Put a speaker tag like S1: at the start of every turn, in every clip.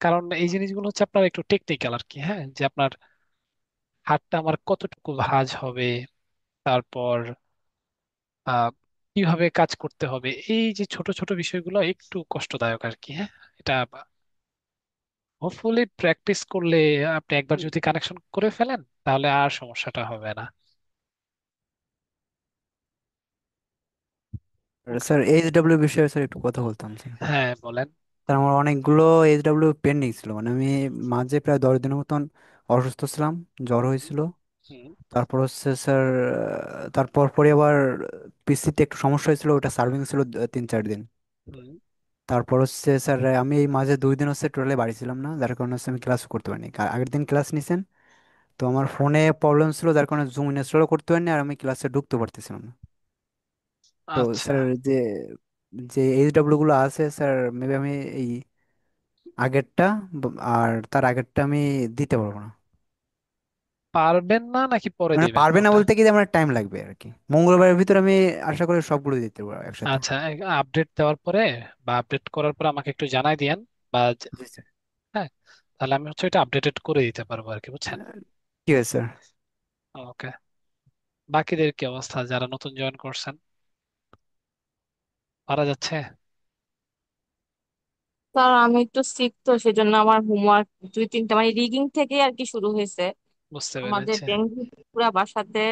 S1: কারণ এই জিনিসগুলো হচ্ছে আপনার একটু টেকনিক্যাল আর কি, হ্যাঁ, যে আপনার হাতটা আমার কতটুকু ভাঁজ হবে, তারপর আহ কিভাবে কাজ করতে হবে, এই যে ছোট ছোট বিষয়গুলো একটু কষ্টদায়ক আর কি, হ্যাঁ। এটা হোপফুলি প্র্যাকটিস করলে, আপনি একবার যদি কানেকশন করে ফেলেন তাহলে আর সমস্যাটা হবে না। ওকে।
S2: স্যার এইচডব্লিউ বিষয়ে স্যার একটু কথা বলতাম স্যার।
S1: হ্যাঁ, বলেন।
S2: স্যার আমার অনেকগুলো এইচডব্লিউ পেন্ডিং ছিল, মানে আমি মাঝে প্রায় 10 দিনের মতন অসুস্থ ছিলাম, জ্বর হয়েছিল।
S1: হুম।
S2: তারপর হচ্ছে স্যার তারপর পরে আবার পিসিতে একটু সমস্যা হয়েছিল, ওটা সার্ভিং ছিল 3-4 দিন।
S1: হুম।
S2: তারপর হচ্ছে স্যার আমি এই মাঝে 2 দিন হচ্ছে টোটালি বাড়ি ছিলাম না, যার কারণে হচ্ছে আমি ক্লাস করতে পারিনি। আগের দিন ক্লাস নিছেন, তো আমার ফোনে প্রবলেম ছিল, যার কারণে জুম ইনস্টল করতে পারিনি, আর আমি ক্লাসে ঢুকতে পারতেছিলাম না। তো
S1: আচ্ছা,
S2: স্যার যে যে এইচডব্লিউ গুলো আছে স্যার, মেবি আমি এই আগেরটা আর তার আগেরটা আমি দিতে পারবো না।
S1: পারবেন না নাকি পরে
S2: মানে
S1: দিবেন
S2: পারবে না
S1: ওটা?
S2: বলতে কি যে আমার টাইম লাগবে আর কি, মঙ্গলবারের ভিতরে আমি আশা করি সবগুলো দিতে পারবো একসাথে।
S1: আচ্ছা, আপডেট দেওয়ার পরে বা আপডেট করার পরে আমাকে একটু জানাই দিয়েন, বা
S2: জি স্যার।
S1: হ্যাঁ, তাহলে আমি হচ্ছে এটা আপডেটেড করে দিতে পারবো আর কি, বুঝছেন?
S2: ঠিক আছে স্যার।
S1: ওকে। বাকিদের কি অবস্থা যারা নতুন জয়েন করছেন? পারা যাচ্ছে?
S3: স্যার আমি একটু সিক, তো সেজন্য আমার হোমওয়ার্ক 2-3টা মানে রিডিং থেকে আর কি শুরু হয়েছে।
S1: বুঝতে
S3: আমাদের
S1: পেরেছি।
S3: ডেঙ্গু পুরা বাসাতে,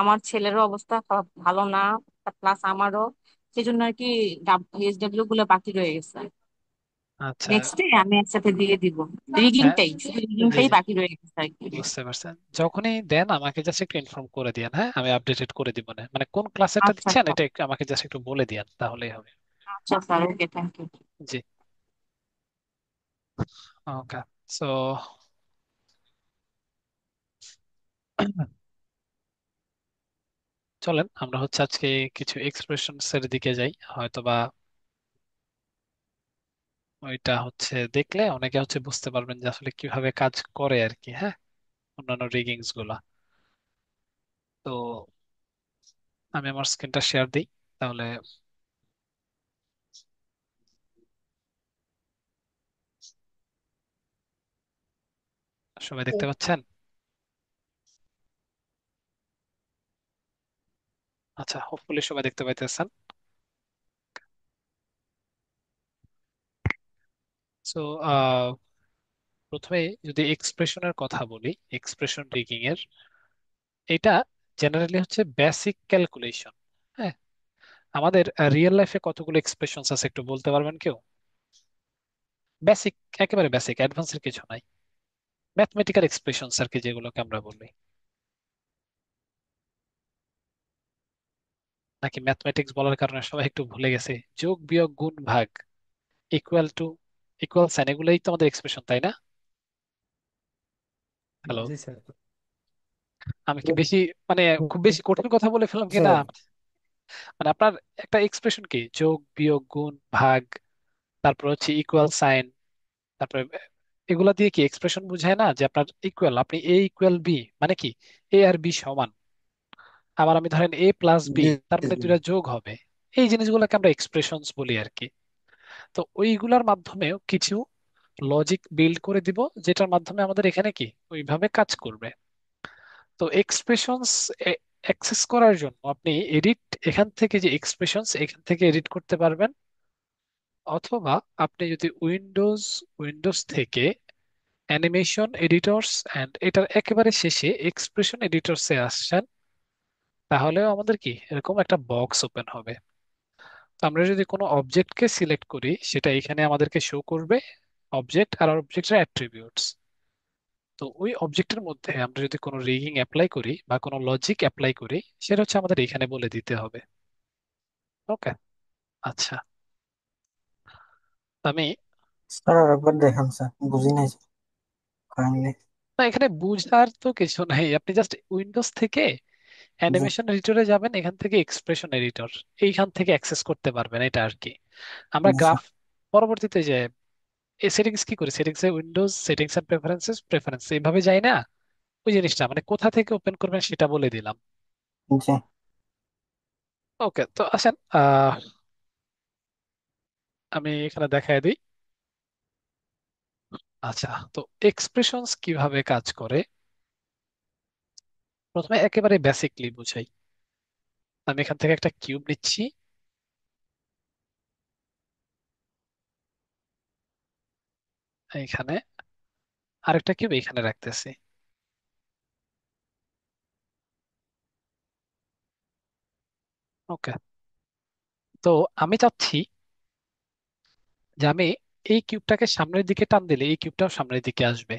S3: আমার ছেলেরও অবস্থা ভালো না, প্লাস আমারও। সেজন্য আর কি এইচডব্লিউ গুলো বাকি রয়ে গেছে।
S1: আচ্ছা।
S3: নেক্সট ডে আমি একসাথে দিয়ে দিব।
S1: হ্যাঁ।
S3: রিডিংটাই, শুধু
S1: জি
S3: রিডিংটাই
S1: জি,
S3: বাকি রয়ে গেছে আর কি।
S1: বুঝতে পারছেন। যখনই দেন আমাকে জাস্ট একটু ইনফর্ম করে দিয়েন, হ্যাঁ, আমি আপডেটেড করে দিব না, মানে কোন ক্লাসেরটা
S3: আচ্ছা
S1: দিচ্ছেন
S3: স্যার।
S1: এটা একটু আমাকে জাস্ট একটু বলে দিয়েন তাহলেই হবে।
S3: আচ্ছা স্যার, ওকে, থ্যাংক ইউ।
S1: জি। ওকে। সো চলেন আমরা হচ্ছে আজকে কিছু এক্সপ্রেশনস এর দিকে যাই, হয়তোবা ওইটা হচ্ছে দেখলে অনেকে হচ্ছে বুঝতে পারবেন যে আসলে কিভাবে কাজ করে আর কি, হ্যাঁ, অন্যান্য রিগিংস গুলা। তো আমি আমার স্ক্রিনটা শেয়ার দিই তাহলে। সবাই দেখতে পাচ্ছেন? আচ্ছা, হোপফুলি সবাই দেখতে পাইতেছেন। সো প্রথমে যদি এক্সপ্রেশনের কথা বলি, এক্সপ্রেশন রিগিং এর এটা জেনারেলি হচ্ছে বেসিক ক্যালকুলেশন। হ্যাঁ, আমাদের রিয়েল লাইফে কতগুলো এক্সপ্রেশনস আছে একটু বলতে পারবেন কেউ? বেসিক, একেবারে বেসিক, অ্যাডভান্সের কিছু নাই। ম্যাথমেটিক্যাল এক্সপ্রেশনস আর কি, যেগুলোকে আমরা বলি। নাকি ম্যাথমেটিক্স বলার কারণে সবাই একটু ভুলে গেছে? যোগ বিয়োগ গুণ ভাগ, ইকুয়াল টু, ইকুয়াল সাইন, এগুলোই তো আমাদের এক্সপ্রেশন, তাই না? হ্যালো?
S2: জি স্যার।
S1: আমি কি বেশি, মানে খুব বেশি কঠিন কথা বলে ফেললাম কিনা?
S2: স্যার।
S1: মানে আপনার একটা এক্সপ্রেশন কি, যোগ বিয়োগ গুণ ভাগ, তারপর হচ্ছে ইকুয়াল সাইন, তারপরে এগুলা দিয়ে কি এক্সপ্রেশন বুঝায় না? যে আপনার ইকুয়াল, আপনি এ ইকুয়াল বি মানে কি, এ আর বি সমান। আবার আমি ধরেন এ প্লাস বি,
S2: জি
S1: তার মানে
S2: জি।
S1: দুইটা যোগ হবে। এই জিনিসগুলোকে আমরা এক্সপ্রেশনস বলি আর কি। তো ওইগুলার মাধ্যমেও কিছু লজিক বিল্ড করে দিব, যেটার মাধ্যমে আমাদের এখানে কি ওইভাবে কাজ করবে। তো এক্সপ্রেশনস অ্যাক্সেস করার জন্য আপনি এডিট, এখান থেকে যে এক্সপ্রেশনস এখান থেকে এডিট করতে পারবেন, অথবা আপনি যদি উইন্ডোজ থেকে অ্যানিমেশন এডিটরস এন্ড এটার একেবারে শেষে এক্সপ্রেশন এডিটরসে আসছেন, তাহলেও আমাদের কি এরকম একটা বক্স ওপেন হবে। তো আমরা যদি কোনো অবজেক্টকে সিলেক্ট করি, সেটা এখানে আমাদেরকে শো করবে, অবজেক্ট আর অবজেক্টের অ্যাট্রিবিউটস। তো ওই অবজেক্টের মধ্যে আমরা যদি কোনো রিগিং অ্যাপ্লাই করি বা কোনো লজিক অ্যাপ্লাই করি, সেটা হচ্ছে আমাদের এখানে বলে দিতে হবে। ওকে। আচ্ছা, আমি,
S4: স্যার একবার দেখান স্যার, বুঝি নাই কাইন্ডলি।
S1: না, এখানে বুঝার তো কিছু নাই, আপনি জাস্ট উইন্ডোজ থেকে
S4: জি
S1: অ্যানিমেশন এডিটরে যাবেন, এখান থেকে এক্সপ্রেশন এডিটর, এইখান থেকে অ্যাক্সেস করতে পারবেন, এটা আর কি। আমরা
S4: জি
S1: গ্রাফ
S4: স্যার।
S1: পরবর্তীতে যে এই সেটিংস কি করি, সেটিংস এ windows settings and preferences, preference এইভাবে যাই না, ওই জিনিসটা মানে কোথা থেকে ওপেন করবেন সেটা বলে দিলাম।
S4: জি
S1: ওকে, তো আসেন আমি এখানে দেখায় দিই। আচ্ছা, তো এক্সপ্রেশনস কিভাবে কাজ করে প্রথমে একেবারে বেসিকলি বুঝাই। আমি এখান থেকে একটা কিউব নিচ্ছি, এখানে আরেকটা কিউব এখানে রাখতেছি। ওকে, তো আমি চাচ্ছি যে আমি এই কিউবটাকে সামনের দিকে টান দিলে এই কিউবটাও সামনের দিকে আসবে।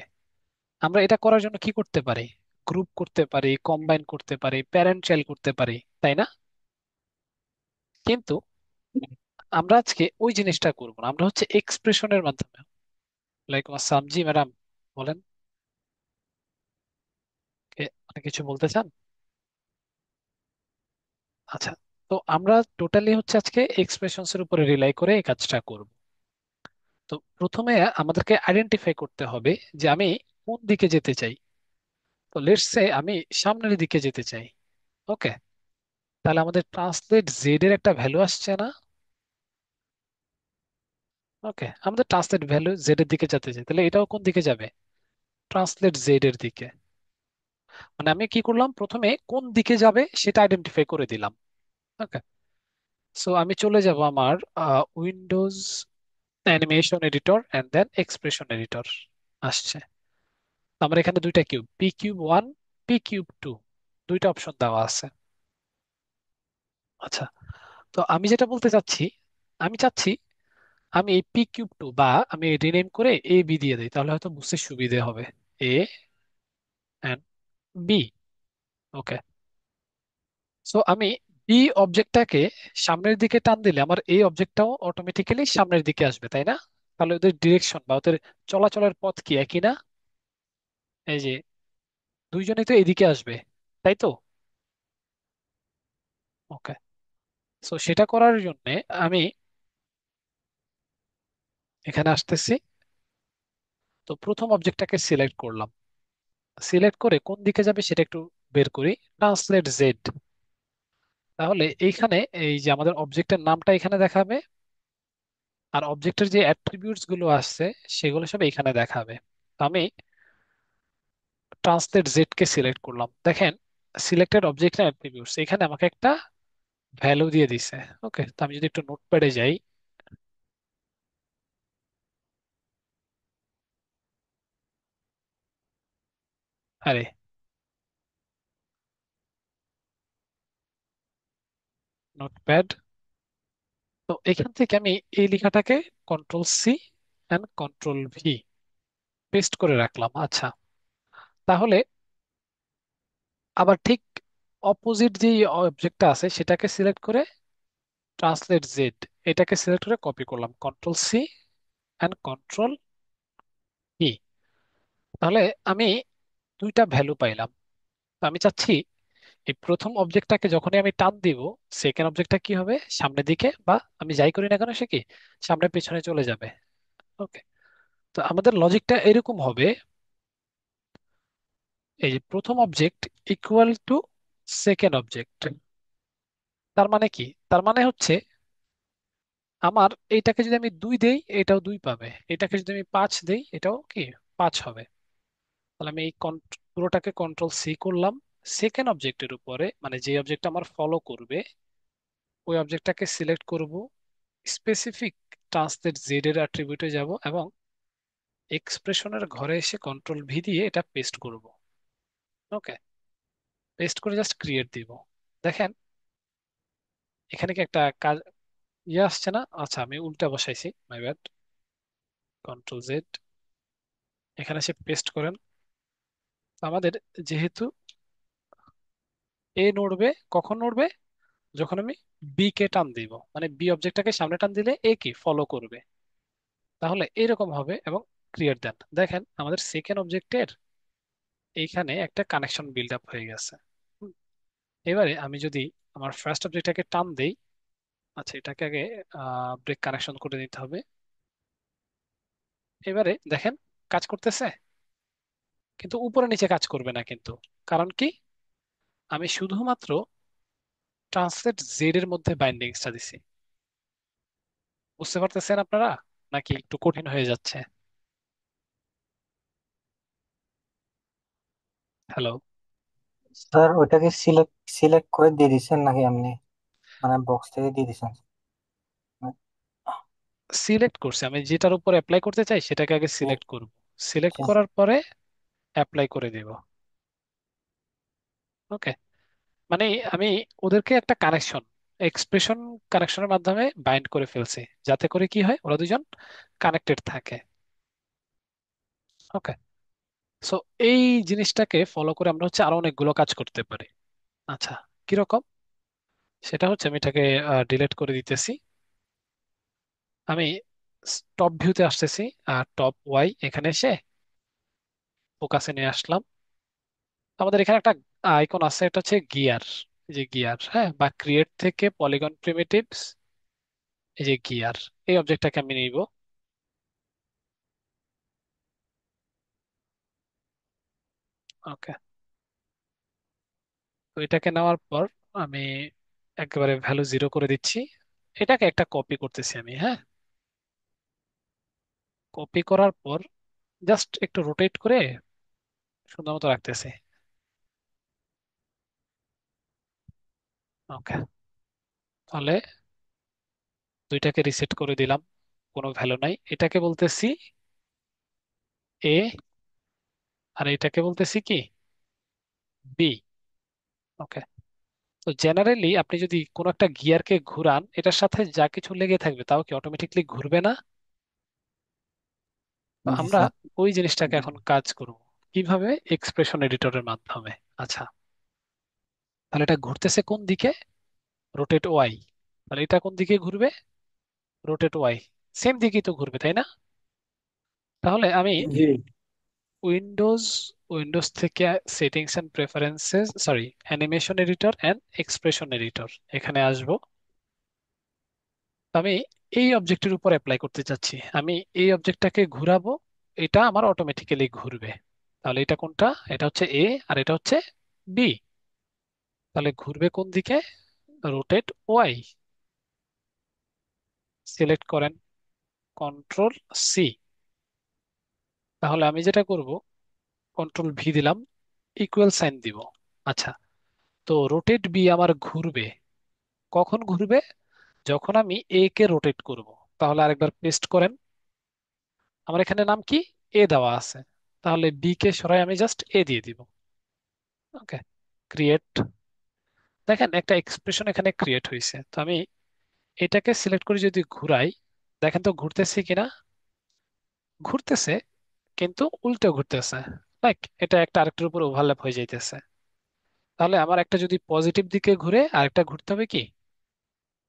S1: আমরা এটা করার জন্য কি করতে পারি? গ্রুপ করতে পারি, কম্বাইন করতে পারি, প্যারেন্ট চাইল্ড করতে পারি, তাই না? কিন্তু আমরা আজকে ওই জিনিসটা করব না, আমরা হচ্ছে এক্সপ্রেশনের মাধ্যমে। লাইক আসসালাম, জি ম্যাডাম, বলেন। আপনি কিছু বলতে চান? আচ্ছা, তো আমরা টোটালি হচ্ছে আজকে এক্সপ্রেশনস এর উপরে রিলাই করে এই কাজটা করব। তো প্রথমে আমাদেরকে আইডেন্টিফাই করতে হবে যে আমি কোন দিকে যেতে চাই। তো লেটস সে আমি সামনের দিকে যেতে চাই। ওকে, তাহলে আমাদের ট্রান্সলেট জেড এর একটা ভ্যালু আসছে না? ওকে, আমাদের ট্রান্সলেট ভ্যালু জেড এর দিকে যেতে চাই, তাহলে এটাও কোন দিকে যাবে? ট্রান্সলেট জেড এর দিকে। মানে আমি কি করলাম, প্রথমে কোন দিকে যাবে সেটা আইডেন্টিফাই করে দিলাম। ওকে, সো আমি চলে যাব আমার windows animation editor and then expression editor. আসছে। তো আমার এখানে দুইটা cube, P cube one, P cube two, দুইটা অপশন দেওয়া আছে। আচ্ছা, তো আমি যেটা বলতে চাচ্ছি, আমি চাচ্ছি আমি এই পি কিউব টু বা আমি রিনেম করে এ বি দিয়ে দিই, তাহলে হয়তো বুঝতে সুবিধে হবে। এ এন্ড বি। ওকে, সো আমি বি অবজেক্টটাকে সামনের দিকে টান দিলে আমার এই অবজেক্টটাও অটোমেটিক্যালি সামনের দিকে আসবে, তাই না? তাহলে ওদের ডিরেকশন বা ওদের চলাচলের পথ কি একই না? এই যে দুইজনেই তো এদিকে আসবে, তাই তো? ওকে, সো সেটা করার জন্য আমি এখানে আসতেছি। তো প্রথম অবজেক্টটাকে সিলেক্ট করলাম, সিলেক্ট করে কোন দিকে যাবে সেটা একটু বের করি। Translate Z. তাহলে এইখানে এই যে আমাদের অবজেক্টের নামটা এখানে দেখাবে, আর অবজেক্টের যে অ্যাট্রিবিউটস গুলো আসছে সেগুলো সব এখানে দেখাবে। তো আমি ট্রান্সলেট জেড কে সিলেক্ট করলাম, দেখেন সিলেক্টেড অবজেক্ট অ্যাট্রিবিউটস এখানে আমাকে একটা ভ্যালু দিয়ে দিছে। ওকে, তো আমি যদি একটু নোটপ্যাডে যাই, আরে নোটপ্যাড, তো এখান থেকে আমি এই লেখাটাকে control C and control V paste করে রাখলাম। আচ্ছা, তাহলে আবার ঠিক অপোজিট যে অবজেক্টটা আছে সেটাকে সিলেক্ট করে ট্রান্সলেট জেড, এটাকে সিলেক্ট করে কপি করলাম, control C and control E. তাহলে আমি দুইটা ভ্যালু পাইলাম। তো আমি চাচ্ছি এই প্রথম অবজেক্টটাকে যখনই আমি টান দিব, সেকেন্ড অবজেক্টটা কি হবে, সামনের দিকে, বা আমি যাই করি না কেন সে কি সামনে পেছনে চলে যাবে। ওকে, তো আমাদের লজিকটা এরকম হবে, এই যে প্রথম object equal to second object. তার মানে কি? তার মানে হচ্ছে আমার এইটাকে যদি আমি 2 দেই এটাও 2 পাবে, এটাকে যদি আমি 5 দেই এটাও কি 5 হবে। তাহলে আমি এই পুরোটাকে কন্ট্রোল সি করলাম, সেকেন্ড অবজেক্টের উপরে মানে যে অবজেক্ট আমার ফলো করবে ওই অবজেক্টটাকে সিলেক্ট করব, স্পেসিফিক ট্রান্সলেট জেড এর অ্যাট্রিবিউটে যাব এবং এক্সপ্রেশনের ঘরে এসে কন্ট্রোল ভি দিয়ে এটা পেস্ট করব। ওকে, পেস্ট করে জাস্ট ক্রিয়েট দিব। দেখেন এখানে কি একটা কাজ ইয়ে আসছে না? আচ্ছা, আমি উল্টা বসাইছি, মাই ব্যাড। কন্ট্রোল জেড, এখানে সে পেস্ট করেন। তো আমাদের যেহেতু এ নড়বে, কখন নড়বে? যখন আমি বি কে টান দিব, মানে বি অবজেক্টটাকে সামনে টান দিলে এ কি ফলো করবে। তাহলে এরকম হবে এবং ক্রিয়েট দেন, দেখেন আমাদের সেকেন্ড অবজেক্টের এইখানে একটা কানেকশন বিল্ড আপ হয়ে গেছে। হুম, এবারে আমি যদি আমার ফার্স্ট অবজেক্টটাকে টান দেই, আচ্ছা এটাকে আগে ব্রেক কানেকশন করে নিতে হবে। এবারে দেখেন কাজ করতেছে, কিন্তু উপরে নিচে কাজ করবে না কিন্তু। কারণ কি? আমি শুধুমাত্র ট্রান্সলেট জেড এর মধ্যে বাইন্ডিংসটা দিছি। বুঝতে পারতেছেন আপনারা নাকি একটু কঠিন হয়ে যাচ্ছে? হ্যালো।
S4: স্যার ওইটাকে সিলেক্ট সিলেক্ট করে দিয়ে দিচ্ছেন নাকি এমনি মানে বক্স থেকে দিয়ে দিচ্ছেন?
S1: সিলেক্ট করছি, আমি যেটার উপর অ্যাপ্লাই করতে চাই সেটাকে আগে সিলেক্ট করব। সিলেক্ট
S4: আচ্ছা।
S1: করার পরে অ্যাপ্লাই করে দেব। ওকে। মানে আমি ওদেরকে একটা কানেকশন, এক্সপ্রেশন কানেকশনের মাধ্যমে বাইন্ড করে ফেলছি, যাতে করে কি হয়, ওরা দুজন কানেক্টেড থাকে। ওকে। সো এই জিনিসটাকে ফলো করে আমরা হচ্ছে আরো অনেকগুলো কাজ করতে পারি। আচ্ছা, কিরকম? সেটা হচ্ছে আমি এটাকে ডিলিট করে দিতেছি। আমি টপ ভিউতে আসতেছি, আর টপ ওয়াই এখানে এসে ফোকাসে নিয়ে আসলাম। আমাদের এখানে একটা আইকন আছে, এটা হচ্ছে গিয়ার। এই যে গিয়ার, হ্যাঁ, বা ক্রিয়েট থেকে পলিগন প্রিমিটিভস, এই যে গিয়ার, এই অবজেক্টটাকে আমি নিব। ওকে। তো এটাকে নেওয়ার পর আমি একেবারে ভ্যালু 0 করে দিচ্ছি। এটাকে একটা কপি করতেছি আমি, হ্যাঁ। কপি করার পর জাস্ট একটু রোটেট করে সুন্দর মতো রাখতেছি। ওকে। তাহলে দুইটাকে রিসেট করে দিলাম, কোনো ভ্যালু নাই। এটাকে বলতেছি এ, আর এটাকে বলতেছি কি, বি। ওকে। তো জেনারেলি আপনি যদি কোনো একটা গিয়ারকে ঘুরান, এটার সাথে যা কিছু লেগে থাকবে তাও কি অটোমেটিকলি ঘুরবে না? তো
S4: জি
S1: আমরা
S4: স্যার।
S1: ওই জিনিসটাকে এখন কাজ করব কিভাবে, এক্সপ্রেশন এডিটরের মাধ্যমে। আচ্ছা, তাহলে এটা ঘুরতেছে কোন দিকে? Rotate Y. তাহলে এটা কোন দিকে ঘুরবে? Rotate Y. সেম দিকেই তো ঘুরবে, তাই না? তাহলে আমি
S4: জি।
S1: উইন্ডোজ উইন্ডোজ থেকে settings and preferences, sorry, animation editor and expression editor, এখানে আসব। আমি এই অবজেক্টের উপর অ্যাপ্লাই করতে চাচ্ছি, আমি এই অবজেক্টটাকে ঘুরাবো, এটা আমার অটোমেটিক্যালি ঘুরবে। তাহলে এটা কোনটা? এটা হচ্ছে এ, আর এটা হচ্ছে বি। তাহলে ঘুরবে কোন দিকে? Rotate Y. সিলেক্ট করেন, কন্ট্রোল সি। তাহলে আমি যেটা করব, কন্ট্রোল ভি দিলাম, ইকুয়াল সাইন দিব। আচ্ছা, তো রোটেট বি আমার ঘুরবে কখন? ঘুরবে যখন আমি এ কে রোটেট করব। তাহলে আরেকবার পেস্ট করেন, আমার এখানে নাম কি, এ দেওয়া আছে, তাহলে বি কে সরাই আমি জাস্ট এ দিয়ে দিব। ওকে। ক্রিয়েট। দেখেন একটা এক্সপ্রেশন এখানে ক্রিয়েট হয়েছে। তো আমি এটাকে সিলেক্ট করে যদি ঘুরাই, দেখেন তো ঘুরতেছে কিনা। ঘুরতেছে, কিন্তু উল্টো ঘুরতেছে। লাইক এটা একটা আরেকটার উপর ওভারল্যাপ হয়ে যাইতেছে। তাহলে আমার একটা যদি পজিটিভ দিকে ঘুরে, আরেকটা ঘুরতে হবে কি,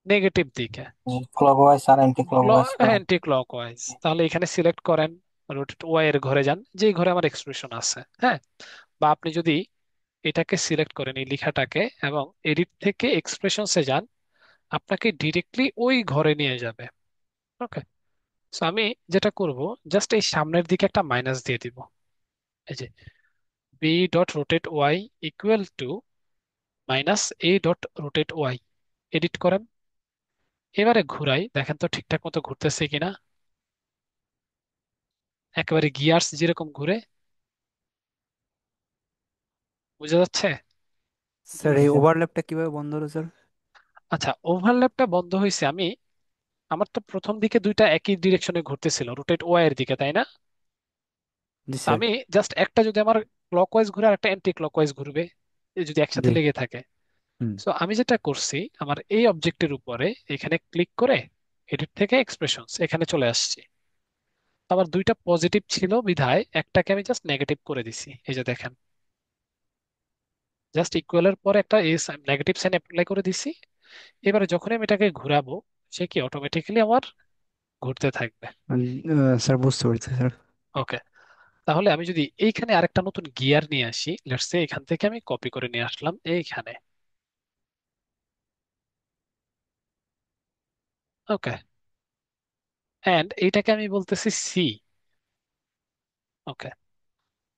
S1: নেগেটিভ দিকে।
S4: ক্লকওয়াইজ আর অ্যান্টি ক্লকওয়াইজ করে।
S1: Anti clockwise. তাহলে এখানে সিলেক্ট করেন, রোটেট ওয়াই এর ঘরে যান, যেই ঘরে আমার এক্সপ্রেশন আছে, হ্যাঁ। বা আপনি যদি এটাকে সিলেক্ট করেন, এই লেখাটাকে, এবং এডিট থেকে এক্সপ্রেশনসে যান, আপনাকে ডিরেক্টলি ওই ঘরে নিয়ে যাবে। ওকে। সো আমি যেটা করব, জাস্ট এই সামনের দিকে একটা মাইনাস দিয়ে দিব। এই যে B dot rotate Y equal to minus A dot rotate Y. Edit করেন, এবারে ঘুরাই, দেখেন তো ঠিকঠাক মতো ঘুরতেছে কিনা। একেবারে গিয়ার্স যেরকম ঘুরে, বুঝা যাচ্ছে?
S2: স্যার
S4: জি
S2: এই
S4: স্যার।
S2: ওভারল্যাপটা কিভাবে বন্ধ হলো স্যার?
S1: আচ্ছা, ওভারল্যাপটা বন্ধ হয়েছে। আমার তো প্রথম দিকে দুইটা একই ডিরেকশনে ঘুরতেছিল, রোটেট ওয়াই এর দিকে, তাই না?
S2: জি
S1: তো
S2: স্যার।
S1: আমি জাস্ট একটা যদি আমার ক্লকওয়াইজ ঘুরে আর একটা অ্যান্টি ক্লকওয়াইজ ঘুরবে, এই যদি একসাথে
S2: জি।
S1: লেগে থাকে।
S2: হুম।
S1: সো আমি যেটা করছি, আমার এই অবজেক্টের উপরে এখানে ক্লিক করে এডিট থেকে এক্সপ্রেশনস এখানে চলে আসছি। আবার দুইটা পজিটিভ ছিল বিধায় একটাকে আমি জাস্ট নেগেটিভ করে দিছি, এই যে দেখেন। জাস্ট ইকুয়ালের পরে একটা নেগেটিভ সাইন অ্যাপ্লাই করে দিছি। এবারে যখন আমি এটাকে ঘুরাবো, সে কি অটোমেটিক্যালি আমার ঘুরতে থাকবে।
S2: স্যার বুঝতে পেরেছি স্যার।
S1: ওকে। তাহলে আমি যদি এইখানে আরেকটা নতুন গিয়ার নিয়ে আসি, লেটস সে এখান থেকে আমি কপি করে নিয়ে আসলাম এইখানে। ওকে। এন্ড এইটাকে আমি বলতেছি সি। ওকে।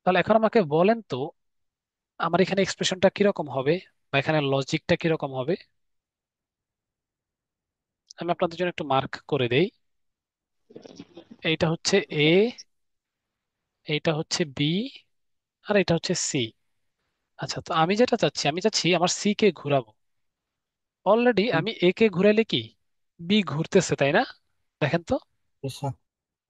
S1: তাহলে এখন আমাকে বলেন তো, আমার এখানে এক্সপ্রেশনটা কিরকম হবে, বা এখানে লজিকটা কিরকম হবে। আমি আপনাদের জন্য একটু মার্ক করে দেই। এইটা হচ্ছে এ, এইটা হচ্ছে বি, আর এটা হচ্ছে সি। আচ্ছা, তো আমি যেটা চাচ্ছি, আমি চাচ্ছি আমার সি কে ঘোরাবো। অলরেডি
S4: হুম,
S1: আমি এ কে ঘুরাইলে কি বি ঘুরতেছে, তাই না? দেখেন তো।
S4: জি স্যার।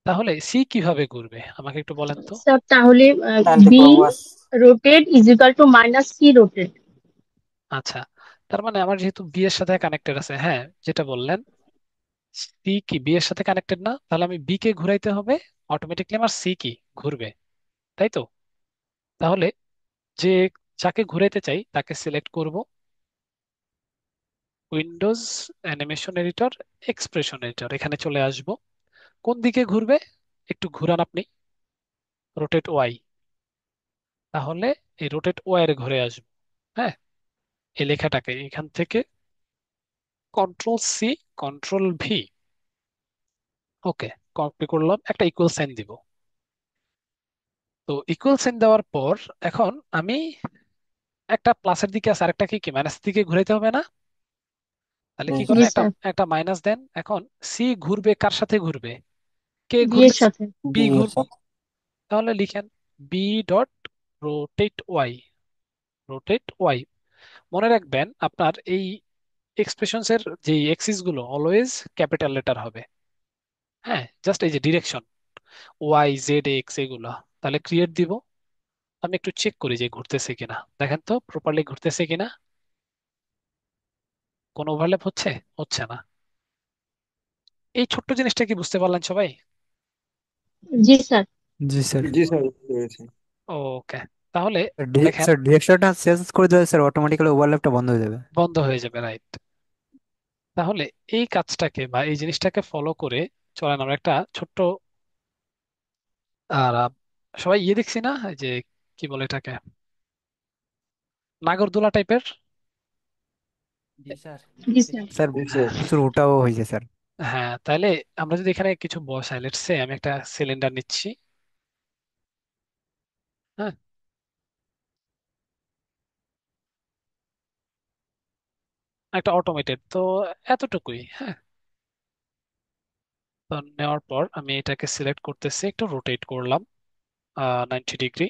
S1: তাহলে সি কিভাবে ঘুরবে আমাকে একটু বলেন তো।
S3: স্যার তাহলে
S4: anti
S3: B
S4: clockwise.
S3: Rotate is equal to minus C rotate.
S1: আচ্ছা, তার মানে আমার যেহেতু বি এর সাথে কানেক্টেড আছে, হ্যাঁ, যেটা বললেন, সি কি বি এর সাথে কানেক্টেড না, তাহলে আমি বি কে ঘুরাইতে হবে, অটোমেটিকলি আমার সি কি ঘুরবে, তাই তো? তাহলে যে যাকে ঘুরাইতে চাই তাকে সিলেক্ট করব, Windows, animation editor, expression editor, এখানে চলে আসব। কোন দিকে ঘুরবে একটু ঘুরান আপনি, রোটেট ওয়াই। তাহলে এই রোটেট ওয়াই এর ঘুরে আসবো। হ্যাঁ, এই লেখাটাকে এখান থেকে কন্ট্রোল সি, কন্ট্রোল ভি, ওকে, কপি করলাম, একটা ইকুয়াল সাইন দিব। তো ইকুয়াল সাইন দেওয়ার পর এখন আমি একটা প্লাসের দিকে আছে, আরেকটা কি কি মাইনাস দিকে ঘুরাইতে হবে না? তাহলে
S4: জি
S1: কি
S3: জি
S1: করেন,
S4: স্যার।
S1: একটা
S3: স্যার।
S1: একটা মাইনাস দেন। এখন সি ঘুরবে কার সাথে ঘুরবে, কে
S3: বি এর
S1: ঘুরবে?
S3: সাথে।
S1: বি
S4: বি এর
S1: ঘুরবে।
S4: সাথে।
S1: তাহলে লিখেন B dot rotate Y, rotate Y. মনে রাখবেন আপনার এই এক্সপ্রেশনস এর যে এক্সিস গুলো অলওয়েজ ক্যাপিটাল লেটার হবে। হ্যাঁ, জাস্ট এই যে ডিরেকশন ওয়াই জেড এক্স এগুলো। তাহলে ক্রিয়েট দিব। আমি একটু চেক করি যে ঘুরতেছে কিনা, দেখেন তো প্রপারলি ঘুরতেছে কিনা, কোনো ওভারল্যাপ হচ্ছে? হচ্ছে না। এই ছোট্ট জিনিসটা কি বুঝতে পারলেন সবাই?
S3: জি স্যার।
S2: জি স্যার।
S5: জি স্যার, বুঝতে পেরেছি।
S1: ওকে, তাহলে দেখেন
S2: স্যার ডিরেকশনটা চেঞ্জ করে দিলে স্যার অটোমেটিক্যালি ওভারল্যাপটা বন্ধ হয়ে যাবে।
S1: বন্ধ হয়ে যাবে, রাইট। তাহলে এই কাজটাকে বা এই জিনিসটাকে ফলো করে চলেন আমরা একটা ছোট্ট আর সবাই ইয়ে দেখছি না, এই যে কি বলে এটাকে, নাগরদোলা টাইপের।
S2: জি স্যার।
S3: জি স্যার।
S2: স্যার
S5: জি স্যার।
S2: প্রচুর ওটাও হয়েছে স্যার।
S1: হ্যাঁ, তাহলে আমরা যদি এখানে কিছু বসাই, লেটস সে আমি একটা সিলিন্ডার নিচ্ছি। হ্যাঁ, একটা অটোমেটেড তো, এতটুকুই। হ্যাঁ, তো নেওয়ার পর আমি এটাকে সিলেক্ট করতেছি, একটু রোটেট করলাম 90 ডিগ্রি।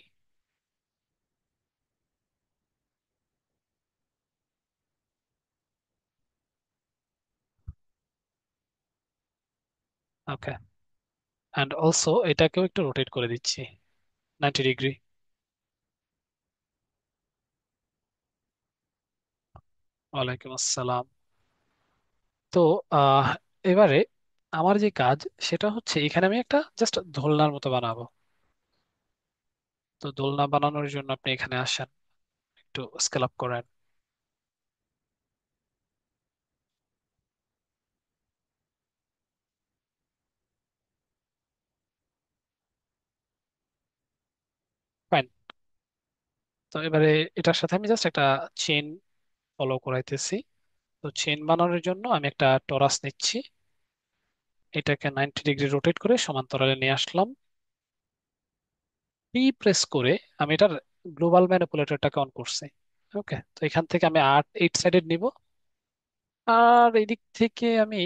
S1: ওকে, অ্যান্ড অলসো এটাকেও একটু রোটেট করে দিচ্ছি 90 ডিগ্রি। ওয়ালাইকুম আসসালাম। তো আহ এবারে আমার যে কাজ সেটা হচ্ছে এখানে আমি একটা জাস্ট দোলনার মতো বানাবো। তো দোলনা বানানোর জন্য আপনি এখানে আসেন, একটু স্কেল আপ করেন। ফাইন। তো এবারে এটার সাথে আমি জাস্ট একটা চেন ফলো করাইতেছি। তো চেন বানানোর জন্য আমি একটা টরাস নিচ্ছি, এটাকে 90 ডিগ্রি রোটেট করে সমান্তরালে নিয়ে আসলাম। পি প্রেস করে আমি এটার গ্লোবাল ম্যানিপুলেটরটাকে অন করছি। ওকে, তো এখান থেকে আমি 8 সাইডেড নিব, আর এদিক থেকে আমি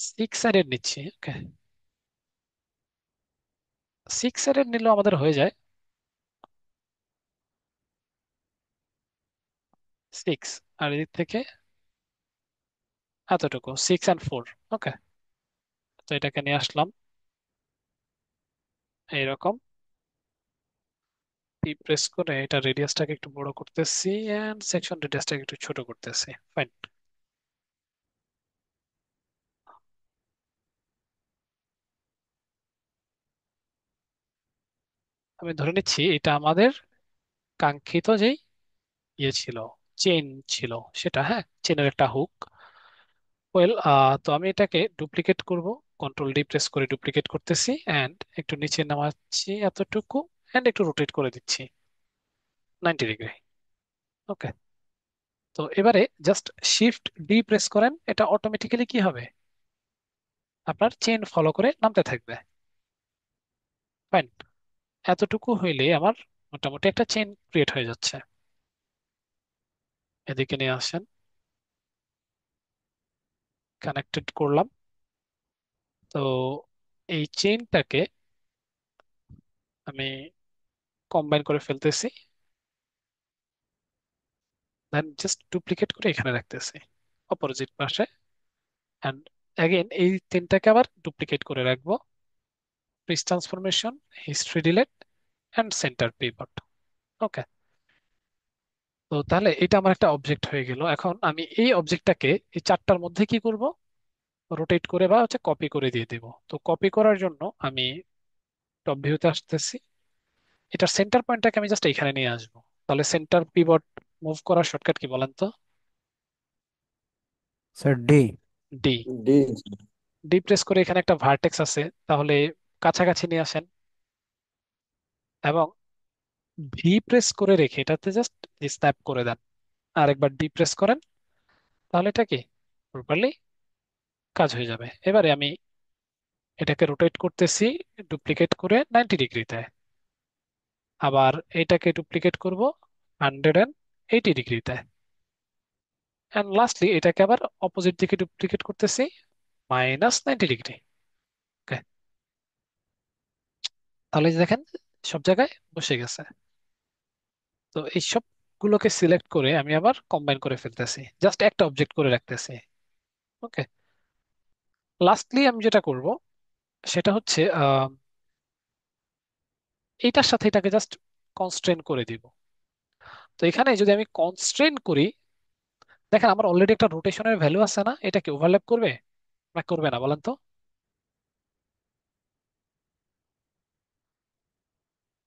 S1: 6 সাইডেড নিচ্ছি। ওকে, 6 সাইডেড নিলেও আমাদের হয়ে যায় 6, আর এদিক থেকে এতটুকু 6 and 4। ওকে, তো এটাকে নিয়ে আসলাম এইরকম, পি প্রেস করে এটা রেডিয়াসটাকে একটু বড় করতেছি এন্ড সেকশন রেডিয়াসটাকে একটু ছোট করতেছি। ফাইন। আমি ধরে নিচ্ছি এটা আমাদের কাঙ্ক্ষিত যেই ইয়ে ছিল, চেন ছিল সেটা। হ্যাঁ, চেনের একটা হুক। ওয়েল, তো আমি এটাকে ডুপ্লিকেট করব, কন্ট্রোল ডি প্রেস করে ডুপ্লিকেট করতেছি এন্ড একটু নিচে নামাচ্ছি এতটুকু, এন্ড একটু রোটেট করে দিচ্ছি 90 ডিগ্রি। ওকে, তো এবারে জাস্ট শিফট ডি প্রেস করেন, এটা অটোমেটিক্যালি কি হবে, আপনার চেন ফলো করে নামতে থাকবে। ফাইন। এতটুকু হইলে আমার মোটামুটি একটা চেন ক্রিয়েট হয়ে যাচ্ছে। এদিকে নিয়ে আসেন, কানেক্টেড করলাম। তো এই চেইনটাকে আমি কম্বাইন করে ফেলতেছি। দেন জাস্ট ডুপ্লিকেট করে এখানে রাখতেছি অপোজিট পাশে। অ্যান্ড অ্যাগেন এই তিনটাকে আবার ডুপ্লিকেট করে রাখবো, page transformation, history delete and centre pivot. Okay, তো তাহলে এটা আমার একটা অবজেক্ট হয়ে গেল। এখন আমি এই অবজেক্টটাকে এই চারটার মধ্যে কি করব, রোটেট করে বা হচ্ছে কপি করে দিয়ে দেব। তো কপি করার জন্য আমি টপ ভিউতে আসতেছি, এটার সেন্টার পয়েন্টটাকে আমি জাস্ট এখানে নিয়ে আসবো। তাহলে সেন্টার পিভট মুভ করার শর্টকাট কি বলেন তো?
S2: Sir D.
S1: D.
S5: D.
S1: D press করে এখানে একটা ভার্টেক্স আছে, তাহলে কাছাকাছি নিয়ে আসেন, এবং ভি প্রেস করে রেখে এটাতে জাস্ট স্ন্যাপ করে দেন। আর একবার ডি প্রেস করেন, তাহলে এটা কি প্রপারলি কাজ হয়ে যাবে। এবারে আমি এটাকে রোটেট করতেছি ডুপ্লিকেট করে 90 ডিগ্রিতে, আবার এটাকে ডুপ্লিকেট করব 180 ডিগ্রিতে, এন্ড লাস্টলি এটাকে আবার অপোজিট দিকে ডুপ্লিকেট করতেছি -90 ডিগ্রি। ওকে, তাহলে এই যে দেখেন সব জায়গায় বসে গেছে। তো এই সবগুলোকে সিলেক্ট করে আমি আবার কম্বাইন করে ফেলতেছি, জাস্ট একটা অবজেক্ট করে রাখতেছি। ওকে, লাস্টলি আমি যেটা করব সেটা হচ্ছে এইটার সাথে এটাকে জাস্ট কনস্ট্রেন করে দিব। তো এখানে যদি আমি কনস্ট্রেন করি, দেখেন আমার অলরেডি একটা রোটেশনের ভ্যালু আছে না, এটা কি ওভারল্যাপ করবে না করবে না বলেন তো?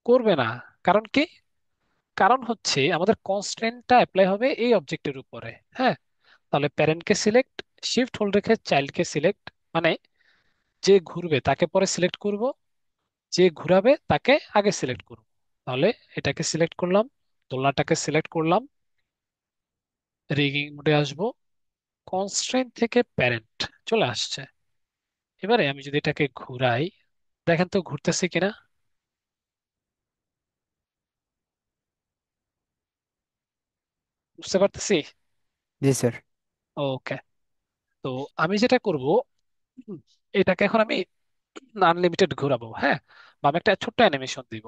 S1: করবে না। কারণ কি? কারণ হচ্ছে আমাদের কনস্ট্রেন্টটা অ্যাপ্লাই হবে এই অবজেক্টের উপরে। হ্যাঁ, তাহলে প্যারেন্টকে সিলেক্ট, শিফট হোল্ড রেখে চাইল্ডকে সিলেক্ট, মানে যে ঘুরবে তাকে পরে সিলেক্ট করব, যে ঘুরাবে তাকে আগে সিলেক্ট করব। তাহলে এটাকে সিলেক্ট করলাম, দোলনাটাকে সিলেক্ট করলাম, রিগিং মোডে আসবো, কনস্ট্রেন্ট থেকে প্যারেন্ট চলে আসছে। এবারে আমি যদি এটাকে ঘুরাই, দেখেন তো ঘুরতেছে কিনা, বুঝতে পারতেছি?
S2: জি স্যার।
S1: ওকে, তো আমি যেটা করব, হুম, এটাকে এখন আমি আনলিমিটেড ঘোরাবো। হ্যাঁ, বা আমি একটা ছোট্ট অ্যানিমেশন দিব।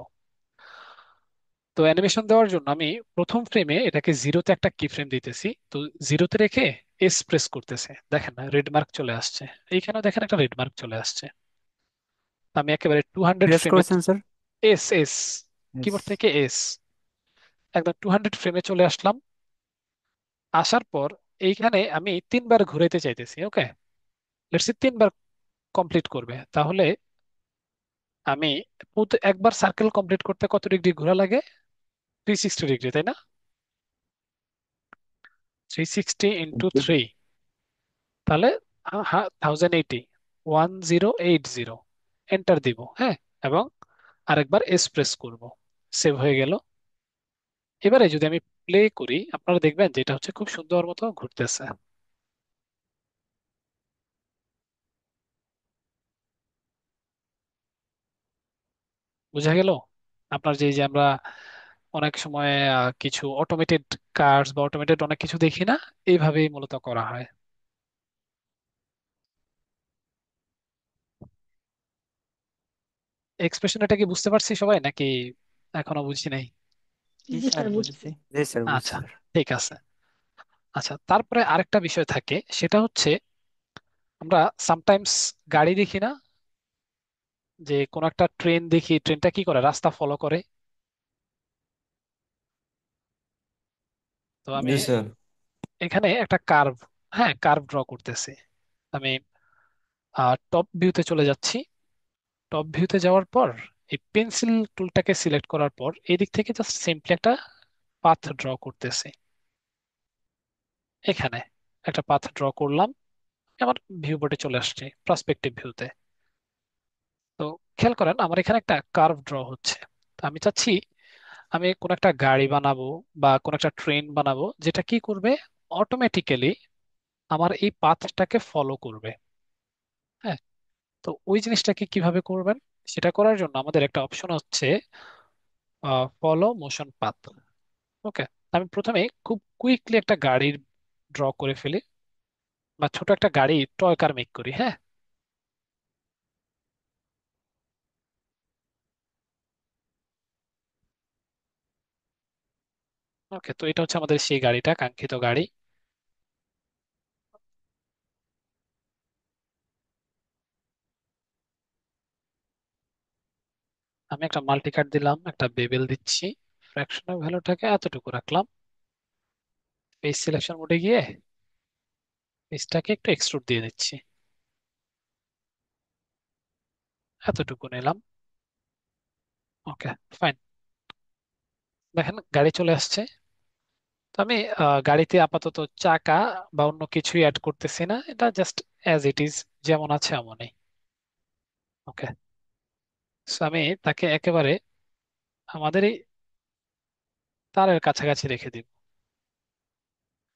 S1: তো অ্যানিমেশন দেওয়ার জন্য আমি প্রথম ফ্রেমে এটাকে জিরোতে একটা কি ফ্রেম দিতেছি। তো জিরোতে রেখে এস প্রেস করতেছে, দেখেন না রেড মার্ক চলে আসছে, এইখানেও দেখেন একটা রেড মার্ক চলে আসছে। আমি একেবারে 200
S2: প্রেস
S1: ফ্রেমে,
S2: করেছেন sir?
S1: S S,
S2: yes.
S1: Keyboard থেকে এস, একদম 200 ফ্রেমে চলে আসলাম। আসার পর এইখানে আমি তিনবার ঘুরাইতে চাইতেছি। ওকে, লেটস সি তিনবার কমপ্লিট করবে, তাহলে আমি একবার সার্কেল কমপ্লিট করতে কত ডিগ্রি ঘোরা লাগে? 360 ডিগ্রি, তাই না? 360 × 3, তাহলে 1080, 1080, এন্টার দিব। হ্যাঁ, এবং আরেকবার এস প্রেস করব, সেভ হয়ে গেল। এবারে যদি আমি প্লে করি, আপনারা দেখবেন যে এটা হচ্ছে খুব সুন্দর মতো ঘুরতেছে। বুঝা গেল? আপনার যে যে আমরা অনেক সময় কিছু অটোমেটেড কার্স বা অটোমেটেড অনেক কিছু দেখি না, এইভাবেই মূলত করা হয়। এক্সপ্রেশন এটা কি বুঝতে পারছি সবাই নাকি এখনো বুঝি নাই?
S5: জি
S3: জি
S5: স্যার,
S3: স্যার, বুঝছি।
S5: বুঝছি।
S2: জি স্যার, বুঝছি
S1: আচ্ছা,
S2: স্যার।
S1: ঠিক আছে। আচ্ছা, তারপরে আরেকটা বিষয় থাকে, সেটা হচ্ছে আমরা সামটাইমস গাড়ি দেখি না, যে কোন একটা ট্রেন দেখি, ট্রেনটা কি করে রাস্তা ফলো করে। তো আমি
S5: জি স্যার।
S1: এখানে একটা কার্ভ, হ্যাঁ কার্ভ ড্র করতেছি। আমি টপ ভিউতে চলে যাচ্ছি। টপ ভিউতে যাওয়ার পর এই পেন্সিল টুলটাকে সিলেক্ট করার পর এই দিক থেকে জাস্ট সিম্পলি একটা পাথ ড্র করতেছি। এখানে একটা পাথ ড্র করলাম, আমার ভিউ বোর্ডে চলে আসছে পার্সপেক্টিভ ভিউতে। তো খেয়াল করেন আমার এখানে একটা কার্ভ ড্র হচ্ছে। তো আমি চাচ্ছি আমি কোন একটা গাড়ি বানাবো বা কোন একটা ট্রেন বানাবো, যেটা কি করবে, অটোমেটিক্যালি আমার এই পাথটাকে ফলো করবে। হ্যাঁ, তো ওই জিনিসটাকে কিভাবে করবেন, সেটা করার জন্য আমাদের একটা অপশন হচ্ছে ফলো মোশন পাথ। ওকে, আমি প্রথমে খুব কুইকলি একটা গাড়ির ড্র করে ফেলি, বা ছোট একটা গাড়ি টয় কার মেক করি। হ্যাঁ, ওকে, তো এটা হচ্ছে আমাদের সেই গাড়িটা, কাঙ্ক্ষিত গাড়ি। আমি একটা মাল্টি কাট দিলাম, একটা বেবেল দিচ্ছি, ফ্র্যাকশনাল ভ্যালুটাকে এতটুকু রাখলাম। পেজ সিলেকশন মোডে গিয়ে পেজটাকে একটু এক্সট্রুড দিয়ে দিচ্ছি, এতটুকু নিলাম। ওকে, ফাইন। দেখেন গাড়ি চলে আসছে। তো আমি গাড়িতে আপাতত চাকা বা অন্য কিছুই অ্যাড করতেছি না, এটা জাস্ট অ্যাজ ইট ইজ, যেমন আছে এমনই। ওকে, সো আমি তাকে একেবারে আমাদের এই তারের কাছাকাছি রেখে দিব।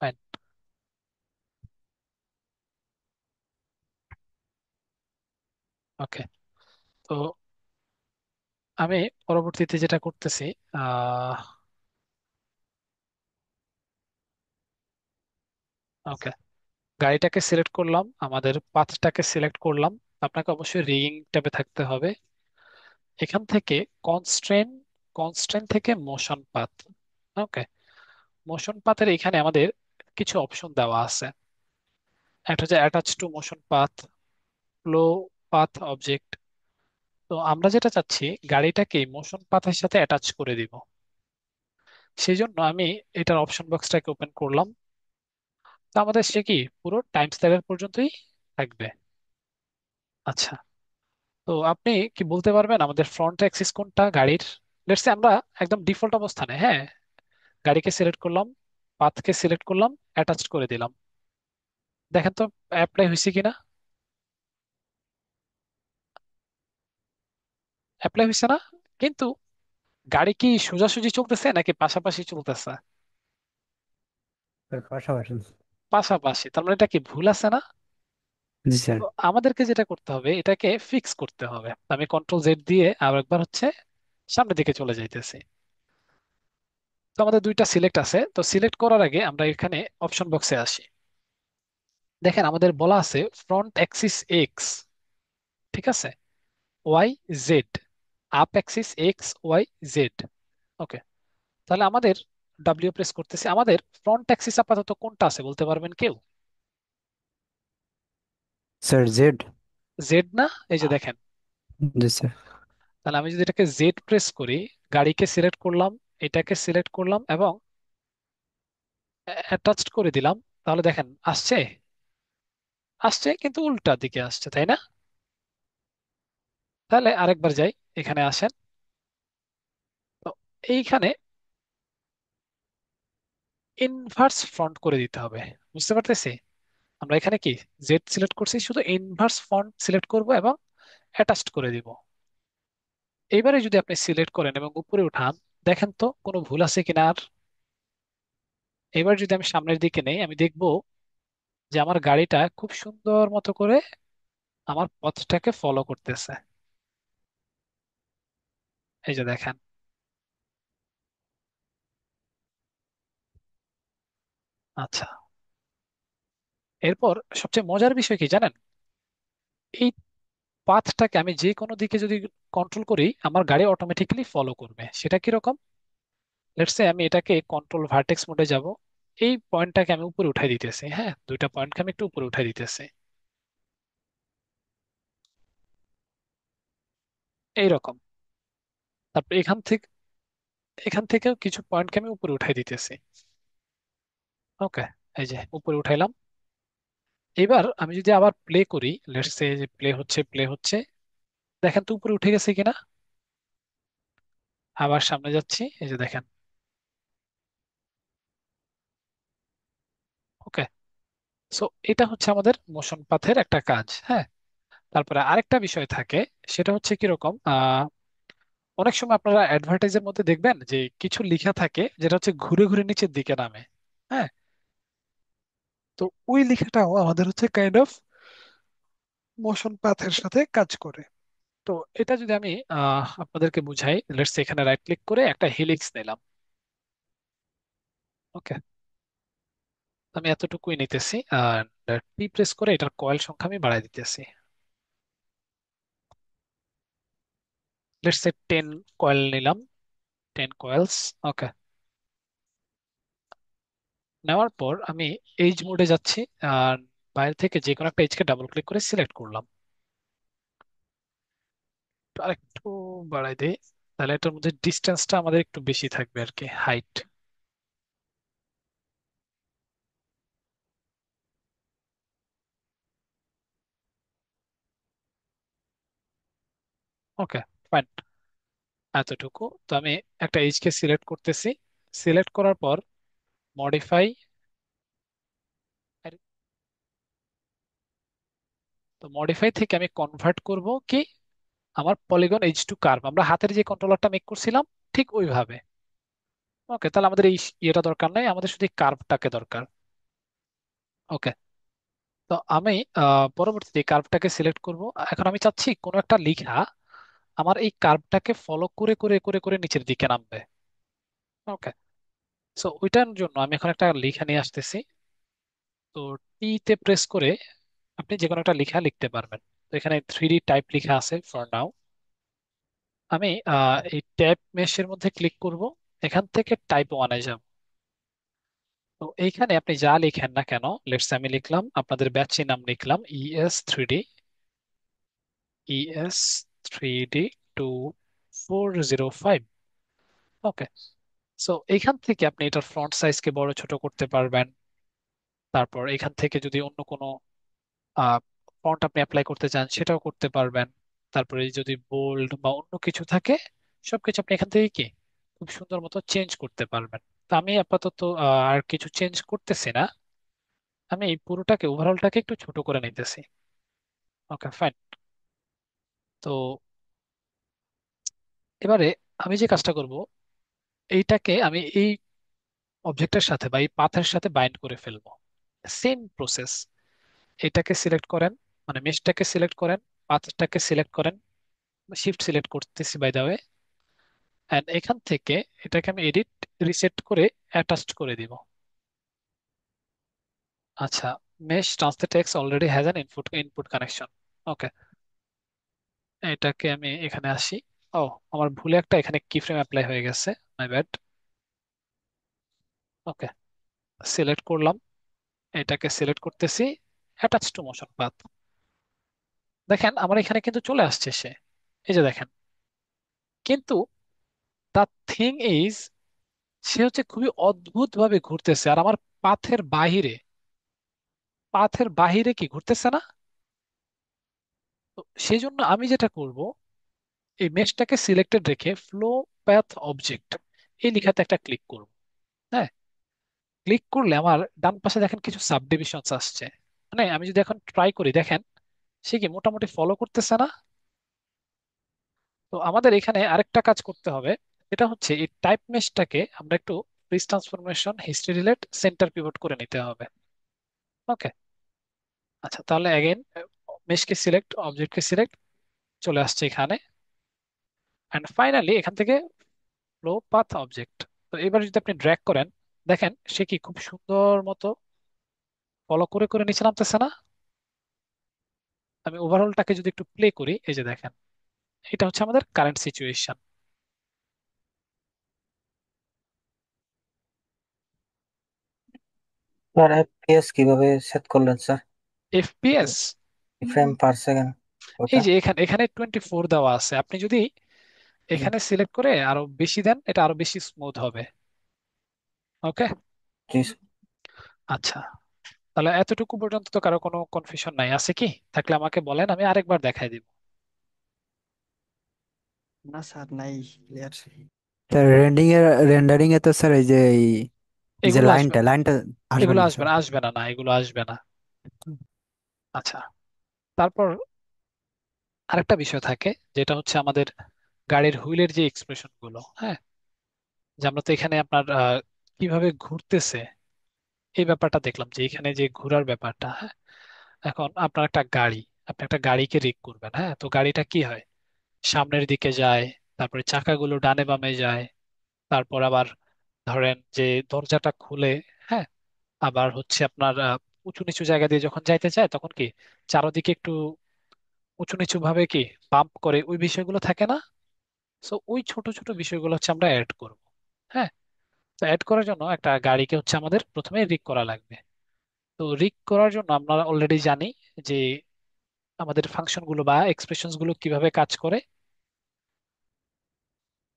S1: ফাইন। ওকে, তো আমি পরবর্তীতে যেটা করতেছি, আহ ওকে, গাড়িটাকে সিলেক্ট করলাম, আমাদের পাথটাকে সিলেক্ট করলাম। আপনাকে অবশ্যই রিগিং ট্যাবে থাকতে হবে। এখান থেকে কনস্ট্রেন, কনস্ট্রেন থেকে মোশন পাথ। ওকে, মোশন পাথের এখানে আমাদের কিছু অপশন দেওয়া আছে। একটা হচ্ছে attach to motion path, flow path object. তো আমরা যেটা চাচ্ছি, গাড়িটাকে মোশন পাথের সাথে অ্যাটাচ করে দিব। সেই জন্য আমি এটার অপশন বক্সটাকে ওপেন করলাম। তো আমাদের সে কি পুরো টাইম স্কেলের পর্যন্তই থাকবে। আচ্ছা, তো আপনি কি বলতে পারবেন আমাদের ফ্রন্ট অ্যাক্সিস কোনটা গাড়ির? লেটস সে আমরা একদম ডিফল্ট অবস্থানে, হ্যাঁ, গাড়িকে সিলেক্ট করলাম, পাথকে সিলেক্ট করলাম, অ্যাটাচ করে দিলাম। দেখেন তো অ্যাপ্লাই হয়েছে কিনা। অ্যাপ্লাই হয়েছে না? কিন্তু গাড়ি কি সোজাসুজি চলতেছে নাকি পাশাপাশি চলতেছে?
S2: স্যার পাশাপাশি।
S1: পাশাপাশি, তার মানে এটা কি ভুল আছে না?
S2: জি স্যার।
S1: তো আমাদেরকে যেটা করতে হবে, এটাকে ফিক্স করতে হবে। আমি কন্ট্রোল জেড দিয়ে আর একবার হচ্ছে সামনের দিকে চলে যাইতেছি। তো আমাদের দুইটা সিলেক্ট আছে, তো সিলেক্ট করার আগে আমরা এখানে অপশন বক্সে আসি। দেখেন আমাদের বলা আছে ফ্রন্ট অ্যাক্সিস এক্স, ঠিক আছে, Y Z, up axis X Y Z. Okay, তাহলে আমাদের ডাব্লিউ প্রেস করতেছি, আমাদের ফ্রন্ট অ্যাক্সিস আপাতত কোনটা আছে বলতে পারবেন কেউ?
S2: Sir Z.
S1: জেড না? এই যে দেখেন,
S2: জি স্যার।
S1: তাহলে আমি যদি এটাকে জেড প্রেস করি, গাড়িকে সিলেক্ট করলাম, এটাকে সিলেক্ট করলাম এবং অ্যাটাচড করে দিলাম, তাহলে দেখেন আসছে, আসছে কিন্তু উল্টা দিকে আসছে, তাই না? তাহলে আরেকবার যাই, এখানে আসেন। তো এইখানে ইনভার্স ফ্রন্ট করে দিতে হবে, বুঝতে পারতেছি? আমরা এখানে কি জেড সিলেক্ট করছি, শুধু ইনভার্স ফন্ট সিলেক্ট করব এবং অ্যাটাচড করে দিব। এইবারে যদি আপনি সিলেক্ট করেন এবং উপরে উঠান, দেখেন তো কোনো ভুল আছে কিনা আর। এবার যদি আমি সামনের দিকে নেই, আমি দেখব যে আমার গাড়িটা খুব সুন্দর মতো করে আমার পথটাকে ফলো করতেছে। এই যে দেখেন। আচ্ছা, এরপর সবচেয়ে মজার বিষয় কি জানেন? এই পাথটাকে আমি যে কোনো দিকে যদি কন্ট্রোল করি, আমার গাড়ি অটোমেটিক্যালি ফলো করবে। সেটা কিরকম? লেটস সে আমি এটাকে কন্ট্রোল ভার্টেক্স মোডে যাব, এই পয়েন্টটাকে আমি উপরে উঠাই দিতেছি, হ্যাঁ, দুইটা পয়েন্টকে আমি একটু উপরে উঠাই দিতেছি, এইরকম। তারপর এখান থেকেও কিছু পয়েন্টকে আমি উপরে উঠাই দিতেছি। ওকে, এই যে উপরে উঠাইলাম। এবার আমি যদি আবার প্লে করি, লেটস সে যে প্লে হচ্ছে, প্লে হচ্ছে, দেখেন তো উপরে উঠে গেছে কিনা। আবার সামনে যাচ্ছি, এই যে দেখেন। ওকে, সো এটা হচ্ছে আমাদের মোশন পাথের একটা কাজ, হ্যাঁ। তারপরে আরেকটা বিষয় থাকে, সেটা হচ্ছে কিরকম, অনেক সময় আপনারা অ্যাডভার্টাইজের মধ্যে দেখবেন যে কিছু লেখা থাকে যেটা হচ্ছে ঘুরে ঘুরে নিচের দিকে নামে, হ্যাঁ। তো ওই লেখাটাও আমাদের হচ্ছে কাইন্ড অফ মোশন পাথের সাথে কাজ করে। তো এটা যদি আমি আপনাদেরকে বুঝাই, লেটস এখানে রাইট ক্লিক করে একটা হেলিক্স নিলাম। ওকে, আমি এতটুকুই নিতেছি আর টি প্রেস করে এটার কয়েল সংখ্যা আমি বাড়াই দিতেছি। লেটস সে 10 কয়েল নিলাম, 10 কয়েলস। ওকে, নেওয়ার পর আমি এইজ মোডে যাচ্ছি, আর বাইরে থেকে যে কোনো একটা এইজকে ডাবল ক্লিক করে সিলেক্ট করলাম। তো আরেকটু বাড়াই দেই, তাহলে এটার মধ্যে ডিস্টেন্সটা আমাদের একটু বেশি থাকবে আর কি, হাইট। ওকে, ফাইন, এতটুকু। তো আমি একটা এইজকে সিলেক্ট করতেছি। সিলেক্ট করার পর মডিফাই, তো মডিফাই থেকে আমি কনভার্ট করব কি আমার পলিগন এইচ টু কার্ভ, আমরা হাতের যে কন্ট্রোলারটা মেক করছিলাম ঠিক ওইভাবে। ওকে, তাহলে আমাদের এই ইয়েটা দরকার নাই, আমাদের শুধু কার্ভটাকে দরকার। ওকে, তো আমি পরবর্তীতে কার্ভটাকে সিলেক্ট করব। এখন আমি চাচ্ছি কোনো একটা লেখা আমার এই কার্ভটাকে ফলো করে করে করে করে নিচের দিকে নামবে। ওকে, সো ওইটার জন্য আমি এখন একটা লেখা নিয়ে আসতেছি। তো টি তে প্রেস করে আপনি যে কোনো একটা লেখা লিখতে পারবেন। তো এখানে 3D টাইপ লেখা আছে ফর নাও। আমি এই টাইপ মেশের মধ্যে ক্লিক করব, এখান থেকে টাইপ ওয়ানে যাব। তো এইখানে আপনি যা লিখেন না কেন, লেটস আমি লিখলাম, আপনাদের ব্যাচের নাম লিখলাম ES3D 2405। ওকে, সো এইখান থেকে আপনি এটার ফ্রন্ট সাইজকে বড় ছোট করতে পারবেন। তারপর এখান থেকে যদি অন্য কোনো ফন্ট আপনি অ্যাপ্লাই করতে চান সেটাও করতে পারবেন। তারপরে যদি বোল্ড বা অন্য কিছু থাকে সবকিছু আপনি এখান থেকে কি খুব সুন্দর মতো চেঞ্জ করতে পারবেন। তো আমি আপাতত আর কিছু চেঞ্জ করতেছি না, আমি এই পুরোটাকে ওভারঅলটাকে একটু ছোট করে নিতেছি। ওকে, ফাইন। তো এবারে আমি যে কাজটা করব, এইটাকে আমি এই অবজেক্টের সাথে বা এই পাথের সাথে বাইন্ড করে ফেলবো। সেম প্রসেস, এটাকে সিলেক্ট করেন, মানে মেশটাকে সিলেক্ট করেন, পাথটাকে সিলেক্ট করেন, শিফট সিলেক্ট করতেছি বাই দা ওয়ে, এন্ড এখান থেকে এটাকে আমি এডিট রিসেট করে অ্যাটাচড করে দিব। আচ্ছা, mesh translate text already has an input input connection. Okay, এটাকে আমি এখানে আসি। ও, আমার ভুলে একটা এখানে কি ফ্রেম অ্যাপ্লাই হয়ে গেছে, মাই ব্যাড। ওকে, সিলেক্ট করলাম, এটাকে সিলেক্ট করতেছি, অ্যাটাচ টু মোশন পাথ। দেখেন আমার এখানে কিন্তু চলে আসছে সে, এই যে দেখেন। কিন্তু দ্য থিং ইজ, সে হচ্ছে খুবই অদ্ভুত ভাবে ঘুরতেছে, আর আমার পাথের বাহিরে, পাথের বাহিরে কি ঘুরতেছে না। তো সেই জন্য আমি যেটা করব, এই মেশটাকে সিলেক্টেড রেখে ফ্লো প্যাথ অবজেক্ট এই লেখাতে একটা ক্লিক করব। হ্যাঁ, ক্লিক করলে আমার ডান পাশে দেখেন কিছু সাবডিভিশনস আসছে। মানে আমি যদি এখন ট্রাই করি, দেখেন সে কি মোটামুটি ফলো করতেছে না। তো আমাদের এখানে আরেকটা কাজ করতে হবে, এটা হচ্ছে এই টাইপ মেশটাকে আমরা একটু fridge transformation history relate centre pivot করে নিতে হবে। ওকে, আচ্ছা, তাহলে অ্যাগেন মেশকে সিলেক্ট, অবজেক্টকে সিলেক্ট, চলে আসছে এখানে, অ্যান্ড ফাইনালি এখান থেকে ফ্লো পাথ অবজেক্ট। তো এবার যদি আপনি ড্র্যাগ করেন, দেখেন সে কি খুব সুন্দর মতো ফলো করে করে নিচে নামতেছে না। আমি ওভারঅলটাকে যদি একটু প্লে করি, এই যে দেখেন, এটা হচ্ছে আমাদের কারেন্ট সিচুয়েশন।
S4: স্যার এফপিএস কিভাবে সেট করলেন sir?
S1: FPS,
S4: frame per second ওটা?
S1: এই যে এখানে এখানে 24 দেওয়া আছে, আপনি যদি
S4: হুম,
S1: এখানে সিলেক্ট করে আরো বেশি দেন এটা আরো বেশি স্মুথ হবে। ওকে,
S4: জি।
S1: আচ্ছা, তাহলে এতটুকু পর্যন্ত তো কারো কোনো কনফিউশন নাই, আছে কি? থাকলে আমাকে বলেন, আমি আরেকবার দেখাই দিব।
S5: না স্যার, নাই, ক্লিয়ার।
S2: স্যার রেন্ডারিং এ তো স্যার এই যে এই যে
S1: এগুলো আসবে
S2: লাইনটা
S1: না,
S2: লাইনটা আসবে
S1: এগুলো
S2: না
S1: আসবে
S2: স্যার।
S1: না, আসবে না, না এগুলো আসবে না। আচ্ছা, তারপর আরেকটা বিষয় থাকে, যেটা হচ্ছে আমাদের গাড়ির হুইলের যে এক্সপ্রেশন গুলো, হ্যাঁ, যে আমরা তো এখানে আপনার কিভাবে ঘুরতেছে এই ব্যাপারটা দেখলাম, যে এখানে যে ঘোরার ব্যাপারটা, হ্যাঁ। এখন আপনার একটা গাড়ি, আপনি একটা গাড়িকে রিক করবেন, হ্যাঁ, তো গাড়িটা কি হয়, সামনের দিকে যায়, তারপরে চাকাগুলো ডানে বামে যায়, তারপর আবার ধরেন যে দরজাটা খুলে, হ্যাঁ, আবার হচ্ছে আপনার উঁচু নিচু জায়গা দিয়ে যখন যাইতে চায় তখন কি চারদিকে একটু উঁচু নিচু ভাবে কি বাম্প করে, ওই বিষয়গুলো থাকে না। সো ওই ছোট ছোট বিষয়গুলো হচ্ছে আমরা অ্যাড করব। হ্যাঁ, তো অ্যাড করার জন্য একটা গাড়িকে হচ্ছে আমাদের প্রথমে রিগ করা লাগবে। তো রিগ করার জন্য আমরা অলরেডি জানি যে আমাদের ফাংশন গুলো বা এক্সপ্রেশনস গুলো কিভাবে কাজ করে।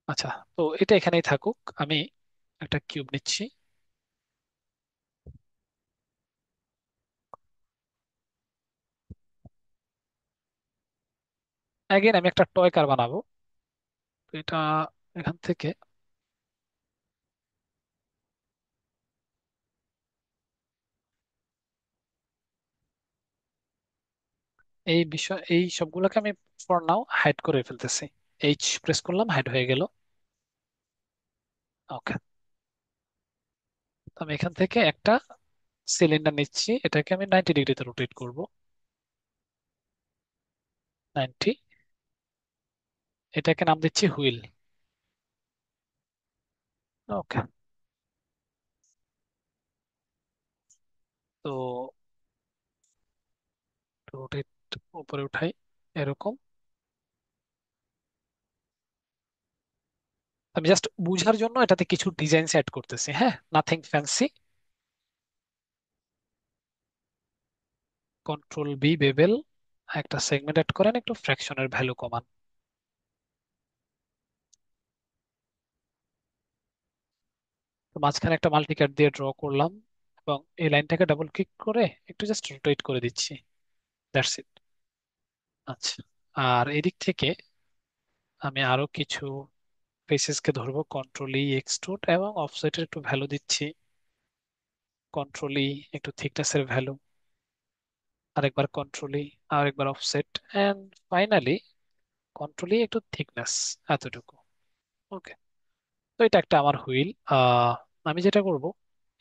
S1: আচ্ছা, তো এটা এখানেই থাকুক। আমি একটা কিউব নিচ্ছি। অ্যাগেন আমি একটা টয় কার বানাবো। তো এটা এখান থেকে এই সবগুলোকে আমি ফর নাও হাইড করে ফেলতেছি। এইচ প্রেস করলাম, হাইড হয়ে গেল। ওকে, আমি এখান থেকে একটা সিলিন্ডার নিচ্ছি, এটাকে আমি 90 ডিগ্রিতে রোটেট করব। 90। এটাকে নাম দিচ্ছি হুইল। ওকে, তো রোটেট উপরে উঠাই এরকম। আমি জাস্ট বুঝার জন্য এটাতে কিছু ডিজাইন সেট করতেছি, হ্যাঁ, nothing fancy. Control B bevel, একটা সেগমেন্ট অ্যাড করেন, একটু ফ্র্যাকশনের ভ্যালু কমান। তো মাঝখানে একটা মাল্টিক্যাট দিয়ে ড্র করলাম এবং এই লাইনটাকে ডাবল ক্লিক করে একটু জাস্ট রোটেট করে দিচ্ছি। That's it. আচ্ছা, আর এদিক থেকে আমি আরো কিছু ফেসেসকে ধরবো। কন্ট্রোল ই এক্সট্রুড এবং অফসেটের একটু ভ্যালু দিচ্ছি। কন্ট্রোল ই একটু থিকনেসের ভ্যালু, আরেকবার কন্ট্রোল ই, আরেকবার offset, and finally control E একটু থিকনেস, এতটুকু। ওকে, তো এটা একটা আমার হুইল। আমি যেটা করব,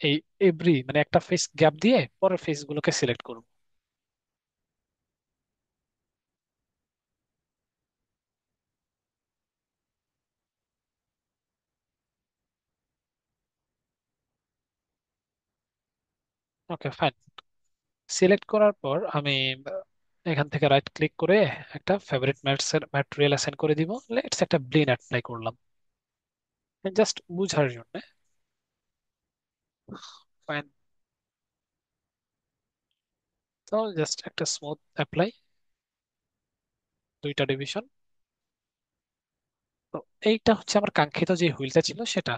S1: এই এভরি মানে একটা ফেস গ্যাপ দিয়ে পরের ফেস গুলোকে সিলেক্ট করব। ওকে, ফাইন। সিলেক্ট করার পর আমি এখান থেকে রাইট ক্লিক করে একটা ফেভারিট ম্যাটেরিয়াল অ্যাসাইন করে দিব। লেটস একটা ব্লিন অ্যাপ্লাই করলাম জাস্ট বুঝার জন্য। ফাইন। তো জাস্ট একটা স্মুথ অ্যাপ্লাই, দুইটা ডিভিশন। তো এইটা হচ্ছে আমার কাঙ্ক্ষিত যে হুইলটা ছিল সেটা।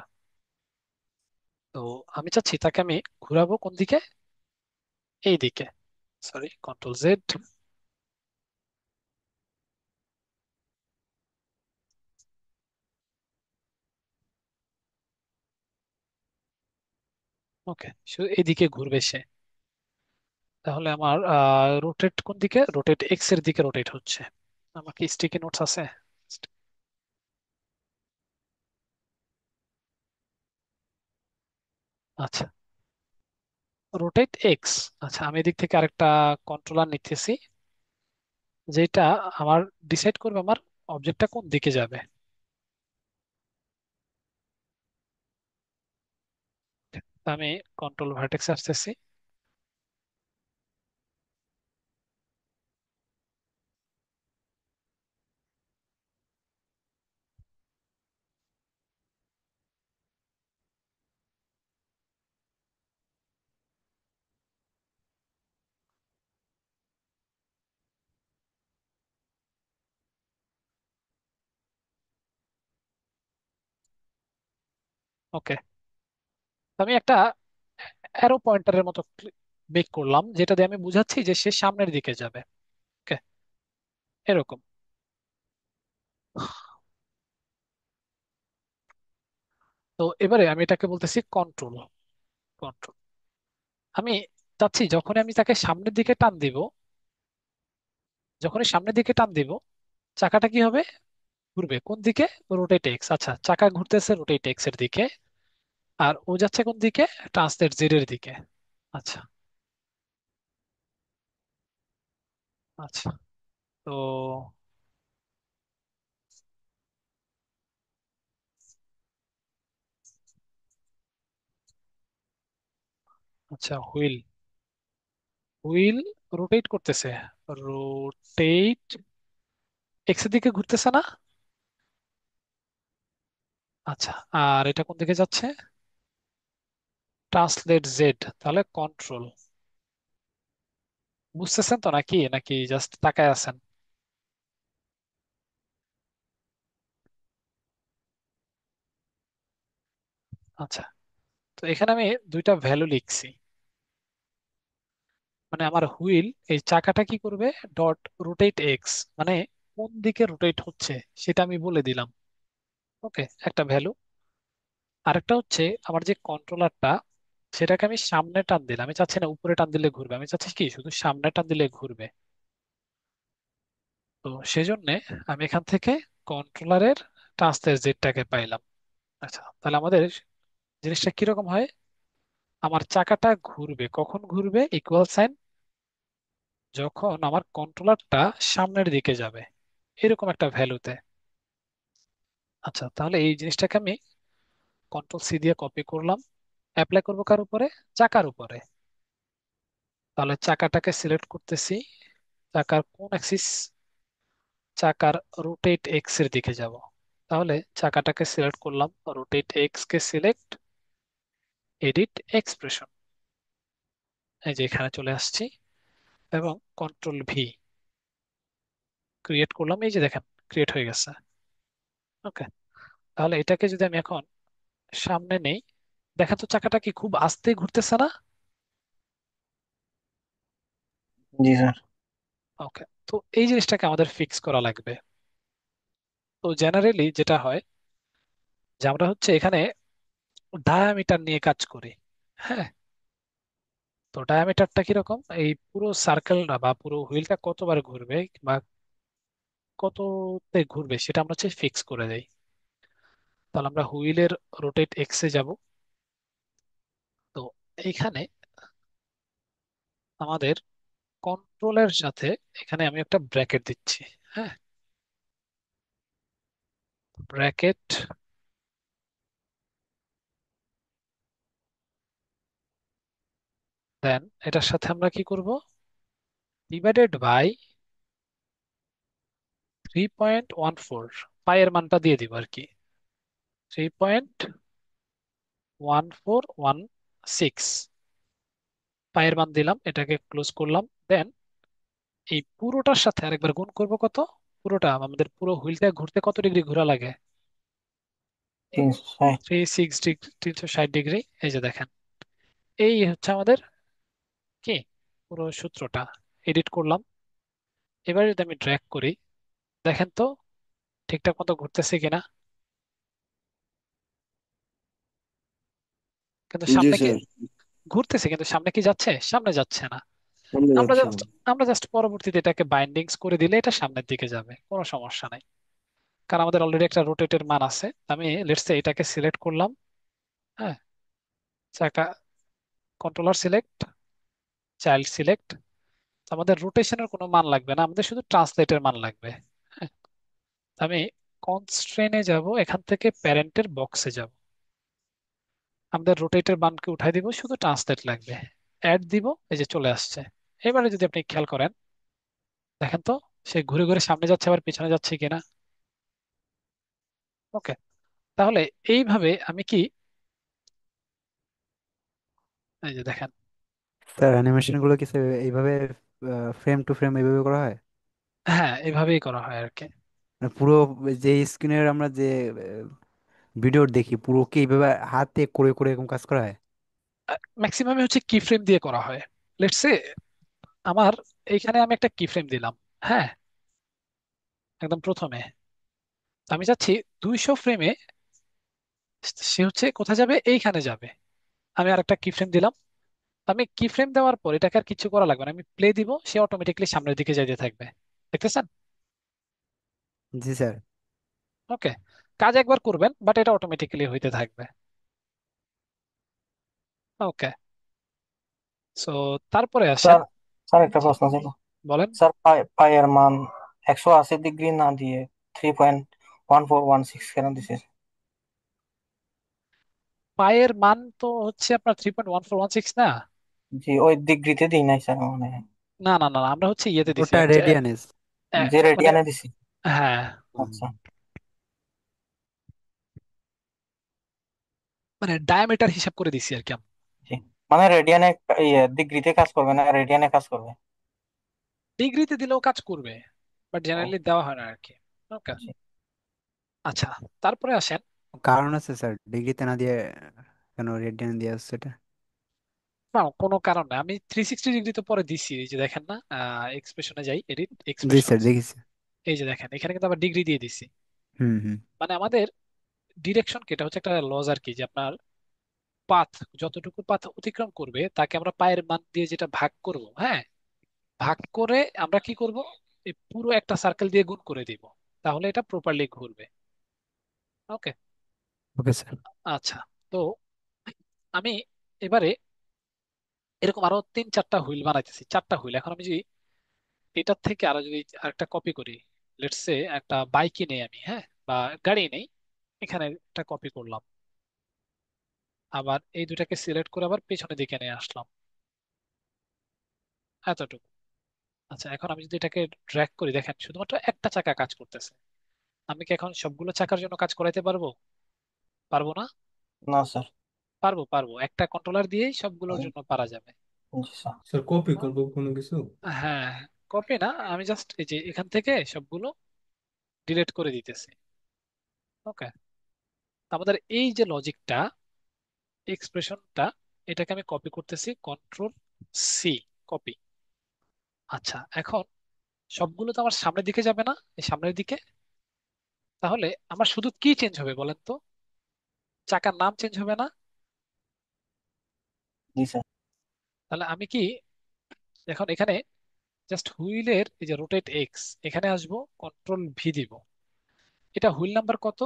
S1: তো আমি চাচ্ছি তাকে আমি ঘুরাবো কোন দিকে, এই দিকে। Sorry, control Z. ওকে, শুধু এদিকে ঘুরবে সে। তাহলে আমার রোটেট কোন দিকে, রোটেট এক্স এর দিকে রোটেট হচ্ছে। আমার কি স্টিকি নোটস আছে? আচ্ছা, রোটেট এক্স। আচ্ছা, আমি এদিক থেকে আরেকটা কন্ট্রোলার নিতেছি, যেটা আমার ডিসাইড করবে আমার অবজেক্টটা কোন দিকে যাবে। তো আমি কন্ট্রোল ভার্টেক্স আসতেছি। ওকে, আমি একটা অ্যারো পয়েন্টারের মতো মেক করলাম, যেটা দিয়ে আমি বুঝাচ্ছি যে সে সামনের দিকে যাবে। ওকে, এরকম। তো এবারে আমি এটাকে বলতেছি কন্ট্রোল। কন্ট্রোল, আমি চাচ্ছি যখন আমি তাকে সামনের দিকে টান দিব, যখনই সামনের দিকে টান দিব চাকাটা কি হবে, ঘুরবে কোন দিকে, রোটেট এক্স। আচ্ছা, চাকা ঘুরতেছে রোটেট এক্স এর দিকে, আর ও যাচ্ছে কোন দিকে, ট্রান্সলেট জেড এর দিকে। আচ্ছা। আচ্ছা, তো আচ্ছা, হুইল, হুইল রোটেট করতেছে, রোটেট এক্স এর দিকে ঘুরতেছে না? আচ্ছা, আর এটা কোন দিকে যাচ্ছে? ট্রান্সলেট জেড, তাহলে কন্ট্রোল। বুঝতেছেন তো নাকি নাকি জাস্ট তাকায় আছেন? আচ্ছা, তো এখানে আমি দুইটা ভ্যালু লিখছি। মানে আমার হুইল, এই চাকাটা কি করবে, ডট রোটেট এক্স, মানে কোন দিকে রোটেট হচ্ছে সেটা আমি বলে দিলাম। ওকে, একটা ভ্যালু। আরেকটা হচ্ছে আমার যে কন্ট্রোলারটা, সেটাকে আমি সামনে টান দিলাম, আমি চাচ্ছি না উপরে টান দিলে ঘুরবে, আমি চাচ্ছি কি শুধু সামনে টান দিলে ঘুরবে। তো সেজন্য আমি এখান থেকে কন্ট্রোলারের ট্রান্সলেট জেডটাকে পাইলাম। আচ্ছা, তাহলে আমাদের জিনিসটা কিরকম হয়, আমার চাকাটা ঘুরবে কখন, ঘুরবে ইকুয়াল সাইন যখন আমার কন্ট্রোলারটা সামনের দিকে যাবে, এরকম একটা ভ্যালুতে। আচ্ছা, তাহলে এই জিনিসটাকে আমি কন্ট্রোল সি দিয়ে কপি করলাম, অ্যাপ্লাই করবো কার উপরে, চাকার উপরে। তাহলে চাকাটাকে সিলেক্ট করতেছি, চাকার কোন অ্যাক্সিস, চাকার রোটেট এক্স এর দিকে যাব। তাহলে চাকাটাকে সিলেক্ট করলাম, রোটেট এক্স কে সিলেক্ট, এডিট এক্সপ্রেশন, এই যে এখানে চলে আসছি, এবং কন্ট্রোল ভি ক্রিয়েট করলাম, এই যে দেখেন ক্রিয়েট হয়ে গেছে। ওকে, তাহলে এটাকে যদি আমি এখন সামনে নেই, দেখেন তো চাকাটা কি খুব আস্তে ঘুরতেছে না?
S4: জি স্যার।
S1: ওকে, তো এই জিনিসটাকে আমাদের ফিক্স করা লাগবে। তো জেনারেলি যেটা হয় যে আমরা হচ্ছে এখানে ডায়ামিটার নিয়ে কাজ করি। হ্যাঁ, তো ডায়ামিটারটা কিরকম, এই পুরো সার্কেলটা বা পুরো হুইলটা কতবার ঘুরবে বা কততে ঘুরবে সেটা আমরা হচ্ছে ফিক্স করে দেই। তাহলে আমরা হুইলের রোটেট এক্সে যাব। তো এইখানে আমাদের কন্ট্রোলের সাথে এখানে আমি একটা ব্র্যাকেট দিচ্ছি। হ্যাঁ, ব্র্যাকেট, দেন এটার সাথে আমরা কি করব, ডিভাইডেড বাই 3.14, পায়ের মানটা দিয়ে দিব আর কি, 3.1416 পায়ের মান দিলাম, এটাকে ক্লোজ করলাম। দেন এই পুরোটার সাথে আরেকবার গুণ করব কত, পুরোটা আমাদের পুরো হুইলটা ঘুরতে কত ডিগ্রি ঘোরা লাগে,
S4: 360।
S1: 360 360 ডিগ্রি। এই যে দেখেন, এই হচ্ছে আমাদের কি পুরো সূত্রটা। এডিট করলাম, এবার যদি আমি ড্র্যাগ করি, দেখেন তো ঠিকঠাক মতো ঘুরতেছে কিনা। কিন্তু
S6: জি
S1: সামনে কি
S6: স্যার।
S1: ঘুরতেছে, কিন্তু সামনে কি যাচ্ছে, সামনে যাচ্ছে না।
S6: সামনে
S1: আমরা
S6: যাচ্ছে
S1: জাস্ট
S6: না।
S1: আমরা জাস্ট পরবর্তীতে এটাকে বাইন্ডিংস করে দিলে এটা সামনের দিকে যাবে, কোনো সমস্যা নাই। কারণ আমাদের অলরেডি একটা রোটেটের মান আছে। আমি লেটস সে এটাকে সিলেক্ট করলাম। হ্যাঁ, চাকা, কন্ট্রোলার সিলেক্ট, চাইল্ড সিলেক্ট। আমাদের রোটেশনের কোনো মান লাগবে না, আমাদের শুধু ট্রান্সলেটের মান লাগবে। হ্যাঁ, তো আমি কনস্ট্রেনে যাব, এখান থেকে প্যারেন্টের বক্সে যাব, আমাদের রোটেটের মানকে উঠাই দিব, শুধু ট্রান্সলেট লাগবে, অ্যাড দিব, এই যে চলে আসছে। এবারে যদি আপনি খেয়াল করেন, দেখেন তো সে ঘুরে ঘুরে সামনে যাচ্ছে আবার পিছনে যাচ্ছে কিনা। ওকে, তাহলে এইভাবে আমি কি, এই যে দেখেন,
S2: স্যার অ্যানিমেশন গুলো কি স্যার এইভাবে ফ্রেম টু ফ্রেম এইভাবে করা হয়?
S1: হ্যাঁ এভাবেই করা হয় আর কি।
S2: মানে পুরো যে স্ক্রিনের আমরা যে ভিডিও দেখি পুরো কি এইভাবে হাতে করে করে এরকম কাজ করা হয়?
S1: ম্যাক্সিমাম হচ্ছে কি ফ্রেম দিয়ে করা হয়। লেটস সে আমার এইখানে আমি একটা কি ফ্রেম দিলাম। হ্যাঁ, একদম প্রথমে আমি চাচ্ছি 200 ফ্রেমে সে হচ্ছে কোথায় যাবে, এইখানে যাবে। আমি আর একটা কি ফ্রেম দিলাম। আমি কি ফ্রেম দেওয়ার পর এটাকে আর কিছু করা লাগবে না, আমি প্লে দিব, সে অটোমেটিকলি সামনের দিকে যাইতে থাকবে। দেখতেছেন?
S2: জি স্যার।
S1: ওকে, কাজ একবার করবেন বাট এটা অটোমেটিক্যালি হইতে থাকবে। ওকে, সো তারপরে আসেন।
S4: স্যার, স্যার একটা
S1: জি,
S4: প্রশ্ন ছিল।
S1: বলেন।
S4: স্যার, পায়ের মান 180 ডিগ্রি না দিয়ে 3.1416 কেন দিছে?
S1: পায়ের মান তো হচ্ছে আপনার 3.1416 না?
S4: জি, ওই ডিগ্রিতে দিই নাই স্যার, মানে
S1: না না না না, আমরা হচ্ছে ইয়েতে দিছি
S2: ওটা
S1: হচ্ছে
S2: রেডিয়ানেস।
S4: যে
S1: মানে,
S4: রেডিয়ানে দিছি।
S1: হ্যাঁ,
S4: আচ্ছা।
S1: মানে ডায়ামিটার হিসাব করে দিছি আর কি আমরা।
S4: মানে রেডিয়ানে, ইয়ে ডিগ্রিতে কাজ করবে না, রেডিয়ানে কাজ করবে।
S1: ডিগ্রিতে দিলেও কাজ করবে, বাট
S4: ও,
S1: জেনারেলি দেওয়া হয় না আর কি। ওকে।
S4: জি।
S1: আচ্ছা, তারপরে আসেন।
S2: কারণ আছে স্যার ডিগ্রিতে না দিয়ে কেন রেডিয়ান দিয়ে আসছে এটা?
S1: না, কোনো কারণ নাই, আমি 360 ডিগ্রি তো পরে দিছি, এই যে দেখেন না, এক্সপ্রেশনে যাই, এডিট
S2: জি স্যার
S1: এক্সপ্রেশনস,
S2: দেখেছি।
S1: এই যে দেখেন এখানে কিন্তু আবার ডিগ্রি দিয়ে দিছি।
S2: হুম হুম।
S1: মানে আমাদের ডিরেকশন কি, এটা হচ্ছে একটা লজ আর কি, যে আপনার পাথ, যতটুকু পাথ অতিক্রম করবে তাকে আমরা পায়ের মান দিয়ে যেটা ভাগ করব, হ্যাঁ, ভাগ করে আমরা কি করব, এই পুরো একটা সার্কেল দিয়ে গুণ করে দিব, তাহলে এটা প্রপারলি ঘুরবে। ওকে।
S2: Okay sir.
S1: আচ্ছা, তো আমি এবারে এরকম আরো 3-4টা হুইল বানাইতেছি, 4টা হুইল। এখন আমি যদি এটার থেকে আরো যদি আরেকটা কপি করি, লেটস সে একটা বাইকই নেই আমি, হ্যাঁ, বা গাড়ি নেই, এখানে একটা কপি করলাম, আবার এই দুটাকে সিলেক্ট করে আবার পেছনের দিকে নিয়ে আসলাম, এতটুকু। আচ্ছা, এখন আমি যদি এটাকে ড্র্যাগ করি, দেখেন শুধুমাত্র একটা চাকা কাজ করতেছে। আমি কি এখন সবগুলো চাকার জন্য কাজ করাইতে পারবো? পারবো না?
S4: না স্যার।
S1: পারবো, পারবো, একটা কন্ট্রোলার দিয়েই সবগুলোর জন্য পারা যাবে।
S4: জি স্যার।
S6: স্যার কপি করবো কোনো কিছু?
S1: হ্যাঁ, কপি না, আমি জাস্ট এই যে এখান থেকে সবগুলো ডিলিট করে দিতেছি। ওকে। আমাদের এই যে লজিকটা, এক্সপ্রেশনটা, এটাকে আমি কপি করতেছি, কন্ট্রোল C, কপি। আচ্ছা, এখন সবগুলো তো আমার সামনের দিকে যাবে না, এই সামনের দিকে, তাহলে আমার শুধু কি চেঞ্জ হবে বলেন তো? চাকার নাম চেঞ্জ হবে না?
S4: জি স্যার।
S1: তাহলে আমি কি এখন এখানে জাস্ট হুইলের এই যে রোটেট X, এখানে আসবো, কন্ট্রোল V দিব। এটা হুইল নাম্বার কত?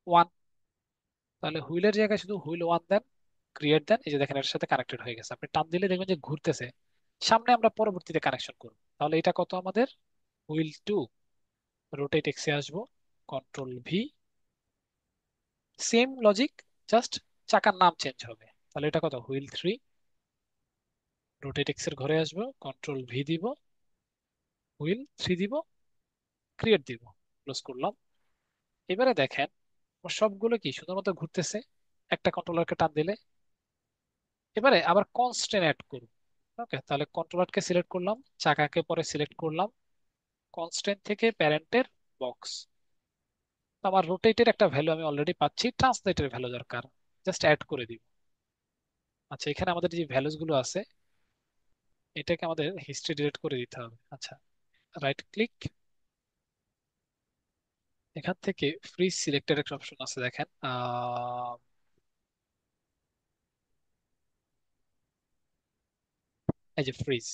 S1: 1। তাহলে হুইলের জায়গায় শুধু হুইল 1 দেন, ক্রিয়েট দেন, এই যে দেখেন এর সাথে কানেক্টেড হয়ে গেছে, আপনি টান দিলে দেখবেন যে ঘুরতেছে। সামনে আমরা পরবর্তীতে কানেকশন করব, তাহলে এটা কত আমাদের? হুইল 2। রোটেট X এ আসবো, control V, same logic, just চাকার নাম চেঞ্জ হবে। তাহলে এটা কত? হুইল 3। রোটেট X এর ঘরে আসবো, কন্ট্রোল V দিব, হুইল 3 দিব, ক্রিয়েট দিব, ক্লোজ করলাম। এবারে দেখেন আমার সবগুলো কি শুধুমাত্র ঘুরতেছে, একটা কন্ট্রোলারকে টান দিলে। এবারে আবার কনস্ট্রেন্ট অ্যাড করব। ওকে, তাহলে কন্ট্রোলারকে সিলেক্ট করলাম, চাকাকে পরে সিলেক্ট করলাম, কনস্ট্রেন্ট থেকে প্যারেন্টের বক্স। আমার রোটেটের একটা ভ্যালু আমি অলরেডি পাচ্ছি, ট্রান্সলেটের ভ্যালু দরকার, জাস্ট অ্যাড করে দিব। আচ্ছা, এখানে আমাদের যে ভ্যালুস গুলো আছে, এটাকে আমাদের হিস্ট্রি ডিলিট করে দিতে হবে। আচ্ছা, রাইট ক্লিক, এখান থেকে ফ্রিজ সিলেক্টেড একটা অপশন আছে, দেখেন এই যে ফ্রিজ,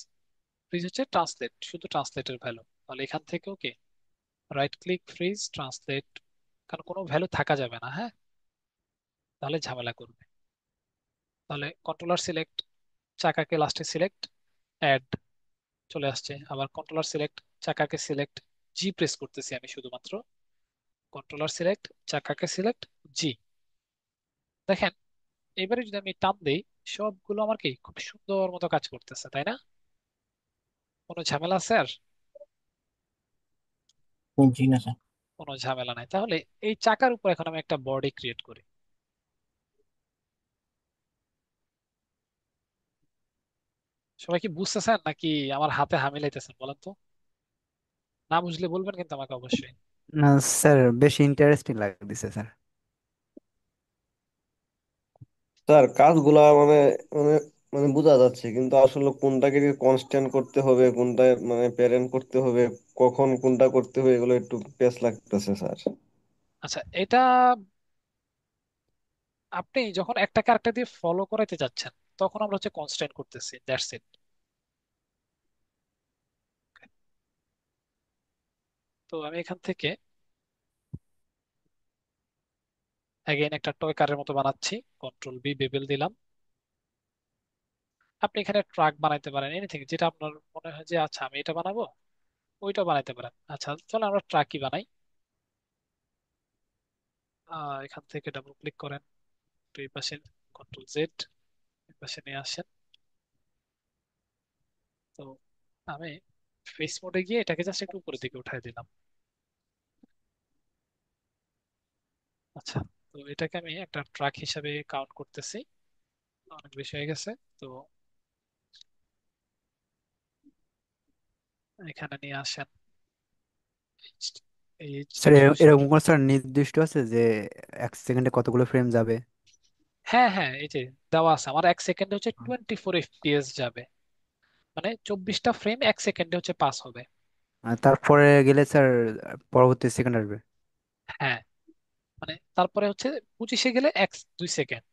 S1: ফ্রিজ হচ্ছে ট্রান্সলেট, শুধু ট্রান্সলেটের ভ্যালু। তাহলে এখান থেকে ওকে, রাইট ক্লিক, ফ্রিজ ট্রান্সলেট, কারণ কোনো ভ্যালু থাকা যাবে না, হ্যাঁ, তাহলে ঝামেলা করবে। তাহলে কন্ট্রোলার সিলেক্ট, চাকাকে লাস্টে সিলেক্ট, অ্যাড, চলে আসছে। আবার কন্ট্রোলার সিলেক্ট, চাকাকে সিলেক্ট, জি প্রেস করতেছি আমি শুধুমাত্র, কন্ট্রোলার সিলেক্ট, চাকাকে সিলেক্ট, জি। দেখেন এবারে যদি আমি টান দেই, সবগুলো আমার কি খুব সুন্দর মতো কাজ করতেছে, তাই না? কোনো ঝামেলা আছে আর?
S4: জি না স্যার।
S1: কোনো ঝামেলা নাই। তাহলে এই চাকার উপর এখন আমি একটা বডি ক্রিয়েট করি। সবাই কি বুঝতেছেন নাকি আমার হাতে হামিলাইতেছেন বলেন তো? না বুঝলে বলবেন কিন্তু আমাকে অবশ্যই।
S2: না স্যার, বেশি ইন্টারেস্টিং লাগতেছে স্যার।
S6: স্যার কাজগুলা মানে মানে মানে বোঝা যাচ্ছে, কিন্তু আসলে কোনটাকে কনস্ট্যান্ট করতে হবে, কোনটা মানে প্যারেন্ট করতে হবে, কখন কোনটা করতে হবে, এগুলো একটু পেস লাগতেছে স্যার।
S1: আচ্ছা, এটা আপনি যখন একটা ক্যারেক্টার দিয়ে ফলো করাইতে যাচ্ছেন, তখন আমরা হচ্ছে কনস্ট্যান্ট করতেছি, দ্যাটস ইট। তো আমি এখান থেকে অ্যাগেইন একটা টয় কারের মতো বানাচ্ছি, কন্ট্রোল V, বেবেল দিলাম। আপনি এখানে ট্রাক বানাইতে পারেন, এনিথিং যেটা আপনার মনে হয় যে আচ্ছা আমি এটা বানাবো, ওইটা বানাইতে পারেন। আচ্ছা, চলো আমরা ট্রাকই বানাই। এখান থেকে ডাবল ক্লিক করেন, তো এই পাশে কন্ট্রোল Z, এই পাশে নিয়ে আসেন। তো আমি ফেস মোডে গিয়ে এটাকে জাস্ট একটু উপরের দিকে উঠাই দিলাম। আচ্ছা, তো এটাকে আমি একটা ট্রাক হিসাবে কাউন্ট করতেছি। অনেক বেশি হয়ে গেছে। তো এখানে নিয়ে আসেন এইচ
S2: স্যার
S1: রেজলিউশন।
S2: এরকম কোন স্যার নির্দিষ্ট আছে যে 1 সেকেন্ডে কতগুলো ফ্রেম যাবে?
S1: হ্যাঁ হ্যাঁ, এই যে দেওয়া আছে আমার 1 সেকেন্ডে হচ্ছে 24 FPS যাবে, মানে 24টা ফ্রেম 1 সেকেন্ডে হচ্ছে পাস হবে।
S2: আর তারপরে গেলে স্যার পরবর্তী সেকেন্ড আসবে?
S1: হ্যাঁ, মানে তারপরে হচ্ছে 25-এ গেলে 2 সেকেন্ড।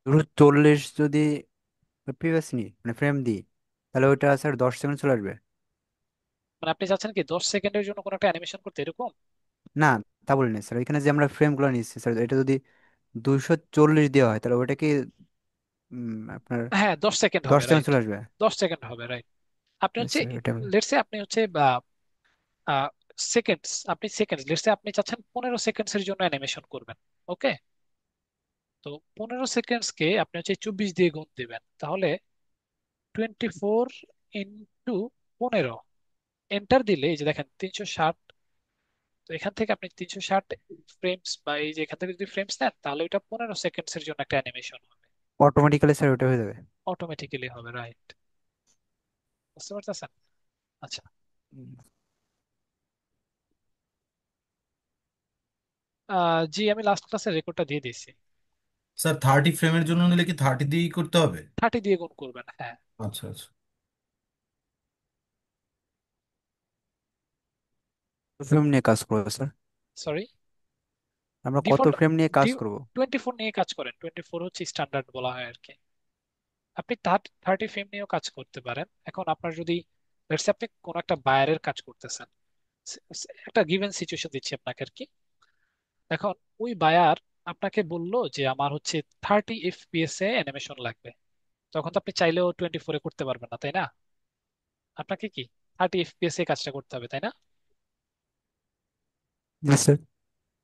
S2: ধরুন 40 যদি পিএস নি মানে ফ্রেম দিই, তাহলে ওইটা স্যার 10 সেকেন্ড চলে আসবে?
S1: মানে আপনি চাচ্ছেন কি 10 সেকেন্ডের জন্য কোনো একটা অ্যানিমেশন করতে এরকম?
S2: না, তা বলিনি স্যার, এখানে যে আমরা ফ্রেম গুলো নিচ্ছি স্যার, এটা যদি 240 দেওয়া হয় তাহলে ওটা কি আপনার
S1: হ্যাঁ, 10 সেকেন্ড
S2: দশ
S1: হবে,
S2: সেকেন্ড
S1: রাইট।
S2: চলে আসবে?
S1: 10 সেকেন্ড হবে, রাইট। আপনি হচ্ছে
S2: স্যার এটা
S1: লেটসে আপনি হচ্ছে সেকেন্ডস, আপনি সেকেন্ডস লেটসে আপনি চাচ্ছেন 15 সেকেন্ডস এর জন্য অ্যানিমেশন করবেন। ওকে, তো 15 সেকেন্ডস কে আপনি হচ্ছে 24 দিয়ে গুণ দিবেন, তাহলে 24 × 15, এন্টার দিলে এই যে দেখেন 360। তো এখান থেকে আপনি 360 ফ্রেমস বা এই যে এখান থেকে যদি ফ্রেমস নেন তাহলে ওইটা 15 সেকেন্ডস এর জন্য একটা অ্যানিমেশন হবে।
S2: অটোমেটিক্যালি স্যার ওটা হয়ে যাবে?
S1: অটোমেটিক্যালি হবে, রাইট। বুঝতে পারতেছেন? আচ্ছা।
S2: উম,
S1: জি, আমি লাস্ট ক্লাসের রেকর্ডটা দিয়ে দিয়েছি।
S7: স্যার 30 ফ্রেমের জন্য নিলে কি 30 দিয়েই করতে হবে?
S1: 30 দিয়ে গুণ করবেন, হ্যাঁ।
S7: আচ্ছা আচ্ছা।
S2: ফ্রেম নিয়ে কাজ করবো স্যার?
S1: সরি,
S2: আমরা কত
S1: ডিফল্ট
S2: ফ্রেম নিয়ে কাজ করব?
S1: 24 নিয়ে কাজ করেন, 24 হচ্ছে স্ট্যান্ডার্ড বলা হয় আর কি। আপনি 30 ফ্রেম নিয়েও কাজ করতে পারেন। এখন আপনার যদি লেটস আপনি কোন একটা বায়ারের কাজ করতেছেন, একটা গিভেন সিচুয়েশন দিচ্ছি আপনাকে আর কি। এখন ওই বায়ার আপনাকে বললো যে আমার হচ্ছে 30 FPS এ অ্যানিমেশন লাগবে, তখন তো আপনি চাইলেও 24-এ করতে পারবেন না, তাই না? আপনাকে কি 30 FPS এ কাজটা করতে হবে, তাই না?
S2: স্যার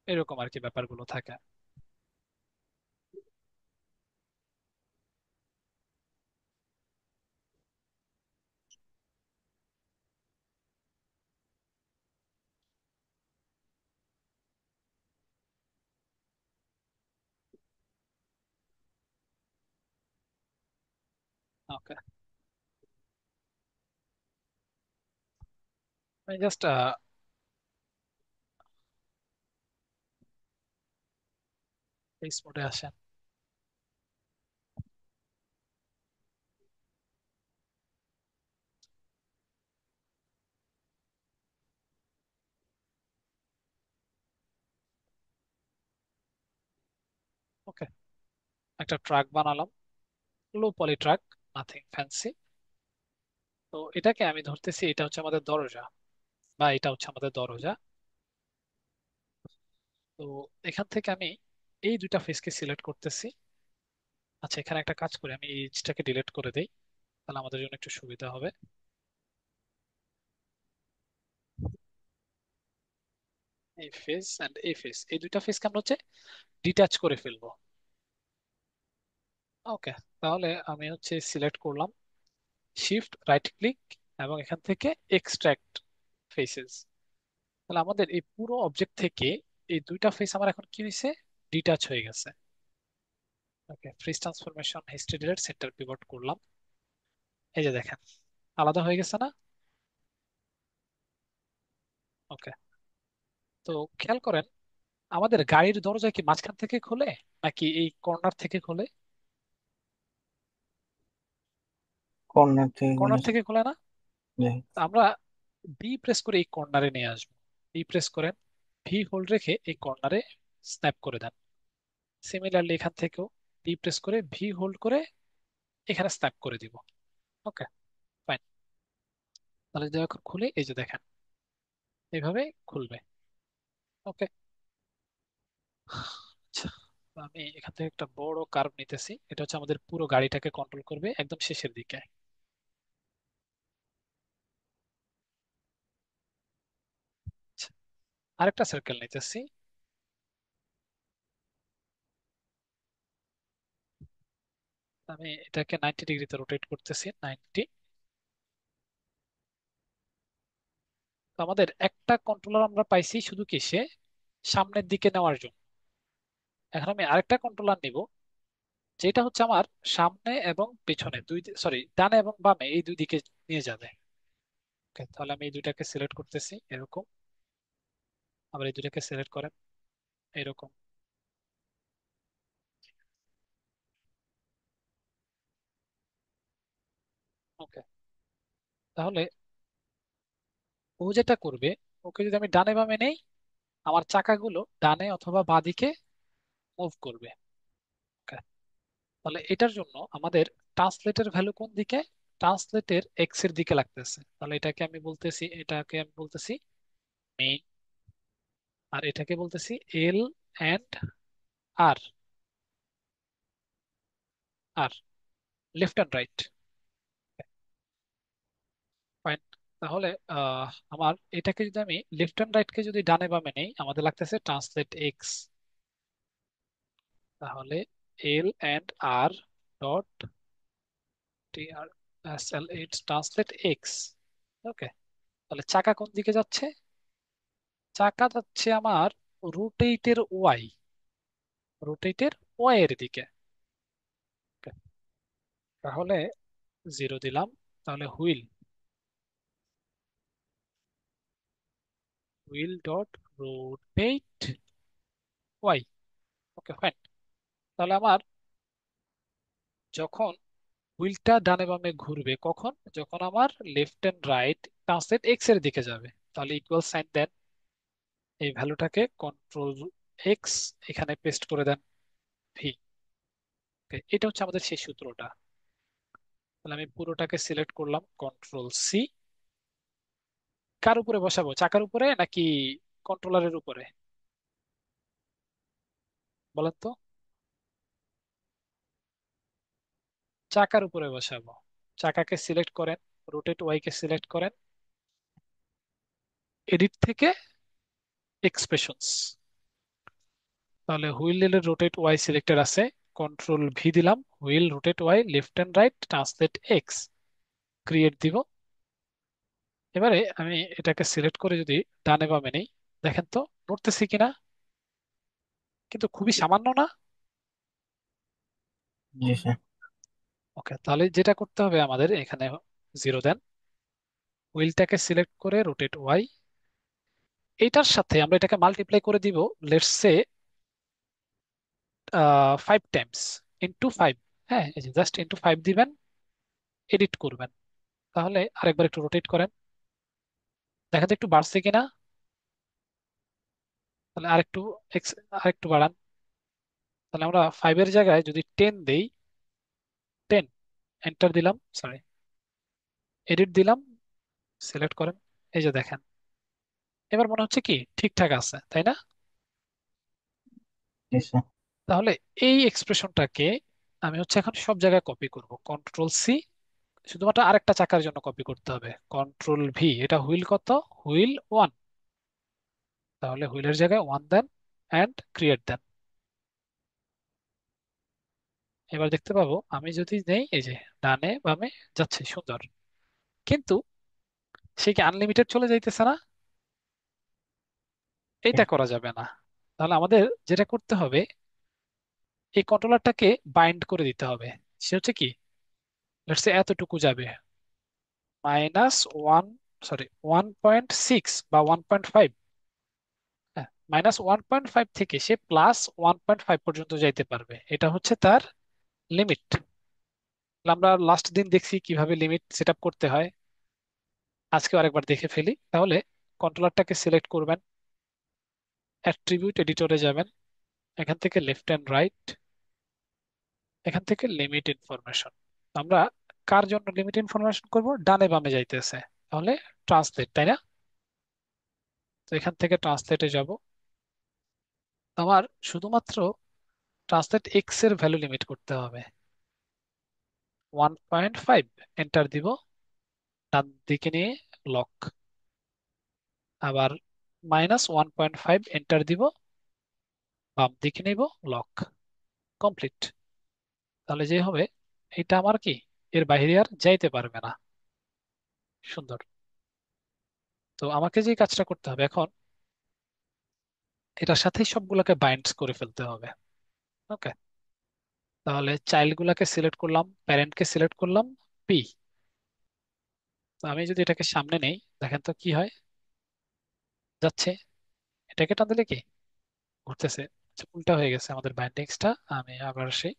S1: এরকম আর কি ব্যাপারগুলো থাকে। ওকে, আমি জাস্ট ফেস মোডে আসেন। ওকে, একটা ট্রাক বানালাম, লো পলি ট্রাক, নাথিং ফ্যান্সি। তো এটাকে আমি ধরতেছি এটা হচ্ছে আমাদের দরজা, বা এটা হচ্ছে আমাদের দরজা। তো এখান থেকে আমি এই দুইটা ফেসকে সিলেক্ট করতেছি। আচ্ছা, এখানে একটা কাজ করি, আমি এই এজটাকে ডিলিট করে দেই, তাহলে আমাদের জন্য একটু সুবিধা হবে। এই ফেস এন্ড এই ফেস, এই দুইটা ফেসকে আমরা হচ্ছে ডিটাচ করে ফেলবো। ওকে, তাহলে আমি হচ্ছে সিলেক্ট করলাম, শিফট রাইট ক্লিক, এবং এখান থেকে এক্সট্রাক্ট ফেসেস। তাহলে আমাদের এই পুরো অবজেক্ট থেকে এই দুইটা ফেস আমার এখন কি হয়েছে, ডিটাচ হয়ে গেছে। Okay, freeze transformation, history delete, centre pivot করলাম, এই যে দেখেন আলাদা হয়ে গেছে না? ওকে, তো খেয়াল করেন আমাদের গাড়ির দরজা কি মাঝখান থেকে খোলে নাকি এই কর্নার থেকে খোলে?
S4: কর্নার থেকে
S1: কর্নার
S4: বলেছে।
S1: থেকে খোলে না?
S4: জি।
S1: তো আমরা বি প্রেস করে এই কর্নারে নিয়ে আসবো। বি প্রেস করেন, ভি হোল্ড রেখে এই কর্নারে স্ন্যাপ করে দেন। সিমিলারলি এখান থেকেও বি প্রেস করে ভি হোল্ড করে এখানে স্ন্যাপ করে দিব। ওকে, ফাইন। তাহলে যদি এখন খুলি এই যে দেখেন এইভাবে খুলবে। ওকে, আচ্ছা, তো আমি এখান থেকে একটা বড় কার্ভ নিতেছি, এটা হচ্ছে আমাদের পুরো গাড়িটাকে কন্ট্রোল করবে একদম শেষের দিকে। আচ্ছা, আরেকটা সার্কেল নিতেছি, আমি এটাকে 90 ডিগ্রিতে রোটেট করতেছি, 90। তো আমাদের একটা কন্ট্রোলার আমরা পাইছি শুধু কি সে সামনের দিকে নেওয়ার জন্য। এখন আমি আরেকটা কন্ট্রোলার নিব, যেটা হচ্ছে আমার সামনে এবং পেছনে সরি, ডানে এবং বামে এই দুই দিকে নিয়ে যাবে। Okay, তাহলে আমি এই দুইটাকে সিলেক্ট করতেছি এরকম, আবার এই দুইটাকে সিলেক্ট করেন এরকম। ওকে, তাহলে ও যেটা করবে, ওকে যদি আমি ডানে বামে নেই, আমার চাকাগুলো ডানে অথবা বাঁদিকে মুভ করবে। Okay, তাহলে এটার জন্য আমাদের ট্রান্সলেটের ভ্যালু কোন দিকে? ট্রান্সলেটের এক্স এর দিকে লাগতেছে। তাহলে এটাকে আমি বলতেছি মেইন, আর এটাকে বলতেছি এল অ্যান্ড আর, আর লেফট অ্যান্ড রাইট। ফাইন। তাহলে আমার এটাকে যদি আমি লেফট হ্যান্ড রাইট কে যদি ডানে বামে নেই, আমাদের লাগতেছে ট্রান্সলেট এক্স। তাহলে L and R dot T R S L H translate X. Okay, তাহলে চাকা কোন দিকে যাচ্ছে? চাকা যাচ্ছে আমার রোটেটের ওয়াই, রোটেটের ওয়াই এর দিকে। Okay, তাহলে জিরো দিলাম। তাহলে wheel, wheel dot rotate Y. Okay fine. তাহলে আমার যখন হুইলটা ডানে বামে ঘুরবে কখন? যখন আমার left and right translate X এর দিকে যাবে। তাহলে ইকুয়াল সাইন দেন, এই ভ্যালুটাকে কন্ট্রোল এক্স এখানে পেস্ট করে দেন, ভি। এটা হচ্ছে আমাদের সেই সূত্রটা। তাহলে আমি পুরোটাকে সিলেক্ট করলাম, কন্ট্রোল সি। কার উপরে বসাবো, চাকার উপরে নাকি কন্ট্রোলারের উপরে বলেন তো? চাকার উপরে বসাবো। চাকাকে সিলেক্ট করেন, রোটেট ওয়াই কে সিলেক্ট করেন, এডিট থেকে এক্সপ্রেশনস। তাহলে হুইলের রোটেট ওয়াই সিলেক্টেড আছে, কন্ট্রোল ভি দিলাম, wheel rotate Y left and right translate X, create দিব। এবারে আমি এটাকে সিলেক্ট করে যদি ডানে বামে নেই, দেখেন তো নড়তেছি কিনা? কিন্তু খুবই সামান্য না?
S4: জি স্যার।
S1: ওকে, তাহলে যেটা করতে হবে আমাদের এখানে, জিরো দেন, হুইলটাকে সিলেক্ট করে রোটেট ওয়াই, এইটার সাথে আমরা এটাকে মাল্টিপ্লাই করে দিব, লেটস সে 5 টাইমস, ইন্টু 5। হ্যাঁ, এই যে জাস্ট ইন্টু 5 দিবেন, এডিট করবেন। তাহলে আরেকবার একটু রোটেট করেন, দেখেন তো একটু বাড়ছে কিনা। তাহলে আরেকটু আরেকটু বাড়ান। তাহলে আমরা 5 এর জায়গায় যদি 10 দেই, 10, এন্টার দিলাম, সরি এডিট দিলাম, সিলেক্ট করেন, এই যে দেখেন, এবার মনে হচ্ছে কি ঠিকঠাক আছে, তাই না?
S4: জি স্যার।
S1: তাহলে এই এক্সপ্রেশনটাকে আমি হচ্ছে এখন সব জায়গায় কপি করব, কন্ট্রোল সি। শুধুমাত্র আরেকটা চাকার জন্য কপি করতে হবে, কন্ট্রোল ভি। এটা হুইল কত? হুইল 1। তাহলে হুইলের জায়গায় 1 দেন অ্যান্ড ক্রিয়েট দেন। এবার দেখতে পাবো আমি যদি নেই, এই যে ডানে বামে যাচ্ছে সুন্দর, কিন্তু সে কি আনলিমিটেড চলে যাইতেছে না? এইটা করা যাবে না। তাহলে আমাদের যেটা করতে হবে, এই কন্ট্রোলারটাকে বাইন্ড করে দিতে হবে। সে হচ্ছে কি, লেটস সে এতটুকু যাবে, -1, সরি 1.6 বা 1.5। হ্যাঁ, -1.5 থেকে সে +1.5 পর্যন্ত যাইতে পারবে, এটা হচ্ছে তার লিমিট। আমরা লাস্ট দিন দেখছি কিভাবে লিমিট সেট আপ করতে হয়, আজকে আরেকবার দেখে ফেলি। তাহলে কন্ট্রোলারটাকে সিলেক্ট করবেন, অ্যাট্রিবিউট এডিটরে যাবেন, এখান থেকে লেফট অ্যান্ড রাইট, এখান থেকে লিমিট ইনফরমেশন। আমরা কার জন্য লিমিট ইনফরমেশন করব? ডানে বামে যাইতেছে, তাহলে ট্রান্সলেট, তাই না? তো এখান থেকে ট্রান্সলেটে যাব, আমার শুধুমাত্র ট্রান্সলেট এক্স এর ভ্যালু লিমিট করতে হবে, 1.5। এন্টার দিব, ডান দিকে নিয়ে লক। আবার -1.5, এন্টার দিব, বাম দিকে নিব, লক। কমপ্লিট। তাহলে যে হবে, এটা আমার কি, এর বাইরে আর যাইতে পারবে না। সুন্দর। তো আমাকে যে কাজটা করতে হবে এখন, এটার সাথে সবগুলোকে বাইন্ড করে ফেলতে হবে। ওকে, তাহলে চাইল্ড গুলাকে সিলেক্ট করলাম, প্যারেন্টকে সিলেক্ট করলাম, পি। তো আমি যদি এটাকে সামনে নেই, দেখেন তো কি হয়, যাচ্ছে। এটাকে টান দিলে কি ঘুরতেছে? আচ্ছা, উল্টা হয়ে গেছে আমাদের বাইন্ডিংসটা। আমি আবার সেই,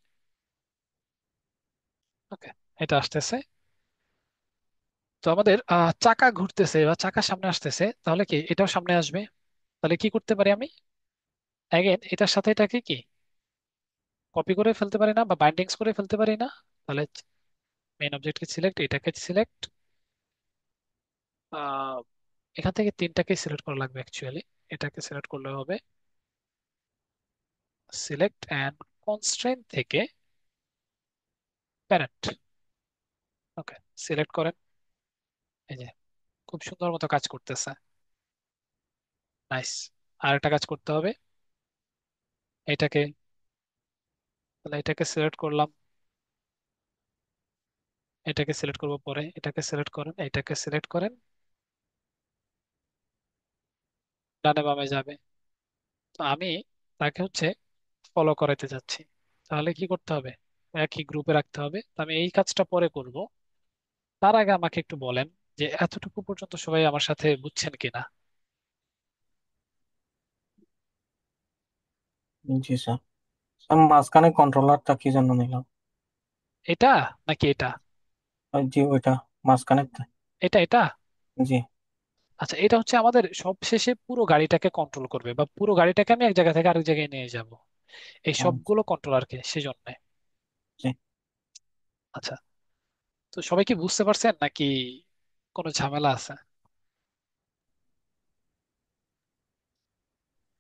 S1: ওকে, এটা আসতেছে। তো আমাদের চাকা ঘুরতেছে বা চাকা সামনে আসতেছে, তাহলে কি এটাও সামনে আসবে? তাহলে কি করতে পারি আমি? অ্যাগেন এটার সাথে এটাকে কি কপি করে ফেলতে পারি না বা বাইন্ডিংস করে ফেলতে পারি না? তাহলে মেইন অবজেক্টকে সিলেক্ট, এটাকে সিলেক্ট, এখান থেকে তিনটাকে সিলেক্ট করা লাগবে অ্যাকচুয়ালি। এটাকে সিলেক্ট করলে হবে সিলেক্ট অ্যান্ড কনস্ট্রেইন থেকে প্যারেন্ট। ওকে, সিলেক্ট করেন। এই যে খুব সুন্দর মতো কাজ করতেছে, নাইস। আর একটা কাজ করতে হবে, এটাকে, তাহলে এটাকে সিলেক্ট করলাম, এটাকে সিলেক্ট করবো পরে, এটাকে সিলেক্ট করেন, এটাকে সিলেক্ট করেন, ডানে বামে যাবে। তো আমি তাকে হচ্ছে ফলো করাইতে যাচ্ছি, তাহলে কি করতে হবে? একই গ্রুপে রাখতে হবে। তো আমি এই কাজটা পরে করব, তার আগে আমাকে একটু বলেন যে এতটুকু পর্যন্ত সবাই আমার সাথে বুঝছেন কিনা।
S4: জি স্যার। স্যার মাঝখানে কন্ট্রোলারটা কি জন্য নিলাম?
S1: এটা নাকি এটা?
S4: জি ওইটা, মাঝখানে।
S1: এটা।
S4: জি।
S1: আচ্ছা, এটা হচ্ছে আমাদের সব শেষে পুরো গাড়িটাকে কন্ট্রোল করবে, বা পুরো গাড়িটাকে আমি এক জায়গা থেকে আরেক জায়গায় নিয়ে যাব, এই
S4: আচ্ছা,
S1: সবগুলো কন্ট্রোলারকে সেজন্য।
S4: জি।
S1: আচ্ছা, তো সবাই কি বুঝতে পারছেন নাকি কোনো ঝামেলা আছে?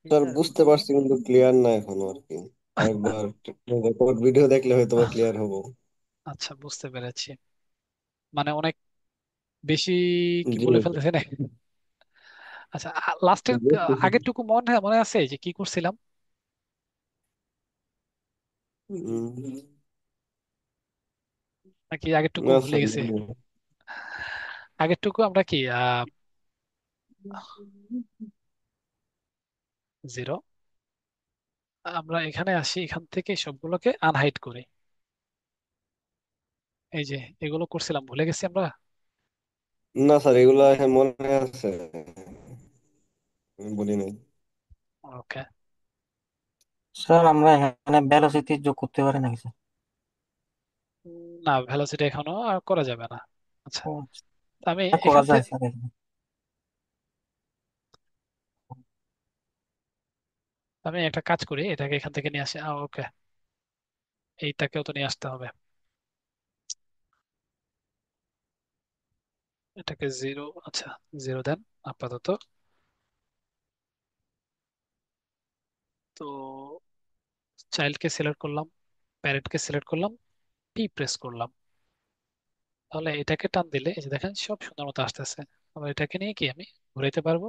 S2: জি
S6: স্যার
S2: স্যার,
S6: বুঝতে পারছি কিন্তু ক্লিয়ার না এখনো আর কি। আরেকবার রেকর্ড ভিডিও দেখলে হয়তো বা ক্লিয়ার হবো।
S1: আচ্ছা, বুঝতে পেরেছি। মানে অনেক বেশি কি
S6: জি
S1: বলে ফেলতেছে না? আচ্ছা, লাস্টের
S6: বুঝতেছি।
S1: আগেরটুকু মনে মনে আছে যে কি করছিলাম,
S6: উম,
S1: নাকি আগেরটুকু
S6: না
S1: ভুলে
S6: স্যার
S1: গেছি? আগেরটুকু আমরা কি জিরো, আমরা এখানে আসি, এখান থেকে সবগুলোকে আনহাইড করি। এই যে এগুলো করছিলাম, ভুলে গেছি আমরা।
S6: না স্যার এগুলা হ্যাঁ মনে আছে, আমি বলি নাই।
S1: ওকে,
S4: স্যার আমরা এখানে ভেলোসিটি যোগ করতে পারি নাকি স্যার?
S1: না, ভেলোসিটি এখনো করা যাবে না। আচ্ছা,
S4: ও,
S1: তো আমি
S4: হ্যাঁ, করা
S1: এখান
S4: যায়
S1: থেকে,
S4: স্যার এখানে।
S1: আমি একটা কাজ করি, এটাকে এখান থেকে নিয়ে আসি। ওকে, এইটাকেও তো নিয়ে আসতে হবে। এটাকে জিরো, আচ্ছা, জিরো দেন আপাতত। তো চাইল্ডকে সিলেক্ট করলাম, প্যারেন্টকে সিলেক্ট করলাম, পি প্রেস করলাম। তাহলে এটাকে টান দিলে এই যে দেখেন সব সুন্দর মতো আসতেছে। আবার এটাকে নিয়ে কি আমি ঘুরাইতে পারবো,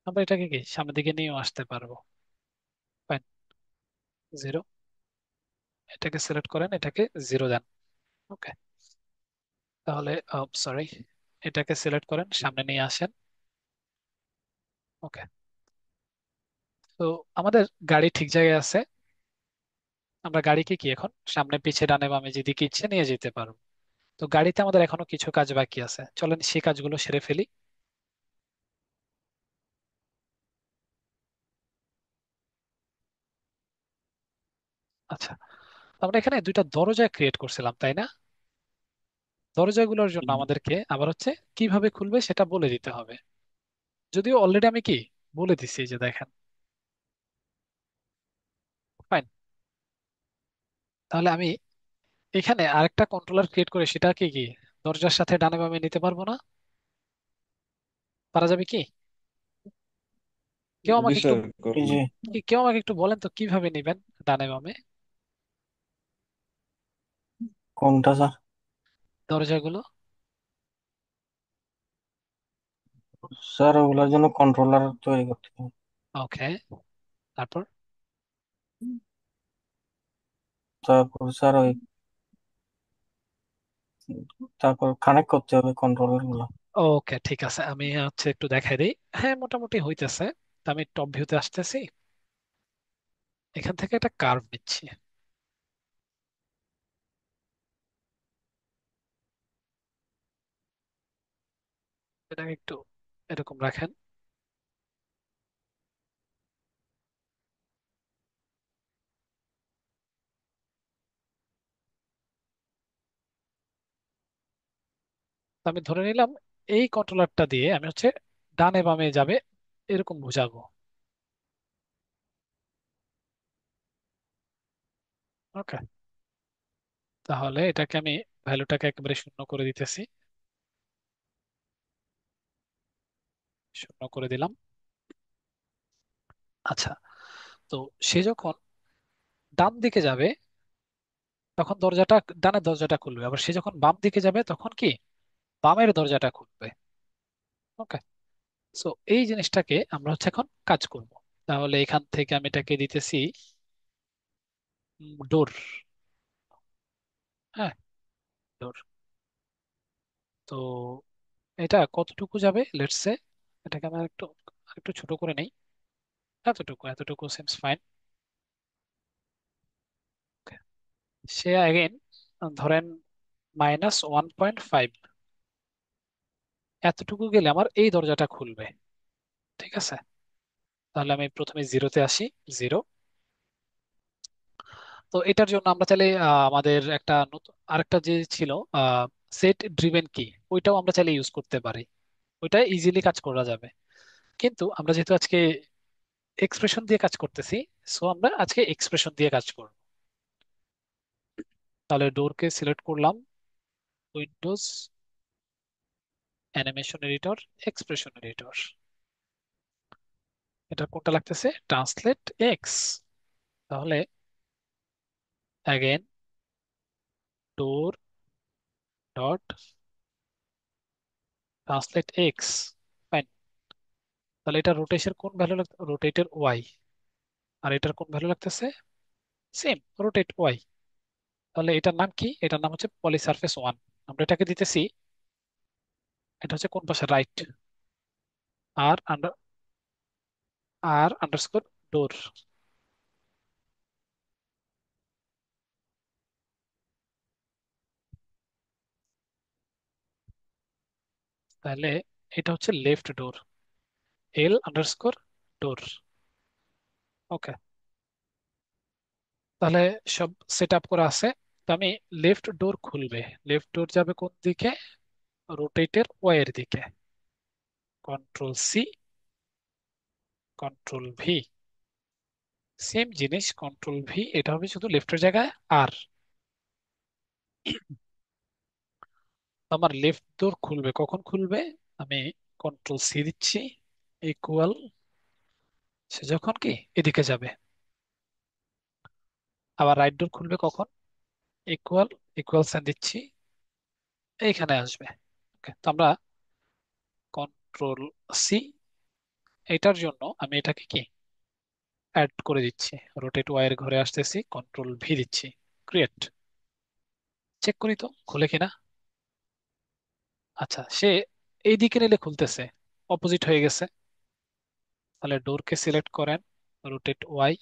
S1: আবার এটাকে কি সামনের দিকে নিয়েও আসতে পারবো। Fine, zero. এটাকে সিলেক্ট করেন, এটাকে জিরো দেন। ওকে, তাহলে সরি, এটাকে সিলেক্ট করেন, সামনে নিয়ে আসেন। ওকে, তো আমাদের গাড়ি ঠিক জায়গায় আছে। আমরা গাড়িকে কি এখন সামনে পিছে ডানে বামে যেদিকে ইচ্ছে নিয়ে যেতে পারবো। তো গাড়িতে আমাদের এখনো কিছু কাজ বাকি আছে, চলেন সেই কাজগুলো সেরে ফেলি। আচ্ছা, তো আমরা এখানে দুইটা দরজা ক্রিয়েট করছিলাম, তাই না? দরজাগুলোর জন্য আমাদেরকে আবার হচ্ছে কিভাবে খুলবে সেটা বলে দিতে হবে, যদিও অলরেডি আমি কি বলে দিছি, এই যে দেখেন। ফাইন, তাহলে আমি এখানে আরেকটা কন্ট্রোলার ক্রিয়েট করে সেটাকে কি দরজার সাথে ডানে বামে নিতে পারবো না? পারা যাবে কি? কেউ
S6: জি
S1: আমাকে একটু
S6: স্যার
S4: জি জি।
S1: কেউ আমাকে একটু বলেন তো কিভাবে নিবেন ডানে বামে
S4: কোনটা স্যার?
S1: দরজাগুলো?
S4: স্যার ওগুলোর জন্য কন্ট্রোলার তৈরি করতে হবে।
S1: ওকে, তারপর?
S4: তারপর স্যার ওই, তারপর কানেক্ট করতে হবে কন্ট্রোলার গুলো।
S1: ওকে, ঠিক আছে, আমি হচ্ছে একটু দেখাই দিই। হ্যাঁ, মোটামুটি হইতেছে। তো আমি টপ ভিউতে আসতেছি। এখান থেকে একটা কার্ভ নিচ্ছি। এটাকে একটু এরকম রাখেন। তো আমি ধরে নিলাম এই কন্ট্রোলারটা দিয়ে আমি হচ্ছে ডানে বামে যাবে এরকম বুঝাবো। ওকে, তাহলে এটাকে আমি ভ্যালুটাকে একেবারে শূন্য করে দিতেছি। শূন্য করে দিলাম। আচ্ছা, তো সে যখন ডান দিকে যাবে তখন দরজাটা, ডানের দরজাটা খুলবে, আবার সে যখন বাম দিকে যাবে তখন কি বামের দরজাটা খুলবে। ওকে, সো এই জিনিসটাকে আমরা হচ্ছে এখন কাজ করব। তাহলে এখান থেকে আমি এটাকে দিতেছি ডোর। হ্যাঁ, ডোর। তো এটা কতটুকু যাবে লেটস সে, এটাকে আমরা একটু একটু ছোট করে নেই। এতটুকু, এতটুকু সিমস ফাইন। সে अगेन ধরেন -1.5, এতটুকু গেলে আমার এই দরজাটা খুলবে। ঠিক আছে, তাহলে আমি প্রথমে জিরোতে আসি। জিরো। তো এটার জন্য আমরা চাইলে আমাদের একটা নতুন আরেকটা যে ছিল সেট ড্রিভেন কি, ওইটাও আমরা চাইলে ইউজ করতে পারি। ওইটা ইজিলি কাজ করা যাবে। কিন্তু আমরা যেহেতু আজকে এক্সপ্রেশন দিয়ে কাজ করতেছি, সো আমরা আজকে এক্সপ্রেশন দিয়ে কাজ করব। তাহলে ডোরকে সিলেক্ট করলাম, Windows, animation editor, expression editor. এটা কোনটা লাগতেছে, ট্রান্সলেট এক্স। তাহলে অ্যাগেন ডোর ডট ট্রান্সলেট এক্স। ফাইন। তাহলে এটা রোটেশন কোন ভ্যালু লাগবে, রোটেটের ওয়াই। আর এটার কোন ভ্যালু লাগতেছে, সেম, রোটেট ওয়াই। তাহলে এটার নাম কি, এটার নাম হচ্ছে পলিসারফেস ওয়ান। আমরা এটাকে দিতেছি, এটা হচ্ছে কোন পাশে, রাইট। আর আন্ডার, আর আন্ডারস্কোর ডোর। তাহলে এটা হচ্ছে লেফট ডোর, এল আন্ডারস্কোর ডোর। ওকে, তাহলে সব সেট আপ করা আছে। তো আমি লেফট ডোর খুলবে, লেফট ডোর যাবে কোন দিকে, রোটেটের ওয়াই এর দিকে। Control C, control V, same জিনিস, কন্ট্রোল ভি, এটা হবে শুধু লেফটের জায়গায় আর। আমার লেফট ডোর খুলবে কখন খুলবে, আমি কন্ট্রোল সি দিচ্ছি, ইকুয়াল, সে যখন কি এদিকে যাবে। আবার রাইট ডোর খুলবে কখন, ইকুয়াল, ইকুয়াল সাইন দিচ্ছি, এইখানে আসবে। ওকে, তো আমরা কন্ট্রোল সি, এটার জন্য আমি এটাকে কি অ্যাড করে দিচ্ছি, রোটেট ওয়াইয়ের ঘরে আসতেছি, কন্ট্রোল ভি দিচ্ছি, ক্রিয়েট। চেক করি তো খুলে কিনা। আচ্ছা, সে এই দিকে নিলে খুলতেছে, অপোজিট হয়ে গেছে। তাহলে ডোরকে সিলেক্ট করেন, রোটেট ওয়াই,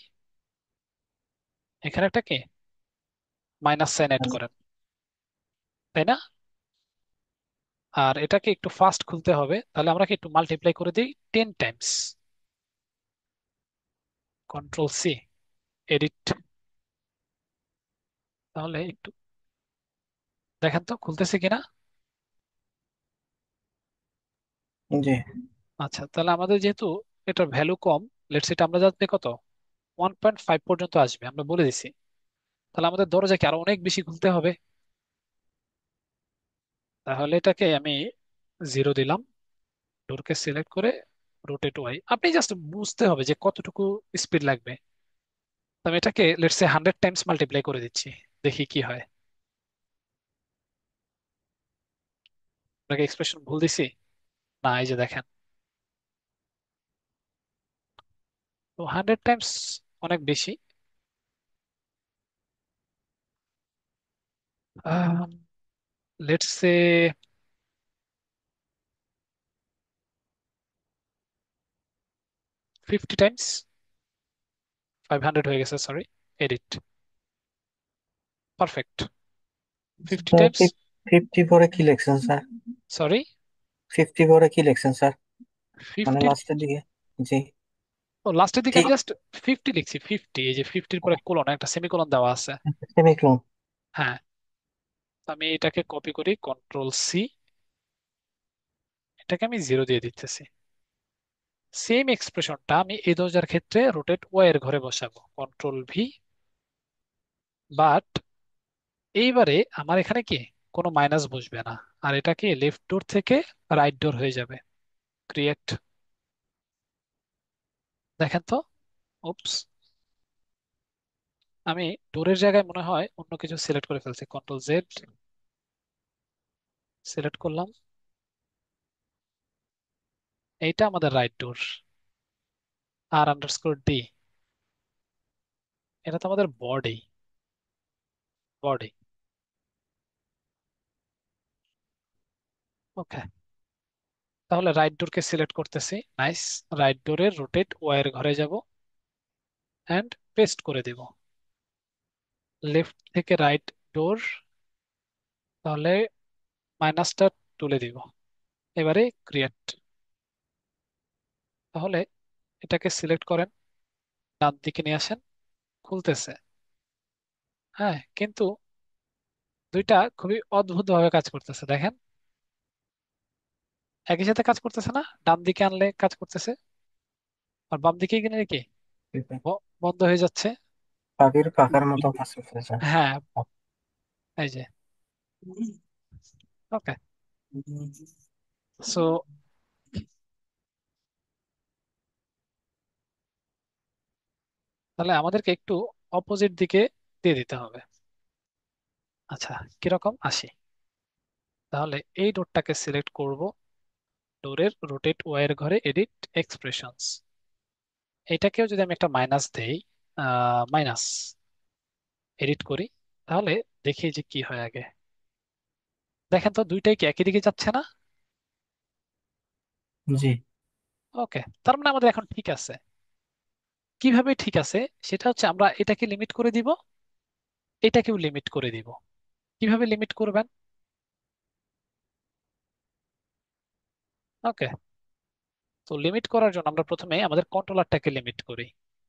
S1: এখানে একটা কি মাইনাস সাইন অ্যাড করেন, তাই না? আর এটাকে একটু ফাস্ট খুলতে হবে, তাহলে আমরা কি একটু মাল্টিপ্লাই করে দিই 10 টাইমস। Control C, edit. তাহলে একটু দেখেন তো খুলতেছে কিনা।
S4: জি।
S1: আচ্ছা, তাহলে আমাদের যেহেতু এটার ভ্যালু কম, লেটস এটা আমরা যাতে কত 1.5 পর্যন্ত আসবে আমরা বলে দিছি, তাহলে আমাদের দরজাকে আরো অনেক বেশি খুলতে হবে। তাহলে এটাকে আমি জিরো দিলাম, ডোরকে সিলেক্ট করে রোটেট ওয়াই, আপনি জাস্ট বুঝতে হবে যে কতটুকু স্পিড লাগবে। তো আমি এটাকে লেটস সে 100 টাইমস মাল্টিপ্লাই করে দিচ্ছি, দেখি কি হয়। আপনাকে এক্সপ্রেশন ভুল দিছি না, এই যে দেখেন, তো 100 টাইমস অনেক বেশি। লেটস সে 50 টাইমস, 500 হয়ে গেছে, sorry. Edit, perfect. 50
S4: sir
S1: Times,
S4: 50 পরে কি লিখছেন স্যার?
S1: সরি,
S4: 50 পরে কি লিখছেন স্যার? মানে
S1: 50।
S4: লাস্টের দিকে। জি।
S1: ও, লাস্টের দিকে
S4: ঠিক।
S1: আমি জাস্ট 50 লিখছি, 50, এই যে 50-র পরে কোলন, একটা সেমিকোলন দেওয়া আছে।
S4: সেমিক্লোন।
S1: হ্যাঁ, তো আমি এটাকে কপি করি, কন্ট্রোল সি, এটাকে আমি 0 দিয়ে দিতেছি। সেম এক্সপ্রেশনটা আমি এই দরজার ক্ষেত্রে রোটেট ওয়াই এর ঘরে বসাবো, কন্ট্রোল ভি। বাট এইবারে আমার এখানে কি কোনো মাইনাস বসবে না, আর এটা কি লেফট ডোর থেকে রাইট ডোর হয়ে যাবে। ক্রিয়েট, দেখেন তো। উপস, আমি ডোরের জায়গায় মনে হয় অন্য কিছু সিলেক্ট করে ফেলছি। কন্ট্রোল জেড সিলেক্ট করলাম, এইটা আমাদের রাইট ডোর। আর আন্ডারস্কোর ডি, এটা তো আমাদের বডি। বডি, ওকে। তাহলে রাইট ডোরকে সিলেক্ট করতেছি, নাইস। রাইট ডোরের রোটেট ওয়াই এর ঘরে যাব এন্ড পেস্ট করে দিব। লেফট থেকে রাইট ডোর, তাহলে মাইনাসটা তুলে দিব। এবারে ক্রিয়েট, তাহলে এটাকে সিলেক্ট করেন, ডান দিকে নিয়ে আসেন, খুলতেছে। হ্যাঁ, কিন্তু দুইটা খুবই অদ্ভুত ভাবে কাজ করতেছে, দেখেন। একই সাথে কাজ করতেছে না, ডান দিকে আনলে কাজ করতেছে, আর বাম দিকে গেলে কি বন্ধ হয়ে যাচ্ছে।
S4: পাখির পাখার মতো কাজ করতেছে।
S1: হ্যাঁ, এই যে, ওকে। সো তাহলে আমাদেরকে একটু অপোজিট দিকে দিয়ে দিতে হবে। আচ্ছা, কিরকম আসি, তাহলে এই ডোরটাকে সিলেক্ট করব, ডোরের রোটেট ওয়ার ঘরে এডিট এক্সপ্রেশনস, এটাকেও যদি আমি একটা মাইনাস দেই, মাইনাস, এডিট করি, তাহলে দেখি যে কি হয় আগে। দেখেন তো দুইটাই কি একই দিকে যাচ্ছে না?
S4: জি।
S1: ওকে, তার মানে আমাদের এখন ঠিক আছে। কিভাবে ঠিক আছে, সেটা হচ্ছে আমরা এটাকে লিমিট করে দিব, এটাকেও লিমিট করে দিব। কিভাবে লিমিট করবেন? ওকে, তো লিমিট করার জন্য আমরা প্রথমে আমাদের কন্ট্রোলারটাকে লিমিট করি।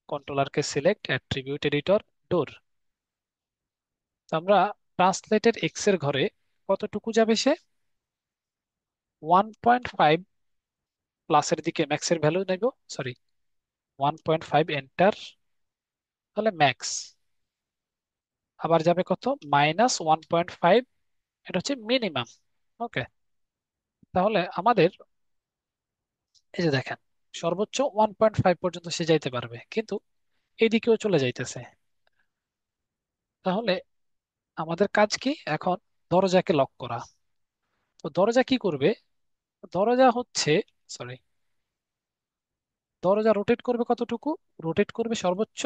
S1: কন্ট্রোলারকে সিলেক্ট, অ্যাট্রিবিউট এডিটর, ডোর। তো আমরা ট্রান্সলেটেড এক্স এর ঘরে কতটুকু যাবে সে? 1.5 প্লাসের দিকে ম্যাক্সের ভ্যালু নেব, সরি, 1.5 এন্টার, তাহলে ম্যাক্স। আবার যাবে কত? -1.5, এটা হচ্ছে মিনিমাম। ওকে, তাহলে আমাদের এই যে দেখেন, সর্বোচ্চ 1.5 পর্যন্ত সে যাইতে পারবে, কিন্তু এদিকেও চলে যাইতেছে। তাহলে আমাদের কাজ কি এখন? দরজাকে লক করা। তো দরজা কি করবে? দরজা হচ্ছে, সরি, দরজা রোটেট করবে কতটুকু? রোটেট করবে সর্বোচ্চ,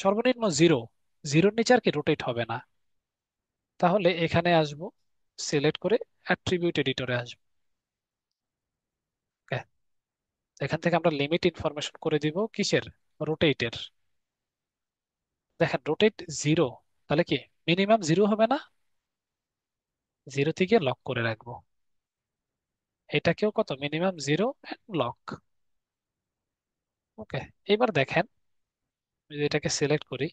S1: সর্বনিম্ন 0, 0-র নিচে আর কি রোটেট হবে না। তাহলে এখানে আসবো, সিলেক্ট করে অ্যাট্রিবিউট এডিটরে আসবো। Okay, এখান থেকে আমরা লিমিট ইনফরমেশন করে দিব কিসের? রোটেটের। দেখেন রোটেট 0, তাহলে কি মিনিমাম 0 হবে না? 0 থেকে লক করে রাখবো। এটাকেও কত? Minimum 0 lock. ওকে, এবার দেখেন, যদি এটাকে সিলেক্ট করি,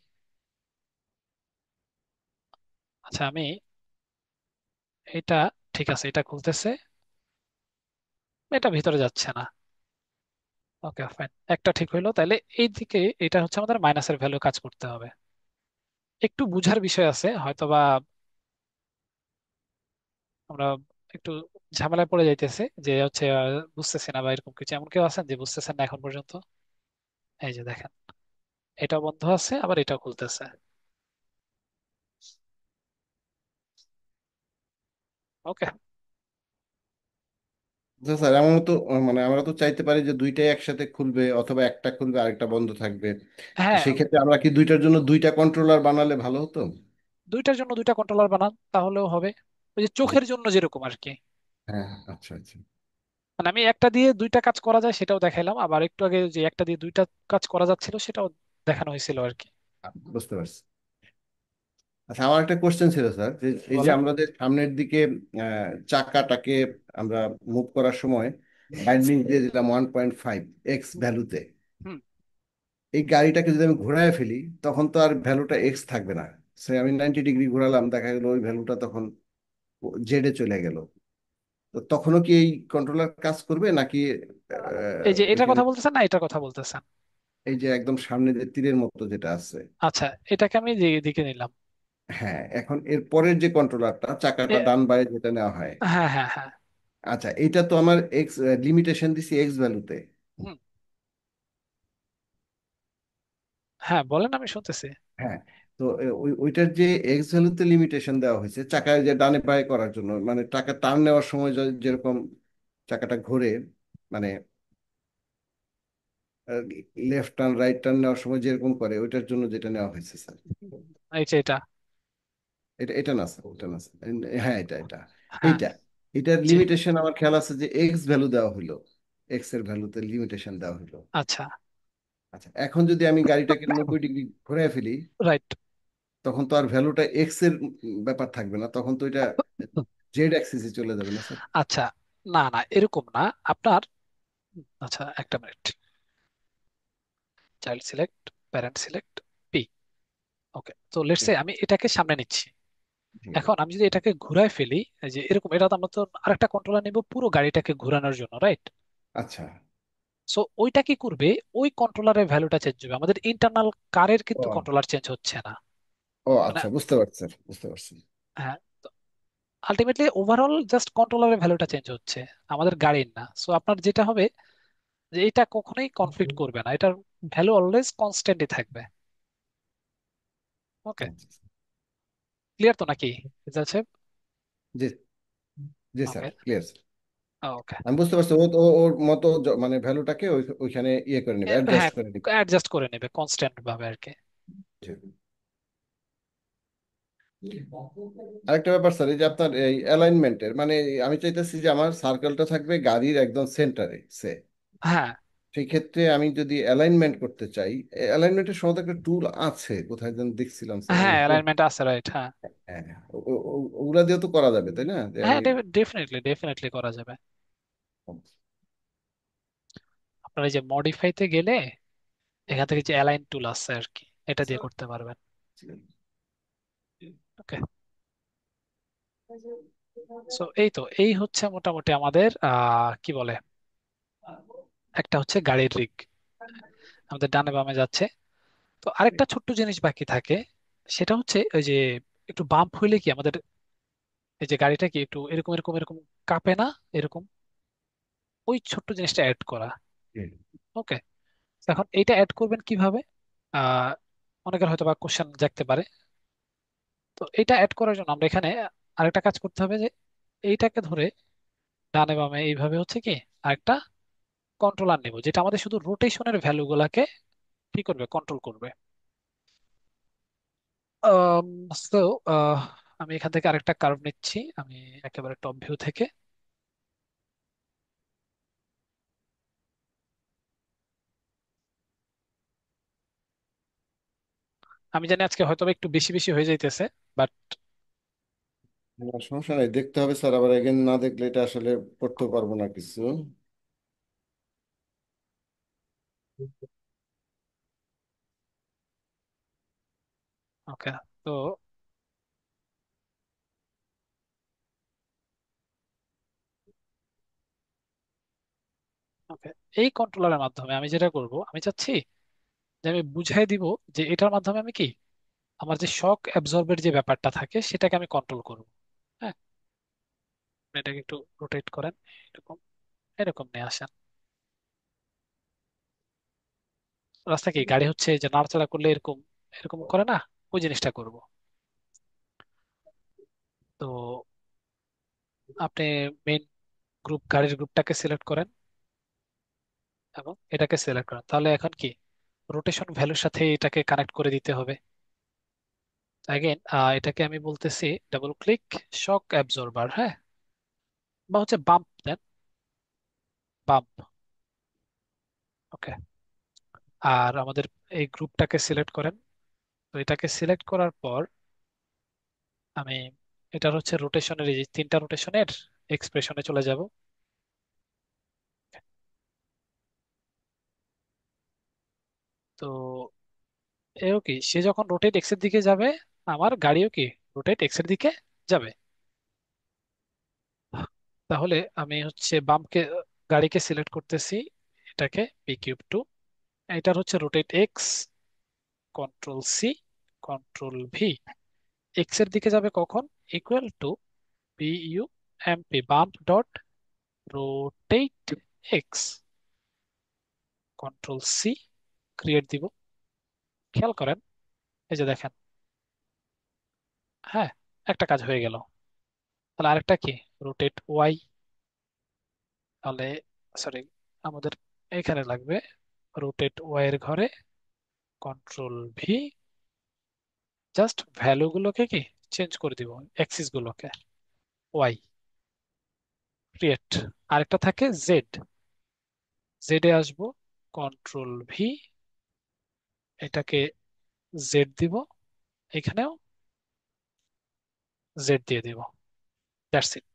S1: আচ্ছা আমি এটা, ঠিক আছে, এটা খুলতেছে, এটা ভিতরে যাচ্ছে না। ওকে ফাইন, একটা ঠিক হইলো। তাহলে এই দিকে এটা হচ্ছে আমাদের মাইনাসের ভ্যালু কাজ করতে হবে। একটু বুঝার বিষয় আছে হয়তোবা, আমরা একটু ঝামেলায় পড়ে যাইতেছে যে হচ্ছে বুঝতেছি না বা এরকম কিছু, এমন কেউ আছেন যে বুঝতেছেন না এখন পর্যন্ত? এই যে দেখেন, এটা বন্ধ আছে, আবার এটা খুলতেছে। ওকে।
S6: আচ্ছা স্যার, এমন তো মানে আমরা তো চাইতে পারি যে দুইটাই একসাথে খুলবে অথবা একটা খুলবে আরেকটা বন্ধ থাকবে। তো
S1: হ্যাঁ,
S6: সেই ক্ষেত্রে আমরা কি দুইটার জন্য দুইটা কন্ট্রোলার বানালে ভালো হতো?
S1: দুইটার জন্য দুইটা কন্ট্রোলার বানান, তাহলেও হবে। ওই যে
S6: যে
S1: চোখের জন্য যেরকম আর কি,
S6: হ্যাঁ, আচ্ছা আচ্ছা।
S1: মানে আমি একটা দিয়ে দুইটা কাজ করা যায় সেটাও দেখাইলাম, আবার একটু আগে যে একটা দিয়ে দুইটা কাজ করা যাচ্ছিল সেটাও দেখানো হয়েছিল আর কি।
S8: বুঝতে পারছি। আচ্ছা, আমার একটা কোশ্চেন ছিল স্যার, যে এই যে
S1: বলেন।
S8: আমাদের সামনের দিকে চাকাটাকে আমরা মুভ করার সময় বাইন্ডিং দিয়ে দিলাম 1.5 এক্স ভ্যালুতে,
S1: হুম।
S8: এই গাড়িটাকে যদি আমি ঘোরায় ফেলি তখন তো আর ভ্যালুটা এক্স থাকবে না। সে আমি 90 ডিগ্রি ঘোরালাম, দেখা গেল ওই ভ্যালুটা তখন জেডে চলে গেল। তো তখনও কি এই কন্ট্রোলার কাজ করবে নাকি
S1: এই যে এটার
S8: ওইখানে
S1: কথা বলতেছেন না এটার কথা বলতেছেন?
S8: এই যে একদম সামনে যে তীরের মতো যেটা আছে?
S1: আচ্ছা, এটাকে আমি দিকে নিলাম।
S8: হ্যাঁ, এখন এর পরের যে কন্ট্রোলারটা, চাকাটা
S1: এ-
S8: ডান বাইরে যেটা নেওয়া হয়,
S1: হ্যাঁ, হ্যাঁ, হ্যাঁ।
S8: আচ্ছা এটা তো আমার এক্স লিমিটেশন দিছি এক্স ভ্যালুতে।
S1: হুম। হ্যাঁ, বলেন, আমি শুনতেছি।
S8: হ্যাঁ, তো ওইটার যে এক্স ভ্যালুতে লিমিটেশন দেওয়া হয়েছে চাকায় যে ডানে বাঁয়ে করার জন্য, মানে টাকা টার্ন নেওয়ার সময় যেরকম চাকাটা ঘোরে, মানে লেফট টার্ন রাইট টার্ন নেওয়ার সময় যেরকম করে, ওইটার জন্য যেটা নেওয়া হয়েছে স্যার।
S1: এই যে এটা।
S8: এটা এটা না স্যার, ওটা না স্যার। হ্যাঁ, এটা এটা
S1: হ্যাঁ।
S8: এইটা এটার
S1: জি।
S8: লিমিটেশন আমার খেয়াল আছে যে এক্স ভ্যালু দেওয়া হইলো, এক্স এর ভ্যালুতে লিমিটেশন দেওয়া হইলো।
S1: আচ্ছা।
S8: আচ্ছা, এখন যদি আমি গাড়িটাকে 90 ডিগ্রি ঘুরে ফেলি
S1: রাইট।
S8: তখন তো আর ভ্যালুটা এক্স এর ব্যাপার থাকবে না, তখন তো এটা জেড অ্যাক্সিসে চলে যাবে না স্যার?
S1: আচ্ছা, না না, এরকম না আপনার। আচ্ছা, একটা minute. Child select, parent select, P. Okay, তো লেটস সে আমি এটাকে সামনে নিচ্ছি।
S8: ঠিক আছে।
S1: এখন আমি যদি এটাকে ঘুরায় ফেলি, এই যে এরকম, এটা তো আমরা তো আরেকটা কন্ট্রোলার নিব পুরো গাড়িটাকে ঘোরানোর জন্য, রাইট?
S8: আচ্ছা।
S1: সো ওইটা কি করবে, ওই কন্ট্রোলারের ভ্যালুটা চেঞ্জ হবে, আমাদের ইন্টারনাল কারের কিন্তু
S8: ও
S1: কন্ট্রোলার চেঞ্জ হচ্ছে না।
S8: ও
S1: মানে
S8: আচ্ছা, বুঝতে পারছি স্যার, বুঝতে পারছি।
S1: হ্যাঁ, আলটিমেটলি ওভারঅল জাস্ট কন্ট্রোলারের ভ্যালুটা চেঞ্জ হচ্ছে, আমাদের গাড়ির না। সো আপনার যেটা হবে যে এটা কখনোই কনফ্লিক্ট করবে না, এটার ভ্যালু অলওয়েজ কনস্ট্যান্টই থাকবে। ওকে,
S8: আচ্ছা,
S1: ক্লিয়ার তো নাকি রেজাল্ট সাহেব?
S8: জি, জি স্যার,
S1: ওকে।
S8: ক্লিয়ার।
S1: ওকে।
S8: আমি বুঝতে পারছি, ওর মতো মানে ভ্যালুটাকে ওইখানে ইয়ে করে নেবে,
S1: হ্যাঁ,
S8: অ্যাডজাস্ট করে নেবে।
S1: অ্যাডজাস্ট করে নেবে কনস্ট্যান্ট ভাবে আর কি।
S8: জি। আরেকটা ব্যাপার স্যার, এই যে আপনার এই অ্যালাইনমেন্টের মানে, আমি চাইতেছি যে আমার সার্কেলটা থাকবে গাড়ির একদম সেন্টারে সে,
S1: হ্যাঁ,
S8: সেই ক্ষেত্রে আমি যদি অ্যালাইনমেন্ট করতে চাই, অ্যালাইনমেন্টের সময় একটা টুল আছে কোথায় যেন দেখছিলাম স্যার,
S1: হ্যাঁ,
S8: আমি
S1: অ্যালাইনমেন্ট আছে, রাইট, হ্যাঁ।
S8: হ্যাঁ, ওগুলা দিয়ে তো করা যাবে তাই না, যে
S1: হ্যাঁ,
S8: আমি
S1: ডেফিনেটলি ডেফিনেটলি করা যাবে। আপনার এই যে মডিফাইতে গেলে এখান থেকে যে অ্যালাইন টুল আছে আর কি, এটা দিয়ে করতে পারবেন। ওকে। সো এই তো, এই হচ্ছে মোটামুটি আমাদের কি বলে, একটা হচ্ছে গাড়ির রিগ আমাদের ডানে বামে যাচ্ছে। তো আরেকটা ছোট্ট জিনিস বাকি থাকে, সেটা হচ্ছে ওই যে একটু বাম্প হইলে কি আমাদের এই যে গাড়িটা কি একটু এরকম এরকম এরকম কাঁপে না, এরকম, ওই ছোট্ট জিনিসটা অ্যাড করা। ওকে। এখন এইটা অ্যাড করবেন কিভাবে? আহ অনেকের হয়তো বা কোশ্চেন জাগতে পারে। তো এটা অ্যাড করার জন্য আমরা এখানে আরেকটা কাজ করতে হবে, যে এইটাকে ধরে ডানে বামে এইভাবে হচ্ছে কি আরেকটা কন্ট্রোলার নেব, যেটা আমাদের শুধু রোটেশনের ভ্যালু গুলাকে কি করবে, কন্ট্রোল করবে। তো আমি এখান থেকে আরেকটা কার্ভ নিচ্ছি, আমি একেবারে টপ ভিউ থেকে। আমি জানি আজকে হয়তো বা একটু বেশি বেশি হয়ে যাইতেছে, বাট
S8: না, সমস্যা নাই, দেখতে হবে স্যার, আবার এগেন না দেখলে এটা আসলে করতে পারবো না কিছু।
S1: ওকে। তো ওকে, এই কন্ট্রোলারের মাধ্যমে আমি যেটা করব, আমি চাচ্ছি যে আমি বুঝাই দিব যে এটার মাধ্যমে আমি কি আমার যে শক অ্যাবজর্বের যে ব্যাপারটা থাকে সেটাকে আমি কন্ট্রোল করব। হ্যাঁ, আপনি এটাকে একটু রোটেট করেন, এরকম এরকম নিয়ে আসেন। রাস্তা কি গাড়ি হচ্ছে যে নাড়াচাড়া করলে এরকম এরকম করে না, ওই জিনিসটা করব। তো আপনি মেইন গ্রুপ, গাড়ির গ্রুপটাকে সিলেক্ট করেন এবং এটাকে সিলেক্ট করেন, তাহলে এখন কি রোটেশন ভ্যালুর সাথে এটাকে কানেক্ট করে দিতে হবে। অ্যাগেন এটাকে আমি বলতেছি ডাবল ক্লিক শক অ্যাবজর্বার, হ্যাঁ, বা হচ্ছে বাম্প দেন, বাম্প। ওকে। আর আমাদের এই গ্রুপটাকে সিলেক্ট করেন। তো এটাকে সিলেক্ট করার পর আমি এটার হচ্ছে রোটেশনের, এই যে তিনটা রোটেশনের এক্সপ্রেশনে চলে যাব। তো এও কি, সে যখন রোটেট এক্স এর দিকে যাবে, আমার গাড়িও কি রোটেট এক্স এর দিকে যাবে। তাহলে আমি হচ্ছে বামকে, গাড়িকে সিলেক্ট করতেছি, এটাকে পি কিউব টু, এটার হচ্ছে rotate X, control C, control V, X এর দিকে যাবে কখন, equal to P U M P bump dot rotate X, control C, create দিব। খেয়াল করেন, এই যে দেখেন, হ্যাঁ, একটা কাজ হয়ে গেল। তাহলে আরেকটা কি, রোটেট ওয়াই। তাহলে সরি, আমাদের এখানে লাগবে রোটেট ওয়াই এর ঘরে কন্ট্রোল ভি, জাস্ট ভ্যালু গুলোকে কি চেঞ্জ করে দিব, অ্যাক্সিস গুলোকে, ওয়াই, ক্রিয়েট। আরেকটা থাকে জেড, জেড এ আসবো, কন্ট্রোল ভি, এটাকে জেড দিব, এখানেও জেড দিয়ে দিব। That's it,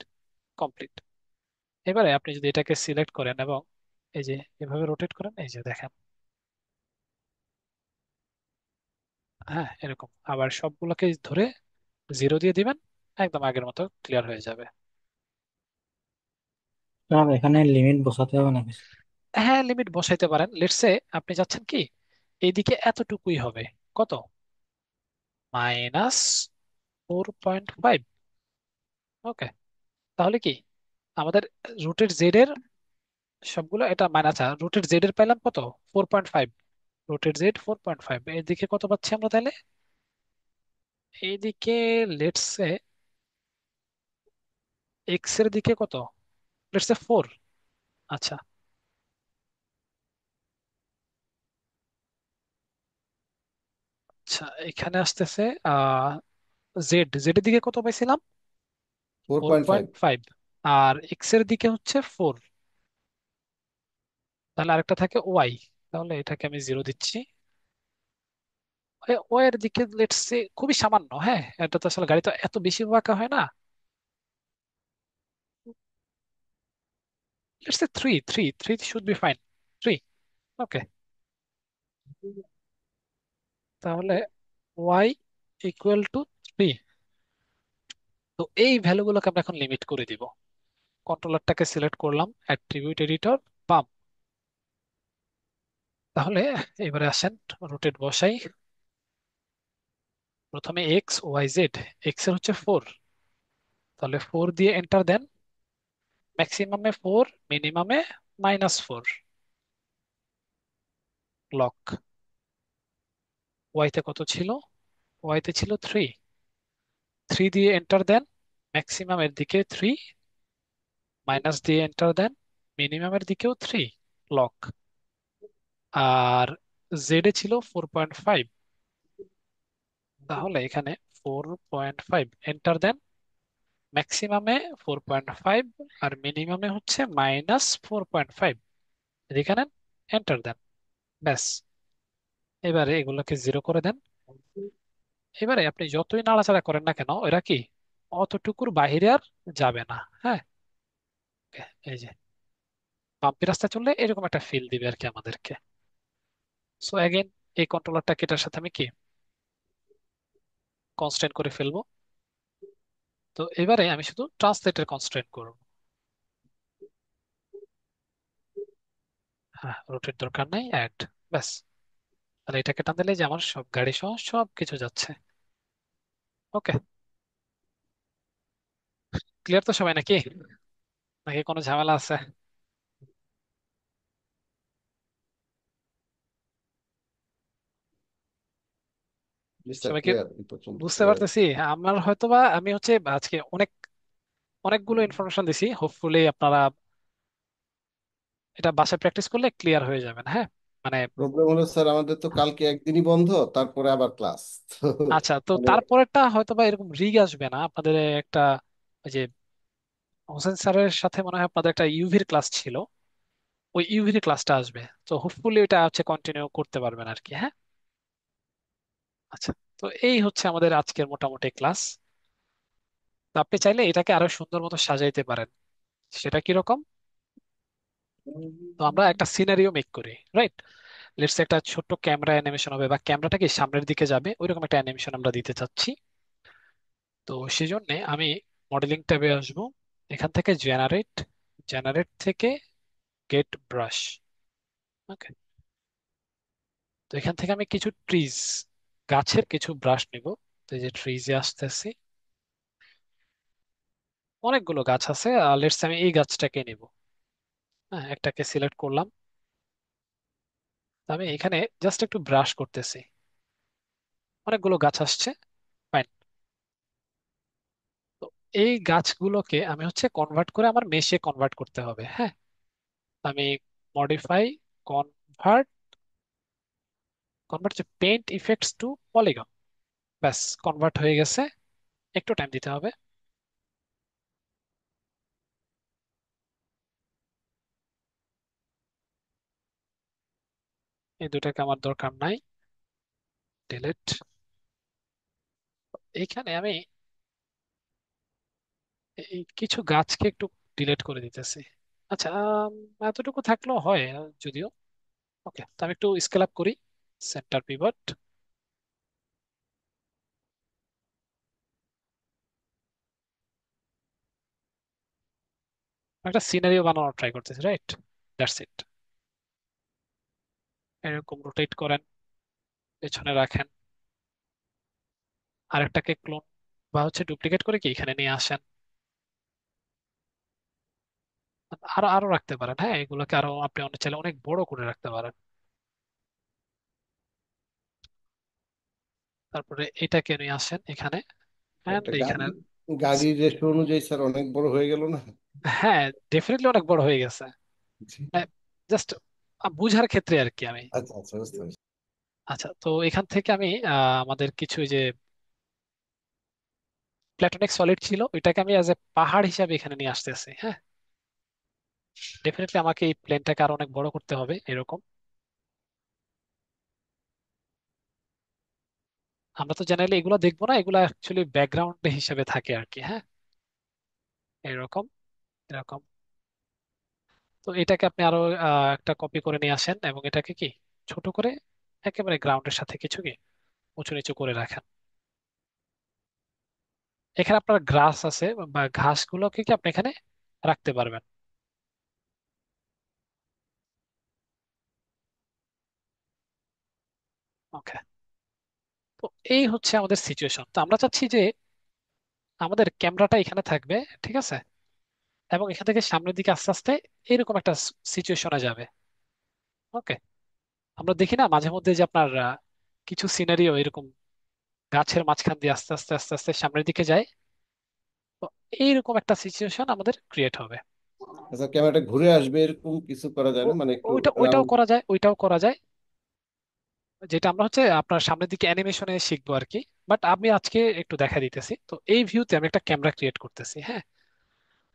S1: complete. এবারে আপনি যদি এটাকে সিলেক্ট করেন এবং এই যে এভাবে রোটেট করেন, এই যে দেখেন, হ্যাঁ এরকম, আবার সবগুলোকে ধরে জিরো দিয়ে দিবেন, একদম আগের মতো ক্লিয়ার হয়ে যাবে।
S4: স্যার এখানে লিমিট বসাতে হবে নাকি?
S1: হ্যাঁ, লিমিট বসাইতে পারেন। লেটসে আপনি চাচ্ছেন কি এইদিকে এতটুকুই হবে, কত, -4.5। ওকে, তাহলে কি আমাদের রুটের জেড এর সবগুলো এটা মাইনাস, রুটের জেড এর পাইলাম কত, 4.5, রুটের জেড 4.5, এদিকে কত পাচ্ছি আমরা তাহলে, এইদিকে লেটসে এক্স এর দিকে কত, লেটসে 4। আচ্ছা, আচ্ছা, এখানে আসতেছে জেড, জেড এর দিকে কত পাইছিলাম,
S8: 4.5।
S1: 4.5, আর এক্স এর দিকে হচ্ছে 4। তাহলে আরেকটা থাকে ওয়াই, তাহলে এটাকে আমি জিরো দিচ্ছি। ও এর দিকে লেটস সে খুবই সামান্য, হ্যাঁ, এটা তো আসলে গাড়ি তো এত বেশি বাঁকা হয় না, let's say three, three three should be fine, three. Okay, তাহলে ওয়াই ইকুয়াল টু 3। তো এই ভ্যালুগুলোকে আমরা এখন লিমিট করে দিব। কন্ট্রোলারটাকে সিলেক্ট করলাম, অ্যাট্রিবিউট এডিটর, বাম। তাহলে এবারে আসেন, রোটেট বসাই। প্রথমে এক্স ওয়াই জেড, এক্স এর হচ্ছে 4, তাহলে 4 দিয়ে এন্টার দেন, ম্যাক্সিমামে 4, মিনিমামে -4, লক। ওয়াইতে কত ছিল, ওয়াইতে ছিল 3, 3 দিয়ে এন্টার দেন, ম্যাক্সিমামের দিকে 3, মাইনাস দিয়ে এন্টার দেন, মিনিমামের দিকেও 3, লক। আর জেড এ ছিল 4.5, তাহলে এখানে 4.5 এন্টার দেন, ম্যাক্সিমামে 4.5, আর মিনিমামে হচ্ছে -4.5, এখানে এন্টার দেন, ব্যাস। এবারে এগুলোকে জিরো করে দেন। এবারে আপনি যতই নাড়াচাড়া করেন না কেন, এরা কি অতটুকুর বাইরে আর যাবে না, হ্যাঁ। Okay, এই যে বাম্পি রাস্তা চললে এরকম একটা ফিল দিবে আর কি আমাদেরকে। সো অ্যাগেন এই কন্ট্রোলারটাকে এটার সাথে আমি কি কনস্ট্রেন্ট করে ফেলবো। তো এবারে আমি শুধু ট্রান্সলেটের কনস্ট্রেন্ট করব। হ্যাঁ, রোটেট দরকার নাই, অ্যাড, ব্যাস। তাহলে এটাকে টান দিলে যে আমার সব গাড়ি সহ সব কিছু যাচ্ছে। ওকে, ক্লিয়ার তো সবাই নাকি, নাকি কোনো ঝামেলা আছে?
S8: জি স্যার,
S1: সবাইকে
S8: ক্লিয়ার, এই পর্যন্ত
S1: বুঝতে
S8: ক্লিয়ার।
S1: পারতেছি? আমার হয়তোবা আমি হচ্ছে আজকে অনেকগুলো ইনফরমেশন দিছি, হোপফুলি আপনারা এটা বাসায় প্র্যাকটিস করলে ক্লিয়ার হয়ে যাবেন, হ্যাঁ। মানে
S8: প্রবলেম হলো স্যার, আমাদের তো কালকে একদিনই বন্ধ, তারপরে আবার ক্লাস তো
S1: আচ্ছা, তো
S8: মানে
S1: তারপরেরটা হয়তোবা এরকম রিগ আসবে না আপনাদের। একটা ওই যে হোসেন স্যারের সাথে মনে হয় আপনাদের একটা ইউভির ক্লাস ছিল, ওই ইউভির ক্লাসটা আসবে, তো হোপফুলি ওইটা হচ্ছে কন্টিনিউ করতে পারবেন আর কি, হ্যাঁ। আচ্ছা, তো এই হচ্ছে আমাদের আজকের মোটামুটি ক্লাস। তো আপনি চাইলে এটাকে আরো সুন্দর মতো সাজাইতে পারেন। সেটা কিরকম? তো আমরা একটা সিনারিও মেক করি, রাইট? লেটস একটা ছোট্ট ক্যামেরা অ্যানিমেশন হবে, বা ক্যামেরাটা কি সামনের দিকে যাবে ওইরকম একটা অ্যানিমেশন আমরা দিতে চাচ্ছি। তো সেই জন্য আমি মডেলিং ট্যাবে আসবো, এখান থেকে জেনারেট, জেনারেট থেকে গেট ব্রাশ। ওকে, তো এখান থেকে আমি কিছু ট্রিজ, গাছের কিছু ব্রাশ নিব। তো এই যে ট্রিজে আসতেছি, অনেকগুলো গাছ আছে, লেটস আমি এই গাছটাকে নিব। হ্যাঁ, একটাকে সিলেক্ট করলাম। তো আমি এখানে জাস্ট একটু ব্রাশ করতেছি, অনেকগুলো গাছ আসছে। ফাইন। তো এই গাছগুলোকে আমি হচ্ছে কনভার্ট করে আমার মেশে কনভার্ট করতে হবে। হ্যাঁ, আমি modify, convert, convert paint effects to polygon. ব্যাস, কনভার্ট হয়ে গেছে। একটু টাইম দিতে হবে। এই দুটাকে আমার দরকার নাই, ডিলিট। এইখানে আমি এই কিছু গাছকে একটু ডিলিট করে দিতেছি। আচ্ছা, এতটুকু থাকলেও হয় যদিও। ওকে, তো আমি একটু স্কেল আপ করি, সেন্টার পিভট। একটা সিনারিও বানানোর ট্রাই করতেছি, রাইট? That's it. এরকম রোটেট করেন, পেছনে রাখেন, আরেকটাকে ক্লোন বা হচ্ছে ডুপ্লিকেট করে কি এখানে নিয়ে আসেন। আরো আরো রাখতে পারেন, হ্যাঁ, এগুলোকে আরো আপনি অনেক চাইলে অনেক বড় করে রাখতে পারেন। তারপরে এটাকে নিয়ে আসেন এখানে, এন্ড
S8: একটা
S1: এখানে।
S8: গাড়ির রেশো অনুযায়ী স্যার অনেক বড় হয়ে গেল না?
S1: হ্যাঁ, ডেফিনেটলি অনেক বড় হয়ে গেছে।
S8: জি।
S1: জাস্ট বুঝার ক্ষেত্রে আর কি আমি।
S8: আচ্ছা আচ্ছা, বুঝতে পারছি।
S1: আচ্ছা, তো এখান থেকে আমি আমাদের কিছু ওই যে প্ল্যাটনিক সলিড ছিল ওইটাকে আমি অ্যাজ এ পাহাড় হিসাবে এখানে নিয়ে আসতেছি। হ্যাঁ, ডেফিনেটলি আমাকে এই প্লেনটাকে আরো অনেক বড় করতে হবে এরকম। আমরা তো জেনারেলি এগুলো দেখবো না, এগুলো অ্যাকচুয়ালি ব্যাকগ্রাউন্ড হিসেবে থাকে আর কি। হ্যাঁ, এরকম, এরকম। তো এটাকে আপনি আরো একটা কপি করে নিয়ে আসেন, এবং এটাকে কি ছোট করে একেবারে গ্রাউন্ডের সাথে কিছু কি উঁচু নিচু করে রাখেন। এখানে আপনার গ্রাস আছে, বা ঘাসগুলোকে কি আপনি এখানে রাখতে পারবেন। ওকে, তো এই হচ্ছে আমাদের সিচুয়েশন। তো আমরা চাচ্ছি যে আমাদের ক্যামেরাটা এখানে থাকবে, ঠিক আছে, এবং এখান থেকে সামনের দিকে আস্তে আস্তে এরকম একটা সিচুয়েশনে যাবে। ওকে, আমরা দেখি না মাঝে মধ্যে যে আপনার কিছু সিনারিও এরকম গাছের মাঝখান দিয়ে আস্তে আস্তে আস্তে আস্তে সামনের দিকে যায়। তো এইরকম একটা সিচুয়েশন আমাদের ক্রিয়েট হবে।
S8: আচ্ছা, ক্যামেরাটা ঘুরে আসবে এরকম কিছু করা যায় না, মানে একটু
S1: ওইটাও
S8: রাউন্ড?
S1: করা যায়, ওইটাও করা যায়। যেটা আমরা হচ্ছে আপনার সামনের দিকে অ্যানিমেশনে শিখবো আর কি। বাট আমি আজকে একটু দেখা দিতেছি। তো এই ভিউতে আমি একটা ক্যামেরা ক্রিয়েট করতেছি। হ্যাঁ,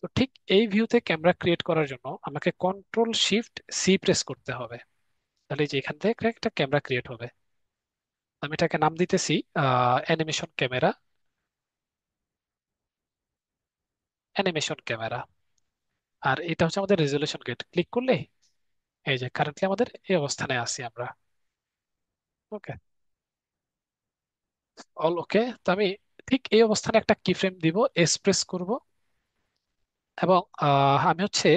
S1: তো ঠিক এই ভিউতে ক্যামেরা ক্রিয়েট করার জন্য আমাকে কন্ট্রোল শিফট সি প্রেস করতে হবে। তাহলে এই যে এখান থেকে একটা ক্যামেরা ক্রিয়েট হবে। আমি এটাকে নাম দিতেছি অ্যানিমেশন ক্যামেরা, অ্যানিমেশন ক্যামেরা। আর এটা হচ্ছে আমাদের রেজলিউশন গেট। ক্লিক করলে এই যে কারেন্টলি আমাদের এই অবস্থানে আছি আমরা। ওকে, অল ওকে। তো আমি ঠিক এই অবস্থানে একটা কি ফ্রেম দিব, এক্সপ্রেস করব, এবং আমি হচ্ছে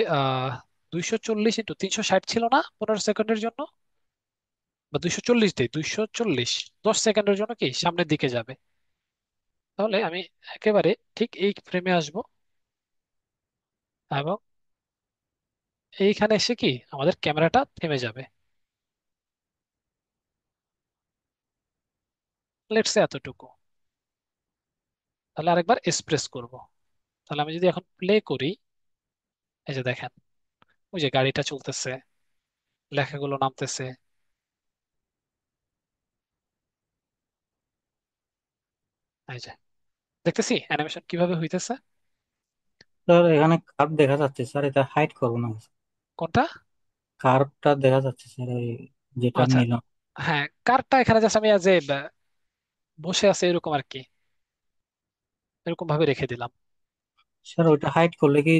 S1: 240 × 360 ছিল না 15 সেকেন্ডের জন্য, বা 240 দিই, 240 10 সেকেন্ডের জন্য কি সামনের দিকে যাবে। তাহলে আমি একেবারে ঠিক এই ফ্রেমে আসব, এবং এইখানে এসে কি আমাদের ক্যামেরাটা থেমে যাবে। লেটস সে এতটুকু। তাহলে আরেকবার এক্সপ্রেস করব। তাহলে আমি যদি এখন প্লে করি, এই যে দেখেন, ওই যে গাড়িটা চলতেছে, লেখাগুলো নামতেছে। এই যে দেখতেছি অ্যানিমেশন কিভাবে হইতেছে।
S9: স্যার এখানে কার্ভ দেখা যাচ্ছে স্যার, এটা হাইড করবো না?
S1: কোনটা?
S9: কার্ভটা দেখা যাচ্ছে স্যার, ওই যেটা
S1: আচ্ছা,
S9: নিলাম।
S1: হ্যাঁ, কারটা এখানে জাস্ট আমি বসে আছে এরকম আর কি, এরকম ভাবে রেখে দিলাম।
S9: স্যার ওইটা হাইড করলে কি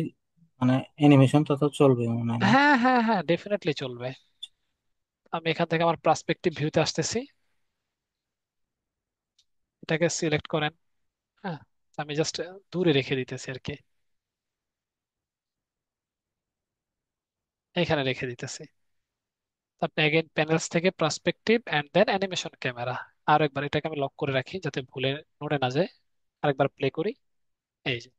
S9: মানে অ্যানিমেশনটা তো চলবে মনে হয় না?
S1: হ্যাঁ হ্যাঁ হ্যাঁ, ডেফিনেটলি চলবে। আমি এখান থেকে আমার পার্সপেক্টিভ ভিউতে আসতেছি, এটাকে সিলেক্ট করেন। হ্যাঁ, আমি জাস্ট দূরে রেখে দিতেছি আর কি, এখানে রেখে দিতেছি। আপনি অ্যাগেন প্যানেলস থেকে perspective and then animation camera. আর একবার এটাকে আমি লক করে রাখি যাতে ভুলে নড়ে না যায়। আরেকবার প্লে করি। এই যে,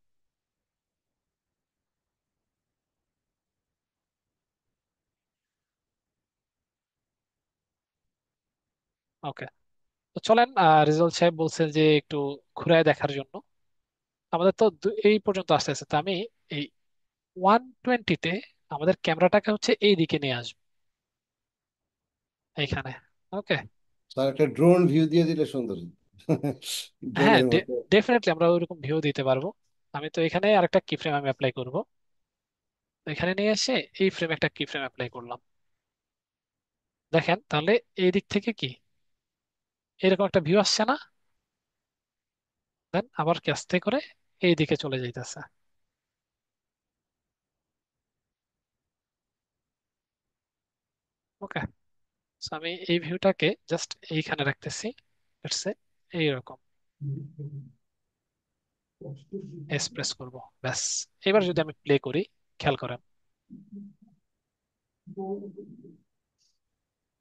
S1: ওকে। তো চলেন, রেজাল্ট সাহেব বলছেন যে একটু ঘুরায় দেখার জন্য। আমাদের তো এই পর্যন্ত আসতে আছে, তো আমি এই 120-তে আমাদের ক্যামেরাটাকে হচ্ছে এই দিকে নিয়ে আসবো, এইখানে। ওকে।
S8: স্যার একটা ড্রোন ভিউ দিয়ে দিলে সুন্দর,
S1: হ্যাঁ,
S8: ড্রোনের মতো।
S1: ডেফিনেটলি আমরা ওইরকম ভিউ দিতে পারবো। আমি তো এখানে আরেকটা কি ফ্রেম আমি অ্যাপ্লাই করব। তো এখানে নিয়ে এসে এই ফ্রেম একটা কি ফ্রেম অ্যাপ্লাই করলাম। দেখেন তাহলে এই দিক থেকে কি এরকম একটা ভিউ আসছে না? দেন আবার কি আস্তে করে এই দিকে চলে যাইতেছে। ওকে। আমি এই ভিউটাকে জাস্ট এইখানে রাখতেছি, লেটস সে এইরকম এক্সপ্রেস করব। ব্যাস। এবার যদি আমি প্লে করি, খেয়াল করেন।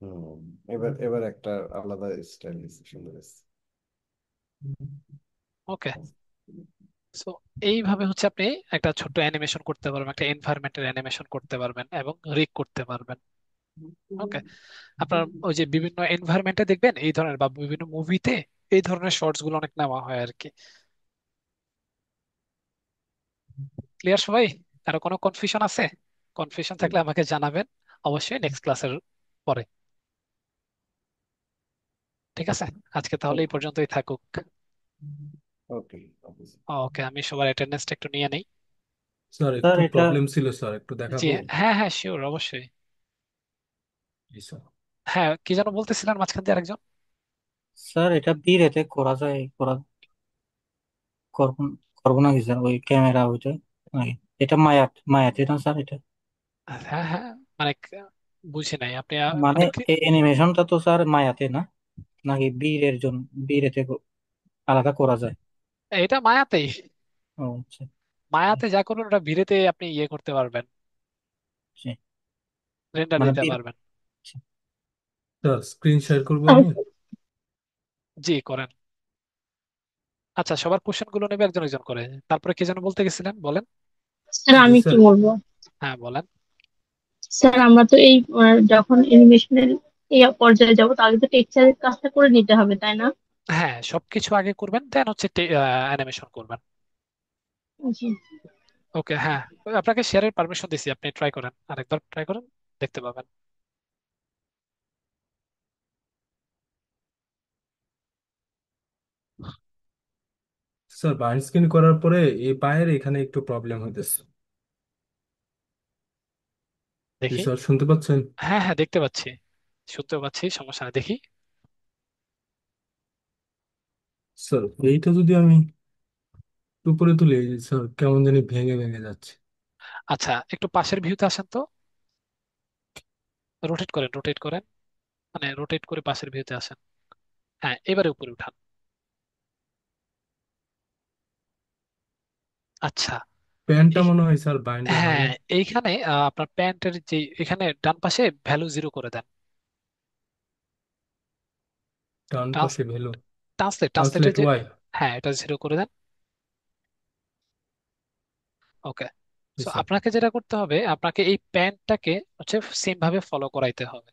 S8: হুম, এবার এবার একটা আলাদা স্টাইল সুন্দর এসেছে।
S1: ওকে। সো এইভাবে হচ্ছে আপনি একটা ছোট্ট অ্যানিমেশন করতে পারবেন, একটা এনভায়রনমেন্টের অ্যানিমেশন করতে পারবেন এবং রিক করতে পারবেন। ওকে। আপনার ওই যে বিভিন্ন এনভায়রনমেন্টে দেখবেন এই ধরনের, বা বিভিন্ন মুভিতে এই ধরনের শর্টস গুলো অনেক নেওয়া হয় আর কি। ক্লিয়ার সবাই? কারো কোনো কনফিউশন আছে? কনফিউশন থাকলে আমাকে জানাবেন অবশ্যই নেক্সট ক্লাসের পরে। ঠিক আছে, আজকে তাহলে এই পর্যন্তই থাকুক।
S8: ওকে, ওকে।
S1: ওকে, আমি সবার অ্যাটেন্ডেন্সটা একটু নিয়ে নেই।
S7: স্যার
S9: স্যার
S7: একটু
S9: এটা,
S7: প্রবলেম ছিল স্যার, একটু
S1: জি,
S7: দেখাবো?
S1: হ্যাঁ হ্যাঁ, শিওর, অবশ্যই।
S7: জি স্যার।
S1: হ্যাঁ, কি যেন বলতেছিলেন মাঝখান দিয়ে আরেকজন?
S9: স্যার এটা বিরেতে করা যায়, করব করবো নাকি স্যার ওই ক্যামেরা ওইটা নাকি? এটা মায়াতে না স্যার এটা?
S1: হ্যাঁ হ্যাঁ, মানে বুঝি নাই আপনি
S9: মানে
S1: মানে কি?
S9: অ্যানিমেশনটা তো স্যার মায়াতে না, নাকি বীরের জন্য বীরেতে আলাদা করা যায়?
S1: এটা মায়াতেই।
S9: ও আচ্ছা।
S1: মায়াতে যা করবেন ওটা ভিড়েতে আপনি ইয়ে করতে পারবেন,
S9: জি।
S1: রেন্ডার
S9: মানে
S1: দিতে
S9: বীর,
S1: পারবেন।
S7: স্যার স্ক্রিন শেয়ার করবো আমি?
S1: জি, করেন। আচ্ছা, সবার কোশ্চেন গুলো নেবে একজন একজন করে। তারপরে কি যেন বলতে গেছিলেন, বলেন।
S10: স্যার
S7: জি
S10: আমি কি
S7: স্যার।
S10: বলবো?
S1: হ্যাঁ, বলেন।
S10: স্যার আমরা তো এই যখন অ্যানিমেশনের এই পর্যায়ে যাব তাহলে তো টেক্সচারের কাজটা করে নিতে হবে তাই না?
S1: হ্যাঁ, সবকিছু আগে করবেন, দেন হচ্ছে অ্যানিমেশন করবেন।
S10: জি।
S1: ওকে। হ্যাঁ, ওই আপনাকে শেয়ারের পারমিশন দিছি, আপনি ট্রাই করেন, আরেকবার ট্রাই করেন, দেখতে পাবেন।
S7: স্যার বাইন্ড স্ক্রিন করার পরে এই পায়ের এখানে একটু প্রবলেম হইতেছে। জি
S1: দেখি।
S7: স্যার, শুনতে পাচ্ছেন?
S1: হ্যাঁ হ্যাঁ, দেখতে পাচ্ছি, শুনতেও পাচ্ছি, সমস্যা নেই, দেখি।
S7: স্যার এইটা যদি আমি উপরে তুলে, স্যার কেমন জানি ভেঙে ভেঙে যাচ্ছে।
S1: আচ্ছা, একটু পাশের ভিউতে আসেন তো, রোটেট করেন, রোটেট করেন, মানে রোটেট করে পাশের ভিউতে আসেন। হ্যাঁ, এবারে উপরে উঠান। আচ্ছা।
S7: প্যান্টটা
S1: এই-
S7: মনে হয় স্যার বাইন্ডও হয়
S1: হ্যাঁ,
S7: না।
S1: এইখানে আপনার প্যান্টের যে এখানে ডান পাশে ভ্যালু 0 করে দেন।
S7: ডান পাশে ভ্যালু,
S1: ট্রান্সলেটের
S7: ট্রান্সলেট
S1: যে,
S7: ওয়াই।
S1: হ্যাঁ, এটা 0 করে দেন। ওকে।
S7: জি
S1: সো
S7: স্যার।
S1: আপনাকে যেটা করতে হবে, আপনাকে এই প্যান্টটাকে হচ্ছে সেম ভাবে ফলো করাইতে হবে,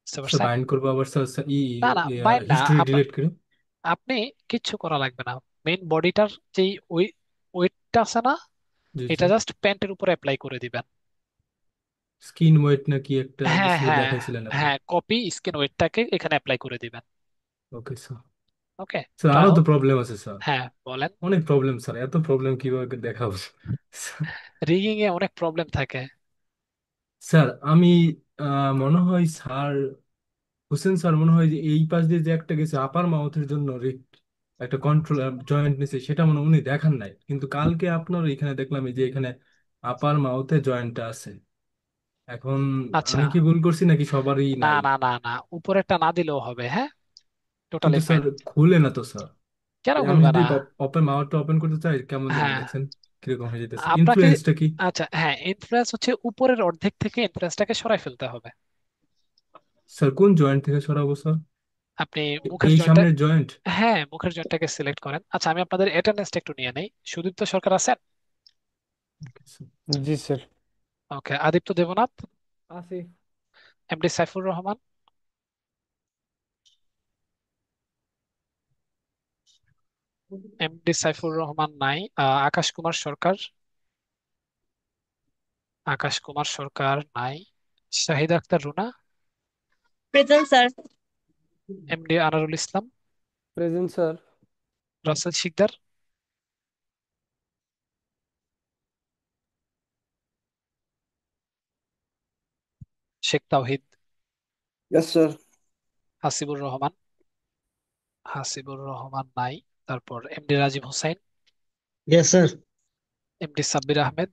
S1: বুঝতে
S7: স্যার
S1: পারছেন?
S7: বাইন্ড করবো আবার স্যার,
S1: না না, বাইর না,
S7: হিস্ট্রি ডিলিট করে।
S1: আপনি কিচ্ছু করা লাগবে না। মেইন বডিটার যেই ওই ওয়েটটা আছে না,
S7: জি
S1: এটা
S7: স্যার।
S1: জাস্ট প্যান্টের উপরে অ্যাপ্লাই করে দিবেন।
S7: স্কিন ওয়েট নাকি একটা
S1: হ্যাঁ
S7: কিছু
S1: হ্যাঁ
S7: দেখাইছিলেন আপনি?
S1: হ্যাঁ, কপি স্ক্রিন ওয়েটটাকে এখানে অ্যাপ্লাই করে দিবেন।
S7: Okay sir.
S1: ওকে।
S7: স্যার
S1: তা
S7: আরো তো প্রবলেম আছে স্যার,
S1: হ্যাঁ, বলেন।
S7: অনেক প্রবলেম স্যার, এত প্রবলেম কিভাবে দেখাবো?
S1: রিগিং এ অনেক প্রবলেম থাকে।
S7: স্যার আমি মনে হয় স্যার হোসেন স্যার মনে হয় যে এই পাশ দিয়ে যে একটা গেছে আপার মাউথের জন্য একটা কন্ট্রোল জয়েন্ট নিছে, সেটা মনে হয় উনি দেখান নাই, কিন্তু কালকে আপনার এখানে দেখলাম এই যে এখানে আপার মাউথে জয়েন্টটা আছে। এখন
S1: আচ্ছা,
S7: আমি কি ভুল করছি নাকি সবারই
S1: না
S7: নাই?
S1: না না না, উপরেরটা না দিলেও হবে, হ্যাঁ, টোটালি
S7: কিন্তু
S1: ফাইন।
S7: স্যার খুলে না তো স্যার।
S1: কেন
S7: আমি
S1: খুলবে
S7: যদি
S1: না?
S7: ওপেন মাউথটা ওপেন করতে চাই কেমন জানি
S1: হ্যাঁ,
S7: দেখছেন কিরকম হয়ে যেতেছে,
S1: আপনাকে,
S7: ইনফ্লুয়েন্সটা কি?
S1: আচ্ছা হ্যাঁ, ইনফ্লুয়েন্স হচ্ছে উপরের অর্ধেক থেকে ইনফ্লুয়েন্সটাকে সরাই ফেলতে হবে।
S7: স্যার কোন জয়েন্ট থেকে সরাবো স্যার?
S1: আপনি মুখের
S7: এই
S1: জয়েন্টটা,
S7: সামনের জয়েন্ট?
S1: হ্যাঁ মুখের জয়েন্টটাকে সিলেক্ট করেন। আচ্ছা, আমি আপনাদের অ্যাটেন্ডেন্সটা একটু নিয়ে নেই। সুদীপ্ত সরকার আছেন?
S11: জি স্যার।
S1: ওকে। আদিত্য দেবনাথ?
S11: আছি।
S1: এমডি সাইফুর রহমান? এমডি সাইফুর রহমান নাই। আকাশ কুমার সরকার? আকাশ কুমার সরকার নাই। Shahid Akhtar Runa?
S12: Present sir.
S1: MD Anarul Islam?
S11: Present sir.
S1: Rasel Sikder? Sheikh Tawhid?
S6: Yes sir.
S1: Hasibur Rahman? Hasibur Rahman নাই। তারপর MD Rajib Hossain?
S13: Yes sir.
S1: MD Sabbir Ahmed?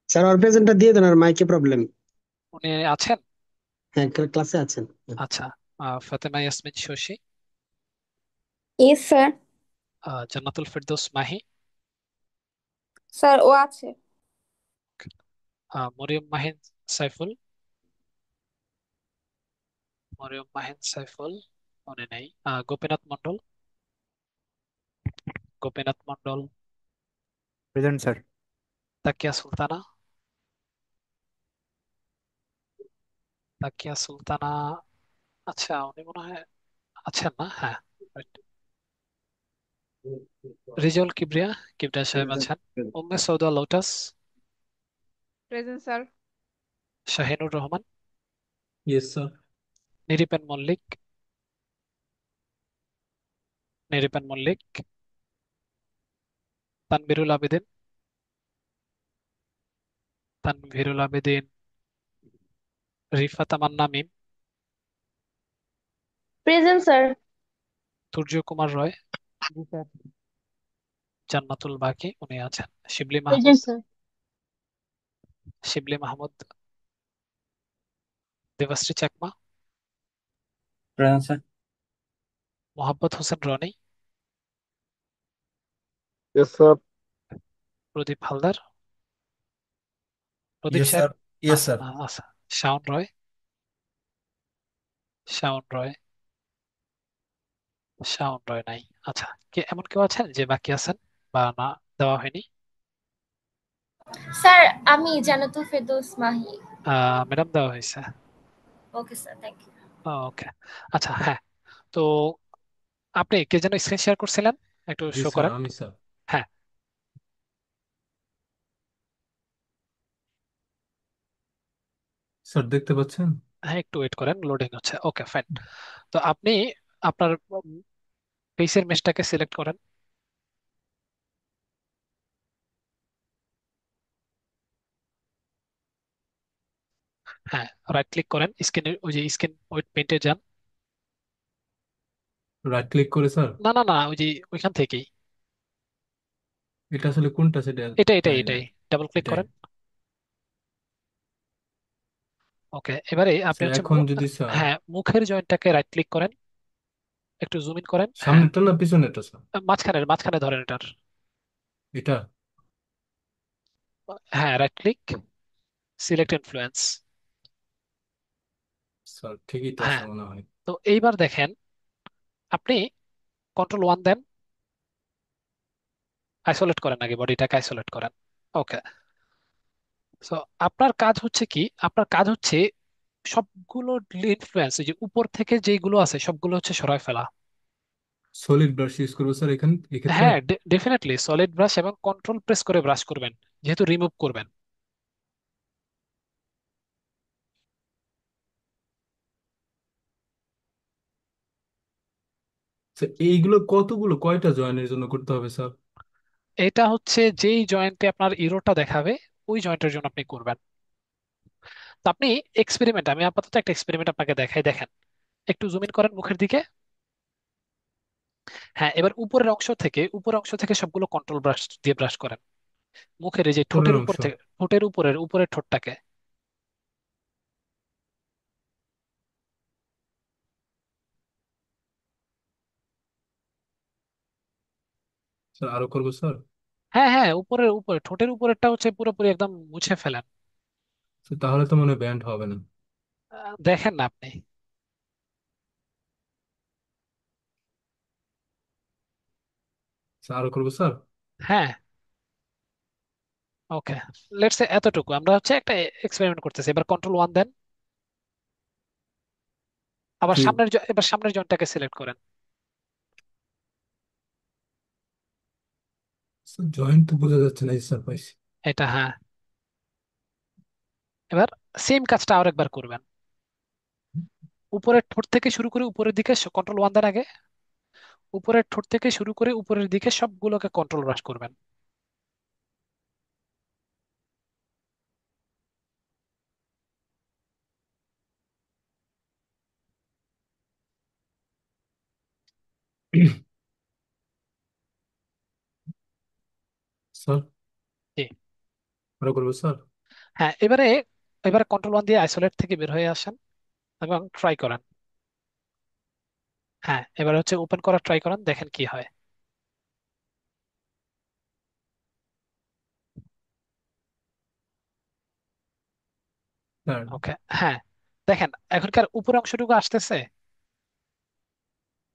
S13: Sir ওর প্রেজেন্টটা দিয়ে দেন, আর মাইকে প্রবলেম।
S1: উনি আছেন?
S13: হ্যাঁ, ক্লাসে আছেন।
S1: আচ্ছা। Fatema Yasmin Shashi?
S12: Yes sir.
S1: Jannatul Ferdous Mahi?
S12: Sir ও আছে।
S1: মরিয়ম মাহিন সাইফুল? মরিয়ম মাহিন সাইফুল মনে নেই। গোপীনাথ মন্ডল? গোপীনাথ মন্ডল?
S2: Present sir.
S1: তাকিয়া সুলতানা? তাকিয়া সুলতানা, আচ্ছা উনি মনে হয় আছেন না, হ্যাঁ right. রিজল কিবরিয়া? কিবরিয়া সাহেব আছেন। Umme Sauda Lotus?
S14: Present sir.
S1: Shahinur Rahman?
S7: Yes sir.
S1: Nripen Mallick? Nripen Mallick? Tanvirul Abedin? Tanvirul Abedin? Rifa Tamanna Mim?
S12: Present sir.
S1: Surya Kumar Roy?
S11: জি স্যার।
S1: জান্নাতুল বাকি উনি আছেন। Shibli Mahmud?
S10: Present sir.
S1: Shibli Mahmud? Debashree Chakma?
S9: Present sir.
S1: Mohammad Hossain Rony?
S15: Yes sir.
S1: Pradip Haldar? Pradip
S16: yes
S1: সাহেব
S16: স্যার। ইয়েস
S1: আছেন
S16: স্যার।
S1: না? আচ্ছা। শাওন রয়? শাওন রয়? শাওন রয় নাই। আচ্ছা, কে এমন কেউ আছেন যে বাকি আছেন বা না দেওয়া হয়নি?
S17: স্যার আমি জান্নাতুল ফেরদৌস মাহি।
S1: ম্যাডাম দেওয়া হয়েছে।
S17: Okay sir, thank you.
S1: Okay. আচ্ছা হ্যাঁ, তো আপনি কে যেন স্ক্রিন শেয়ার করছিলেন, একটু
S7: জি
S1: শো
S7: স্যার,
S1: করেন।
S7: আমি স্যার।
S1: হ্যাঁ,
S7: স্যার দেখতে পাচ্ছেন?
S1: হ্যাঁ একটু ওয়েট করেন, লোডিং হচ্ছে। Okay fine. তো আপনি আপনার পেজের মেশটাকে সিলেক্ট করেন। হ্যাঁ, রাইট ক্লিক করেন, স্ক্রিনে ওই যে স্ক্রিন উইথ পেন্টে যান।
S7: রাইট ক্লিক করে স্যার?
S1: না না না, ওই যে ওইখান থেকেই।
S7: এটা আসলে কোনটা সেটা
S1: এটাই
S7: জানি না।
S1: এটাই, ডাবল ক্লিক
S7: এটাই।
S1: করেন। ওকে, এবারে আপনি
S7: স্যার
S1: হচ্ছে
S7: এখন যদি স্যার
S1: হ্যাঁ মুখের জয়েন্টটাকে রাইট ক্লিক করেন, একটু জুম ইন করেন। হ্যাঁ,
S7: সামনেরটা না পিছনেরটা স্যার?
S1: মাঝখানে মাঝখানে ধরেন এটার।
S7: এটা?
S1: হ্যাঁ, right click, select influence.
S7: Sir ঠিকই তো আছে
S1: হ্যাঁ,
S7: মনে হয়।
S1: তো এইবার দেখেন, আপনি কন্ট্রোল 1 দেন, আইসোলেট করেন, আগে বডিটাকে আইসোলেট করেন। ওকে। সো আপনার কাজ হচ্ছে কি, আপনার কাজ হচ্ছে সবগুলো ইনফ্লুয়েন্স যে উপর থেকে যেগুলো আছে সবগুলো হচ্ছে সরায় ফেলা।
S7: সলিড ব্রাশ ইউজ করবো স্যার এক্ষেত্রে?
S1: হ্যাঁ, ডেফিনেটলি সলিড ব্রাশ এবং কন্ট্রোল প্রেস করে ব্রাশ করবেন, যেহেতু রিমুভ করবেন।
S7: স্যার এইগুলো কতগুলো কয়টা জয়েনের জন্য করতে হবে স্যার?
S1: এটা হচ্ছে যেই জয়েন্টে আপনার ইরোটা দেখাবে ওই জয়েন্টের জন্য আপনি করবেন। তো আপনি এক্সপেরিমেন্ট, আমি আপাতত একটা এক্সপেরিমেন্ট আপনাকে দেখাই, দেখেন। একটু জুম ইন করেন মুখের দিকে। হ্যাঁ, এবার উপরের অংশ থেকে সবগুলো কন্ট্রোল ব্রাশ দিয়ে ব্রাশ করেন। মুখের এই যে
S7: পরের
S1: ঠোঁটের উপর
S7: অংশ।
S1: থেকে, উপরের ঠোঁটটাকে।
S7: স্যার আরো করবো স্যার?
S1: হ্যাঁ হ্যাঁ, উপরে ঠোঁটের উপরেরটা হচ্ছে পুরোপুরি একদম মুছে ফেলেন।
S7: স্যার, তাহলে তো মনে হয় ব্যান্ড হবে না।
S1: দেখেন না আপনি।
S7: স্যার আরো করবো স্যার?
S1: হ্যাঁ, ওকে। লেটস সে এতটুকু আমরা হচ্ছে একটা এক্সপেরিমেন্ট করতেছি। এবার কন্ট্রোল 1 দেন। আবার
S7: জি
S1: এবার সামনের জয়েন্টটাকে সিলেক্ট করেন।
S7: স্যার, জয়েন্ট তো বোঝা যাচ্ছে না। স্যার পাইছি।
S1: এটা, হ্যাঁ। এবার সেম কাজটা আরেকবার করবেন। উপরের ঠোঁট থেকে শুরু করে উপরের দিকে, কন্ট্রোল 1 দেন আগে। উপরের ঠোঁট থেকে শুরু করে উপরের দিকে সবগুলোকে কন্ট্রোল ব্রাশ করবেন।
S7: স্যার
S1: জি।
S7: আরো করবো স্যার?
S1: হ্যাঁ, এবারে কন্ট্রোল 1 দিয়ে আইসোলেট থেকে বের হয়ে আসেন এবং ট্রাই করেন। হ্যাঁ, এবার হচ্ছে ওপেন করার ট্রাই করেন, দেখেন কি হয়।
S7: Sir
S1: okay. হ্যাঁ, দেখেন এখনকার উপরের অংশটুকু আসতেছে।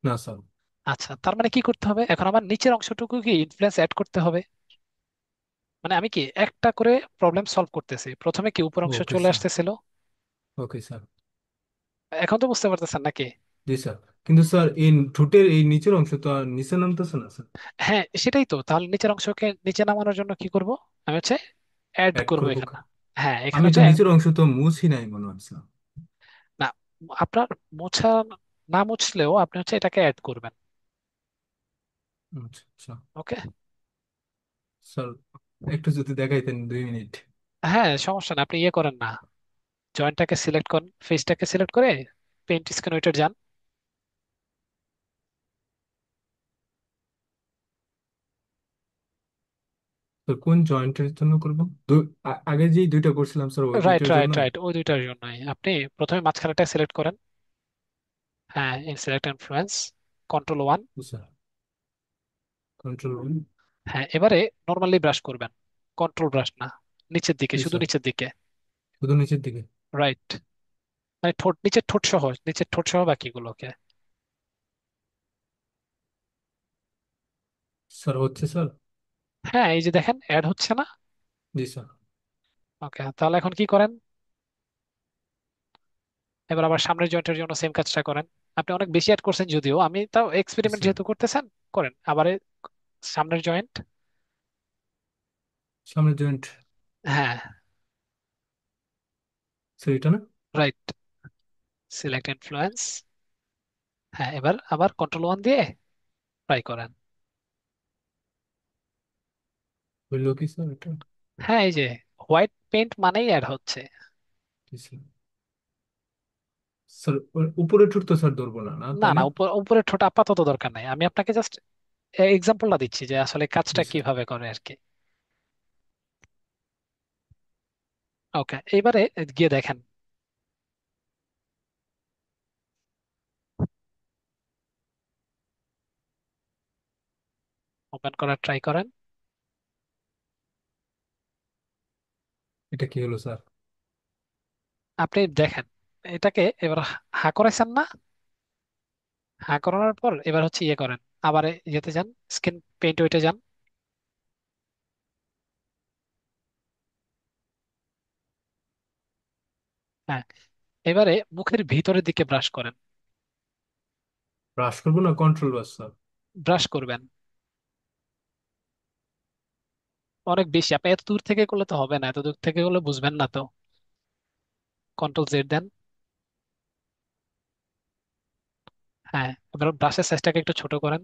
S7: না স্যার।
S1: আচ্ছা, তার মানে কি করতে হবে এখন? আমার নিচের অংশটুকু কি ইনফ্লুয়েন্স অ্যাড করতে হবে। মানে আমি কি একটা করে প্রবলেম সলভ করতেছি, প্রথমে কি উপর অংশ
S7: ওকে
S1: চলে
S7: স্যার।
S1: আসতেছিল।
S7: Okay sir.
S1: এখন তো বুঝতে পারতেছেন নাকি?
S7: জি স্যার। কিন্তু স্যার এই ঠোঁটের এই নিচের অংশ তো আর নিচে নামতেছে না স্যার।
S1: হ্যাঁ, সেটাই তো। তাহলে নিচের অংশকে নিচে নামানোর জন্য কি করব? আমি হচ্ছে অ্যাড
S7: অ্যাড
S1: করব
S7: করবো
S1: এখানে। হ্যাঁ, এখানে
S7: আমি তো
S1: হচ্ছে
S7: নিচের অংশ তো মুছি নাই মনে হয় স্যার।
S1: না, আপনার মোছা না মুছলেও আপনি হচ্ছে এটাকে অ্যাড করবেন।
S7: আচ্ছা আচ্ছা।
S1: ওকে।
S7: স্যার একটু যদি দেখাইতেন 2 মিনিট।
S1: হ্যাঁ, সমস্যা না, আপনি ইয়ে করেন না, জয়েন্টটাকে সিলেক্ট করেন, ফেসটাকে সিলেক্ট করে পেইন্ট স্ক্রিন ওইটার যান।
S7: তো কোন জয়েন্টের জন্য করবো? আগে যেই দুইটা করছিলাম স্যার ওই
S1: রাইট
S7: দুইটার
S1: রাইট
S7: জন্যই।
S1: রাইট, ওই দুইটার জন্যই আপনি প্রথমে মাঝখানেটা সিলেক্ট করেন। হ্যাঁ, সিলেক্ট ইনফ্লুয়েন্স, কন্ট্রোল 1।
S7: জি স্যার। কন্ট্রোল।
S1: হ্যাঁ, এবারে নর্মালি ব্রাশ করবেন, কন্ট্রোল ব্রাশ না, নিচের দিকে,
S7: জি
S1: শুধু
S7: স্যার।
S1: নিচের দিকে।
S7: শুধু নিচের দিকে।
S1: রাইট, মানে নিচের ঠোঁট সহ বাকিগুলোকে।
S7: স্যার হচ্ছে স্যার?
S1: হ্যাঁ, এই যে দেখেন অ্যাড হচ্ছে না।
S7: জি স্যার।
S1: ওকে, তাহলে এখন কি করেন? এবার আবার সামনের জয়েন্টের জন্য সেম কাজটা করেন। আপনি অনেক বেশি অ্যাড করছেন যদিও, আমি তাও
S7: জি
S1: এক্সপেরিমেন্ট
S7: স্যার।
S1: যেহেতু করতেছেন, করেন আবার সামনের জয়েন্ট।
S7: সামনের জয়েন্ট।
S1: হ্যাঁ,
S7: স্যার এটা না?
S1: Right, select influence. হ্যাঁ, এবার আবার কন্ট্রোল 1 দিয়ে ট্রাই করেন।
S7: হইলো কি স্যার এটা?
S1: হ্যাঁ, এই যে হোয়াইট পেইন্ট মানেই অ্যাড হচ্ছে।
S7: জি স্যার। স্যার উপরে ঠোঁট তো স্যার ধরবো না, না
S1: না
S7: তাই
S1: না,
S7: না?
S1: উপরের ঠোঁট আপাতত দরকার নাই, আমি আপনাকে জাস্ট এক্সাম্পলটা দিচ্ছি যে আসলে
S7: জি
S1: কাজটা
S7: স্যার।
S1: কিভাবে করে আর কি। ওকে, এইবারে গিয়ে দেখেন, ওপেন করার ট্রাই করেন।
S7: এটা কি হলো স্যার?
S1: আপনি দেখেন এটাকে এবার হা করেছেন না? হা করানোর পর এবার হচ্ছে ইয়ে করেন, আবার ইয়েতে যান, স্কিন পেইন্ট ওইটা যান। হ্যাঁ, এবারে মুখের ভিতরের দিকে ব্রাশ করেন।
S7: ব্রাশ করবো না কন্ট্রোল বাস স্যার?
S1: ব্রাশ করবেন অনেক বেশি, আপনি এত দূর থেকে করলে তো হবে না, এত দূর থেকে করলে বুঝবেন না তো। কন্ট্রোল 0 দেন। হ্যাঁ, এবার ব্রাশের সাইজটাকে একটু ছোট করেন।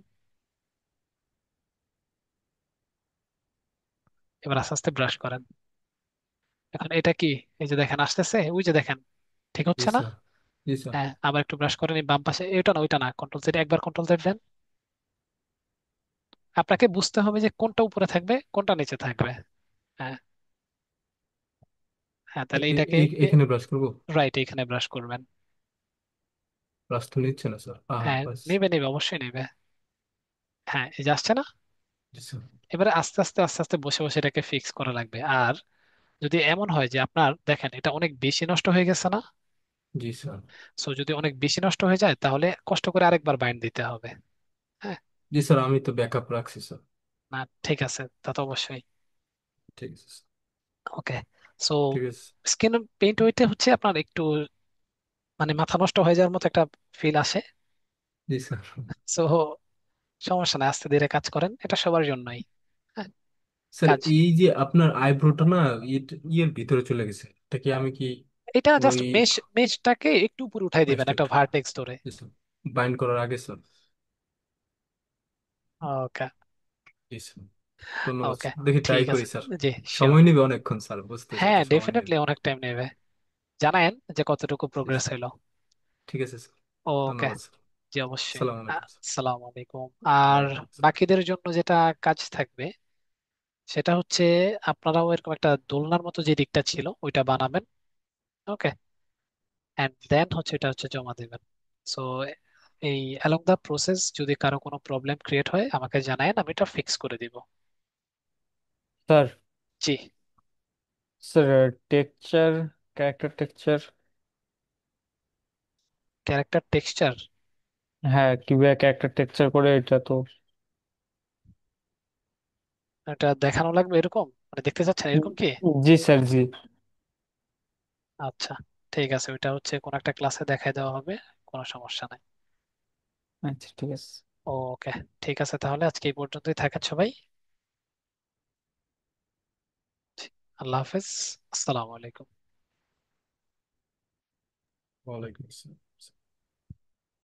S1: এবার আস্তে আস্তে ব্রাশ করেন। এখন এটা কি? এই যে দেখেন আসতেছে, ওই যে দেখেন, ঠিক
S7: জি
S1: হচ্ছে না?
S7: স্যার। জি স্যার।
S1: হ্যাঁ, আবার একটু ব্রাশ করেন এই বাম পাশে, এটা না ওইটা না, কন্ট্রোল জেড, একবার কন্ট্রোল জেড দেন। আপনাকে বুঝতে হবে যে কোনটা উপরে থাকবে কোনটা নিচে থাকবে। হ্যাঁ, হ্যাঁ, তাহলে এটাকে
S7: এখানে ব্রাশ করবো?
S1: রাইট, এখানে ব্রাশ করবেন।
S7: ব্রাশ তো নিচ্ছে না স্যার,
S1: হ্যাঁ,
S7: বাস।
S1: নেবে নেবে, অবশ্যই নেবে। হ্যাঁ, এই যে আসছে না?
S7: জি স্যার।
S1: এবারে আস্তে আস্তে আস্তে আস্তে বসে বসে এটাকে ফিক্স করা লাগবে। আর যদি এমন হয় যে আপনার দেখেন এটা অনেক বেশি নষ্ট হয়ে গেছে না,
S7: জি স্যার।
S1: সো যদি অনেক বেশি নষ্ট হয়ে যায় তাহলে কষ্ট করে আরেকবার বাইন্ড দিতে হবে। হ্যাঁ,
S7: জি স্যার, আমি তো ব্যাকআপ রাখছি স্যার।
S1: না ঠিক আছে, তা তো অবশ্যই।
S7: ঠিক আছে স্যার।
S1: ওকে, সো
S7: ঠিক আছে।
S1: স্কিন পেইন্ট ওইটা হচ্ছে আপনার একটু মানে মাথা নষ্ট হয়ে যাওয়ার মতো একটা ফিল আসে।
S7: জি স্যার।
S1: সো সমস্যা নাই, আস্তে ধীরে কাজ করেন, এটা সবার জন্যই। হ্যাঁ,
S7: স্যার
S1: কাজ,
S7: এই যে আপনার আইব্রোটা না ইয়ের ভিতরে চলে গেছে, এটা কি আমি কি
S1: এটা জাস্ট
S7: ওই
S1: মেশটাকে একটু উপরে উঠাই দিবেন একটা ভার্টেক্স ধরে।
S7: বাইন্ড করার আগে স্যার?
S1: ওকে,
S7: জি স্যার। ধন্যবাদ
S1: ওকে,
S7: স্যার, দেখি ট্রাই
S1: ঠিক
S7: করি
S1: আছে,
S7: স্যার।
S1: জি শিওর।
S7: সময় নেবে অনেকক্ষণ স্যার, বুঝতেছি
S1: হ্যাঁ,
S7: তো সময় নেবে।
S1: ডেফিনেটলি অনেক টাইম নেবে। জানায়েন যে কতটুকু
S7: জি
S1: প্রোগ্রেস
S7: স্যার।
S1: হইলো।
S7: ঠিক আছে স্যার।
S1: ওকে,
S7: ধন্যবাদ স্যার।
S1: জি অবশ্যই।
S7: সালাম আলাইকুম স্যার।
S1: আসসালামু আলাইকুম। আর
S7: ওয়ালাইকুম আসসালাম।
S1: বাকিদের জন্য যেটা কাজ থাকবে সেটা হচ্ছে আপনারাও এরকম একটা দোলনার মতো যে দিকটা ছিল ওইটা বানাবেন। ওকে, এন্ড দেন হচ্ছে এটা হচ্ছে জমা দিবেন। সো এই অ্যালং দা প্রসেস যদি কারো কোনো প্রবলেম ক্রিয়েট হয় আমাকে জানায়েন, আমি এটা ফিক্স করে দিব।
S11: স্যার,
S1: জি,
S11: sir texture, character texture.
S1: Character texture,
S11: হ্যাঁ, কিভাবে ক্যারেক্টার টেক্সচার করে এটা তো।
S1: এটা দেখানো লাগবে এরকম, মানে দেখতে চাচ্ছেন এরকম কি?
S11: জি স্যার, জি।
S1: আচ্ছা, ঠিক আছে, ওইটা হচ্ছে কোন একটা ক্লাসে দেখাই দেওয়া হবে, কোনো সমস্যা নাই।
S11: আচ্ছা, ঠিক আছে।
S1: ওকে, ঠিক আছে, তাহলে আজকে এই পর্যন্তই থাকেন সবাই। আল্লাহ হাফেজ, আসসালামু আলাইকুম।
S7: ওয়ালাইকুম আসসালাম।